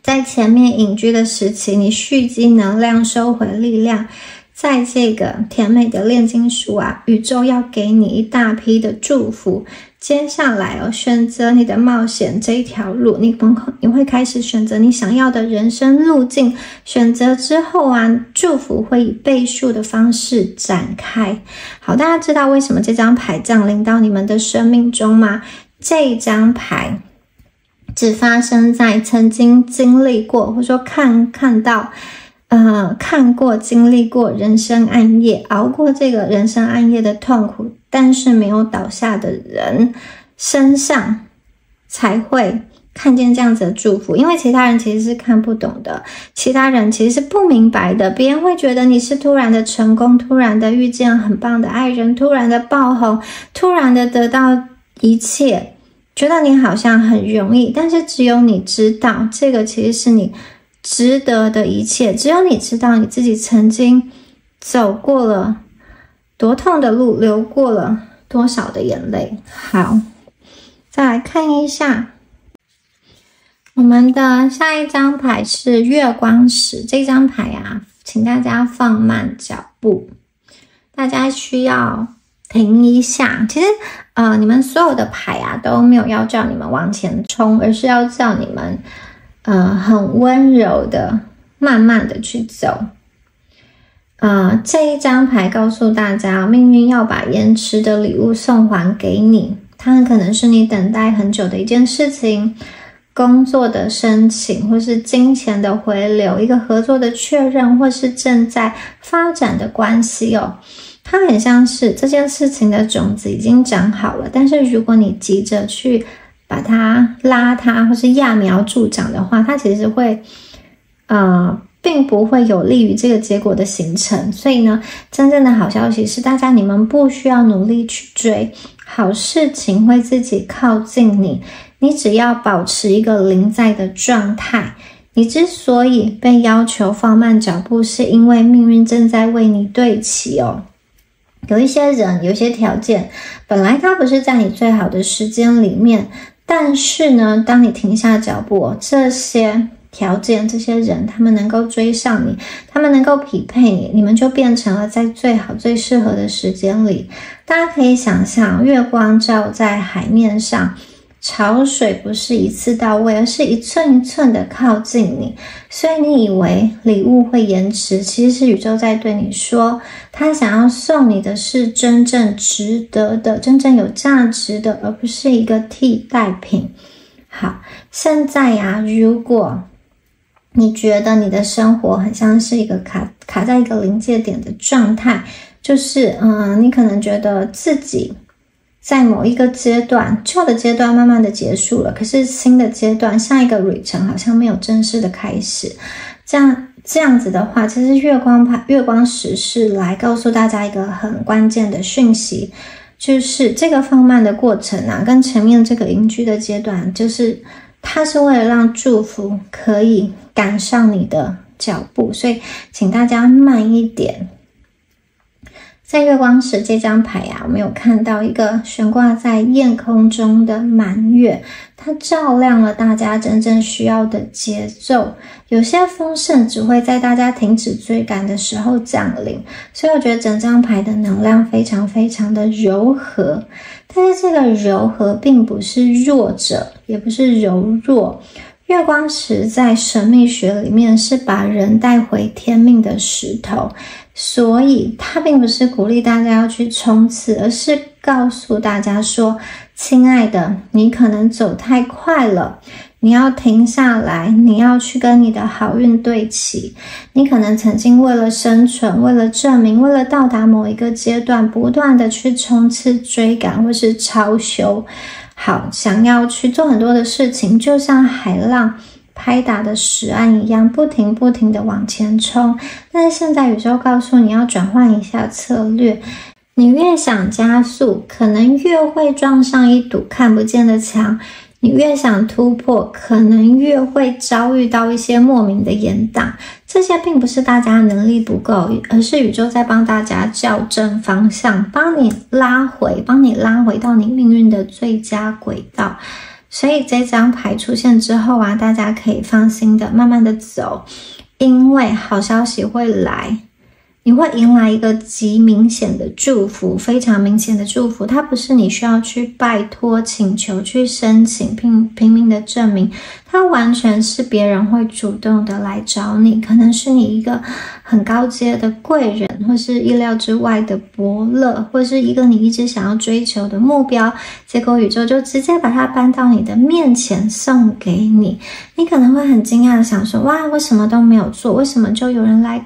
在前面隐居的时期，你蓄积能量，收回力量。在这个甜美的炼金术啊，宇宙要给你一大批的祝福。接下来选择你的冒险这一条路，你会开始选择你想要的人生路径。选择之后啊，祝福会以倍数的方式展开。好，大家知道为什么这张牌降临到你们的生命中吗？这一张牌只发生在曾经经历过，或者说看过经历过人生暗夜，熬过这个人生暗夜的痛苦，但是没有倒下的人身上才会看见这样子的祝福。因为其他人其实是看不懂的，其他人其实是不明白的。别人会觉得你是突然的成功，突然的遇见很棒的爱人，突然的爆红，突然的得到一切，觉得你好像很容易，但是只有你知道这个其实是你值得的一切。只有你知道你自己曾经走过了多痛的路，流过了多少的眼泪。好，再来看一下我们的下一张牌是月光石。这张牌啊，请大家放慢脚步，大家需要停一下。其实你们所有的牌啊都没有要叫你们往前冲，而是要叫你们很温柔的慢慢的去走。这一张牌告诉大家，命运要把延迟的礼物送还给你。它很可能是你等待很久的一件事情，工作的申请，或是金钱的回流，一个合作的确认，或是正在发展的关系它很像是这件事情的种子已经长好了，但是如果你急着去把它拉它，或是揠苗助长的话，它其实会并不会有利于这个结果的形成。所以呢，真正的好消息是，大家你们不需要努力去追，好事情会自己靠近你，你只要保持一个临在的状态。你之所以被要求放慢脚步，是因为命运正在为你对齐有一些人，有一些条件，本来它不是在你最好的时间里面，但是呢，当你停下脚步这些条件，这些人，他们能够追上你，他们能够匹配你，你们就变成了在最好最适合的时间里。大家可以想象，月光照在海面上，潮水不是一次到位，而是一寸一寸的靠近你。所以你以为礼物会延迟，其实是宇宙在对你说，他想要送你的是真正值得的，真正有价值的，而不是一个替代品。好，现在如果你觉得你的生活很像是一个卡在一个临界点的状态，就是你可能觉得自己在某一个阶段，旧的阶段慢慢的结束了，可是新的阶段，下一个旅程好像没有正式的开始。这样子的话，其实月光石是来告诉大家一个很关键的讯息，就是这个放慢的过程跟前面这个凝聚的阶段，就是它是为了让祝福可以赶上你的脚步，所以请大家慢一点。在月光石这张牌我们有看到一个悬挂在夜空中的满月，它照亮了大家真正需要的节奏。有些丰盛只会在大家停止追赶的时候降临，所以我觉得整张牌的能量非常非常的柔和，但是这个柔和并不是弱者，也不是柔弱。月光石在神秘学里面是把人带回天命的石头，所以它并不是鼓励大家要去冲刺，而是告诉大家说，亲爱的，你可能走太快了，你要停下来，你要去跟你的好运对齐。你可能曾经为了生存，为了证明，为了到达某一个阶段，不断的去冲刺追赶或是超修，好，想要去做很多的事情，就像海浪拍打的石岸一样，不停的往前冲。但是现在宇宙告诉你要转换一下策略，你越想加速，可能越会撞上一堵看不见的墙，你越想突破，可能越会遭遇到一些莫名的延宕。这些并不是大家能力不够，而是宇宙在帮大家校正方向，帮你拉回到你命运的最佳轨道。所以这张牌出现之后大家可以放心的慢慢的走，因为好消息会来。你会迎来一个极明显的祝福，非常明显的祝福，它不是你需要去拜托、请求、去申请、拼命的证明，它完全是别人会主动的来找你，可能是你一个很高阶的贵人，或是意料之外的伯乐，或是一个你一直想要追求的目标，结果宇宙就直接把它搬到你的面前送给你。你可能会很惊讶的想说，哇，我什么都没有做，为什么就有人来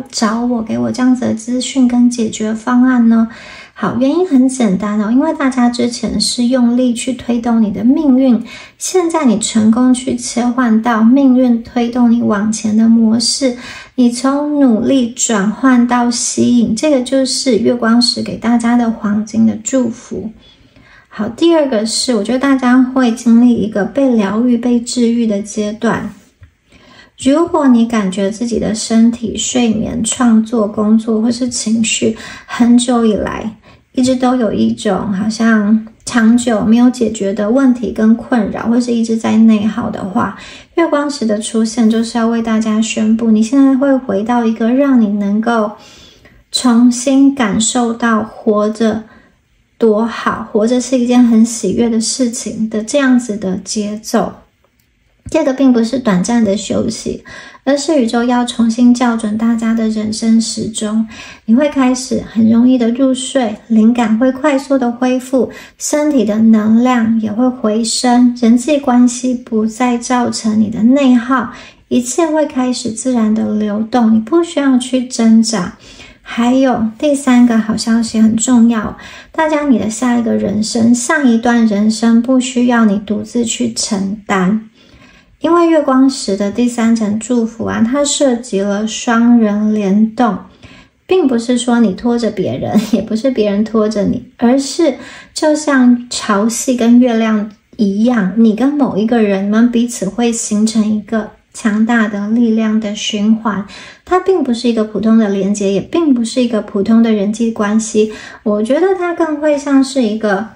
找我，给我这样子的资讯跟解决方案呢？好，原因很简单哦，因为大家之前是用力去推动你的命运，现在你成功去切换到命运推动你往前的模式，你从努力转换到吸引，这个就是月光石给大家的黄金的祝福。好，第二个是我觉得大家会经历一个被疗愈、被治愈的阶段。如果你感觉自己的身体、睡眠、创作、工作或是情绪很久以来一直都有一种好像长久没有解决的问题跟困扰，或是一直在内耗的话，月光石的出现就是要为大家宣布，你现在会回到一个让你能够重新感受到活着多好，活着是一件很喜悦的事情的这样子的节奏。这个并不是短暂的休息，而是宇宙要重新校准大家的人生时钟。你会开始很容易的入睡，灵感会快速的恢复，身体的能量也会回升，人际关系不再造成你的内耗，一切会开始自然的流动，你不需要去挣扎。还有第三个好消息很重要，大家你的下一个人生，上一段人生不需要你独自去承担。因为月光石的第三层祝福啊，它涉及了双人联动，并不是说你拖着别人，也不是别人拖着你，而是就像潮汐跟月亮一样，你跟某一个人们彼此会形成一个强大的力量的循环。它并不是一个普通的连接，也并不是一个普通的人际关系，我觉得它更会像是一个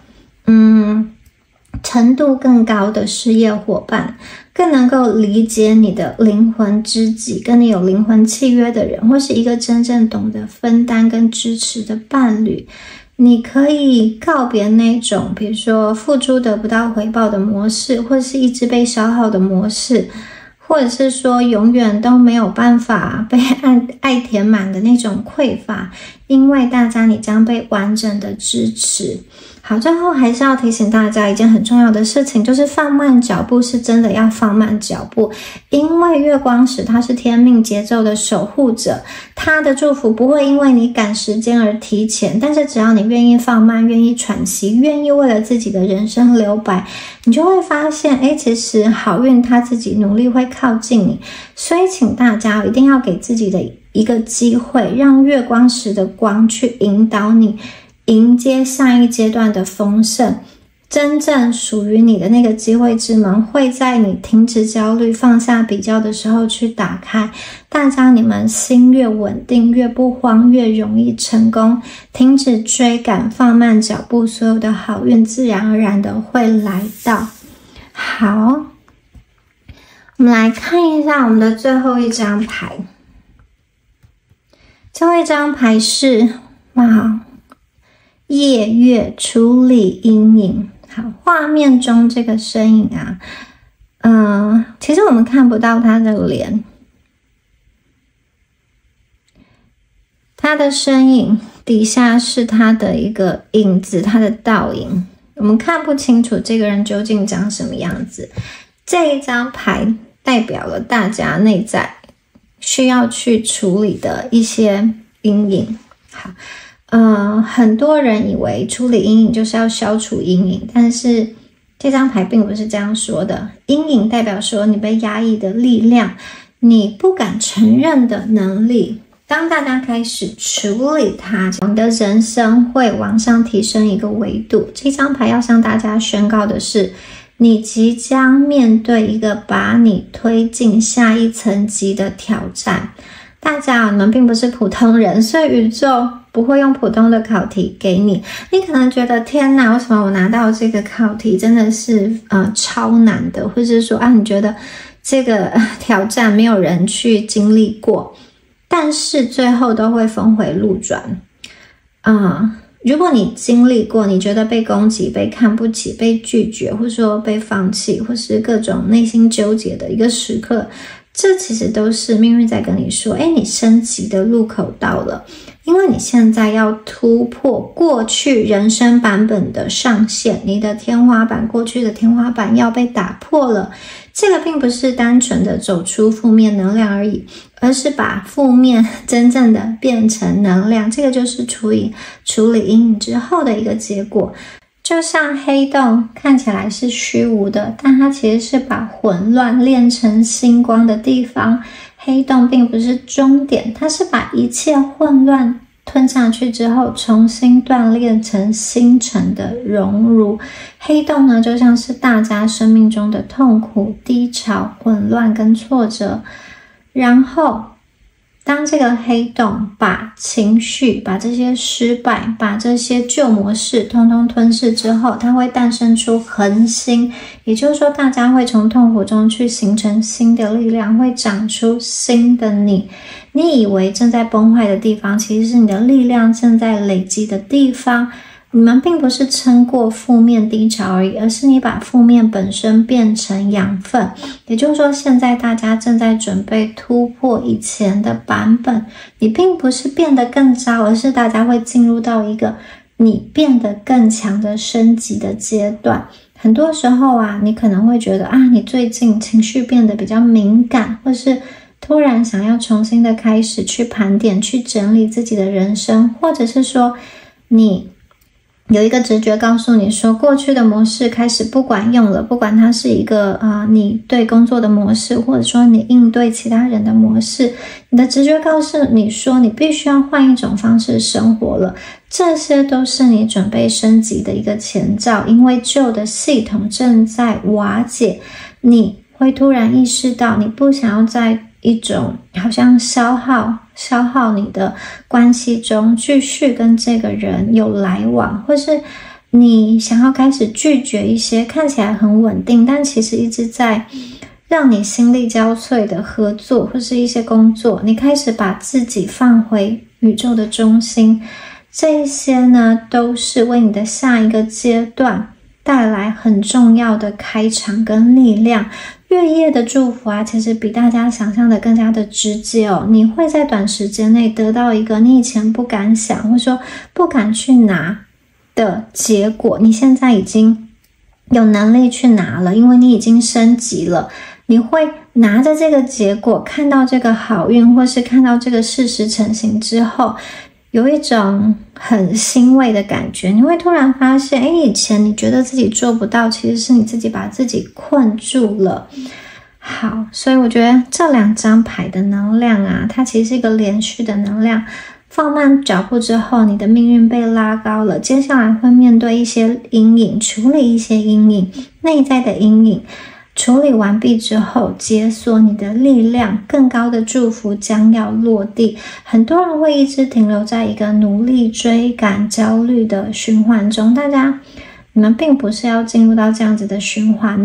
程度更高的事业伙伴，更能够理解你的灵魂知己，跟你有灵魂契约的人，或是一个真正懂得分担跟支持的伴侣。你可以告别那种比如说付出得不到回报的模式，或是一直被消耗的模式，或者是说永远都没有办法被爱填满的那种匮乏，因为大家你将被完整的支持。好，最后还是要提醒大家一件很重要的事情，就是放慢脚步，是真的要放慢脚步，因为月光石它是天命节奏的守护者，它的祝福不会因为你赶时间而提前，但是只要你愿意放慢，愿意喘息，愿意为了自己的人生留白，你就会发现其实好运它自己努力会靠近你。所以请大家一定要给自己的一个机会，让月光石的光去引导你迎接上一阶段的丰盛，真正属于你的那个机会之门会在你停止焦虑、放下比较的时候去打开。大家你们心越稳定，越不慌，越容易成功。停止追赶，放慢脚步，所有的好运自然而然的会来到。好，我们来看一下我们的最后一张牌。最后一张牌是夜月处理阴影。好，画面中这个身影啊，其实我们看不到他的脸，他的身影底下是他的一个影子，他的倒影，我们看不清楚这个人究竟长什么样子。这一张牌代表了大家内在需要去处理的一些阴影。好，很多人以为处理阴影就是要消除阴影，但是这张牌并不是这样说的。阴影代表说你被压抑的力量，你不敢承认的能力。当大家开始处理它，你的人生会往上提升一个维度。这张牌要向大家宣告的是，你即将面对一个把你推进下一层级的挑战。大家你们并不是普通人，所以宇宙不会用普通的考题给你。你可能觉得天哪，为什么我拿到这个考题真的是超难的，或者是说你觉得这个挑战没有人去经历过。但是最后都会峰回路转。如果你经历过你觉得被攻击、被看不起、被拒绝，或者说被放弃，或是各种内心纠结的一个时刻，这其实都是命运在跟你说，你升级的路口到了，因为你现在要突破过去人生版本的上限，你的天花板，过去的天花板要被打破了。这个并不是单纯的走出负面能量而已，而是把负面真正的变成能量，这个就是处理阴影之后的一个结果。就像黑洞看起来是虚无的，但它其实是把混乱炼成星光的地方。黑洞并不是终点，它是把一切混乱吞下去之后重新锻炼成星辰的熔炉。黑洞呢，就像是大家生命中的痛苦、低潮、混乱跟挫折，然后当这个黑洞把情绪、把这些失败、把这些旧模式通通吞噬之后，它会诞生出恒星，也就是说大家会从痛苦中去形成新的力量，会长出新的你。你以为正在崩坏的地方，其实是你的力量正在累积的地方。你们并不是撑过负面低潮而已，而是你把负面本身变成养分。也就是说，现在大家正在准备突破以前的版本，你并不是变得更糟，而是大家会进入到一个你变得更强的升级的阶段。很多时候你可能会觉得你最近情绪变得比较敏感，或是突然想要重新的开始去盘点、去整理自己的人生，或者是说你有一个直觉告诉你说过去的模式开始不管用了，不管它是一个你对工作的模式，或者说你应对其他人的模式，你的直觉告诉你说你必须要换一种方式生活了。这些都是你准备升级的一个前兆，因为旧的系统正在瓦解，你会突然意识到你不想要在一种好像消耗你的关系中继续跟这个人有来往，或是你想要开始拒绝一些看起来很稳定但其实一直在让你心力交瘁的合作或是一些工作，你开始把自己放回宇宙的中心。这些呢都是为你的下一个阶段带来很重要的开场跟力量。月夜的祝福其实比大家想象的更加的直接你会在短时间内得到一个你以前不敢想或者说不敢去拿的结果，你现在已经有能力去拿了，因为你已经升级了。你会拿着这个结果，看到这个好运，或是看到这个事实成型之后，有一种很欣慰的感觉。你会突然发现以前你觉得自己做不到，其实是你自己把自己困住了。好，所以我觉得这2张牌的能量它其实是一个连续的能量。放慢脚步之后，你的命运被拉高了，接下来会面对一些阴影，处理一些阴影，内在的阴影处理完毕之后，解锁你的力量，更高的祝福将要落地。很多人会一直停留在一个努力追赶焦虑的循环中，你们并不是要进入到这样子的循环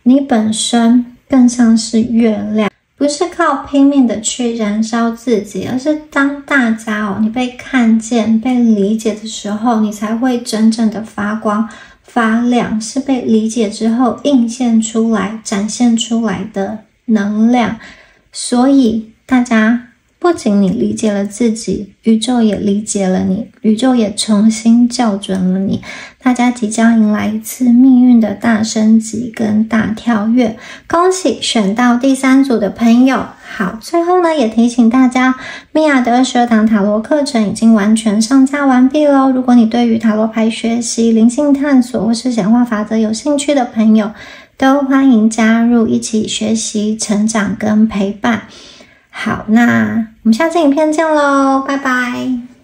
你本身更像是月亮，不是靠拼命的去燃烧自己，而是当大家你被看见、被理解的时候，你才会真正的发光发亮，是被理解之后映现出来、展现出来的能量。所以大家不仅你理解了自己，宇宙也理解了你，宇宙也重新校准了你。大家即将迎来一次命运的大升级跟大跳跃，恭喜选到第3组的朋友。好，最后呢也提醒大家，米娅的22堂塔罗课程已经完全上架完毕咯。如果你对于塔罗牌学习、灵性探索或是显化法则有兴趣的朋友，都欢迎加入一起学习、成长跟陪伴。好，那我们下次影片见咯，拜拜。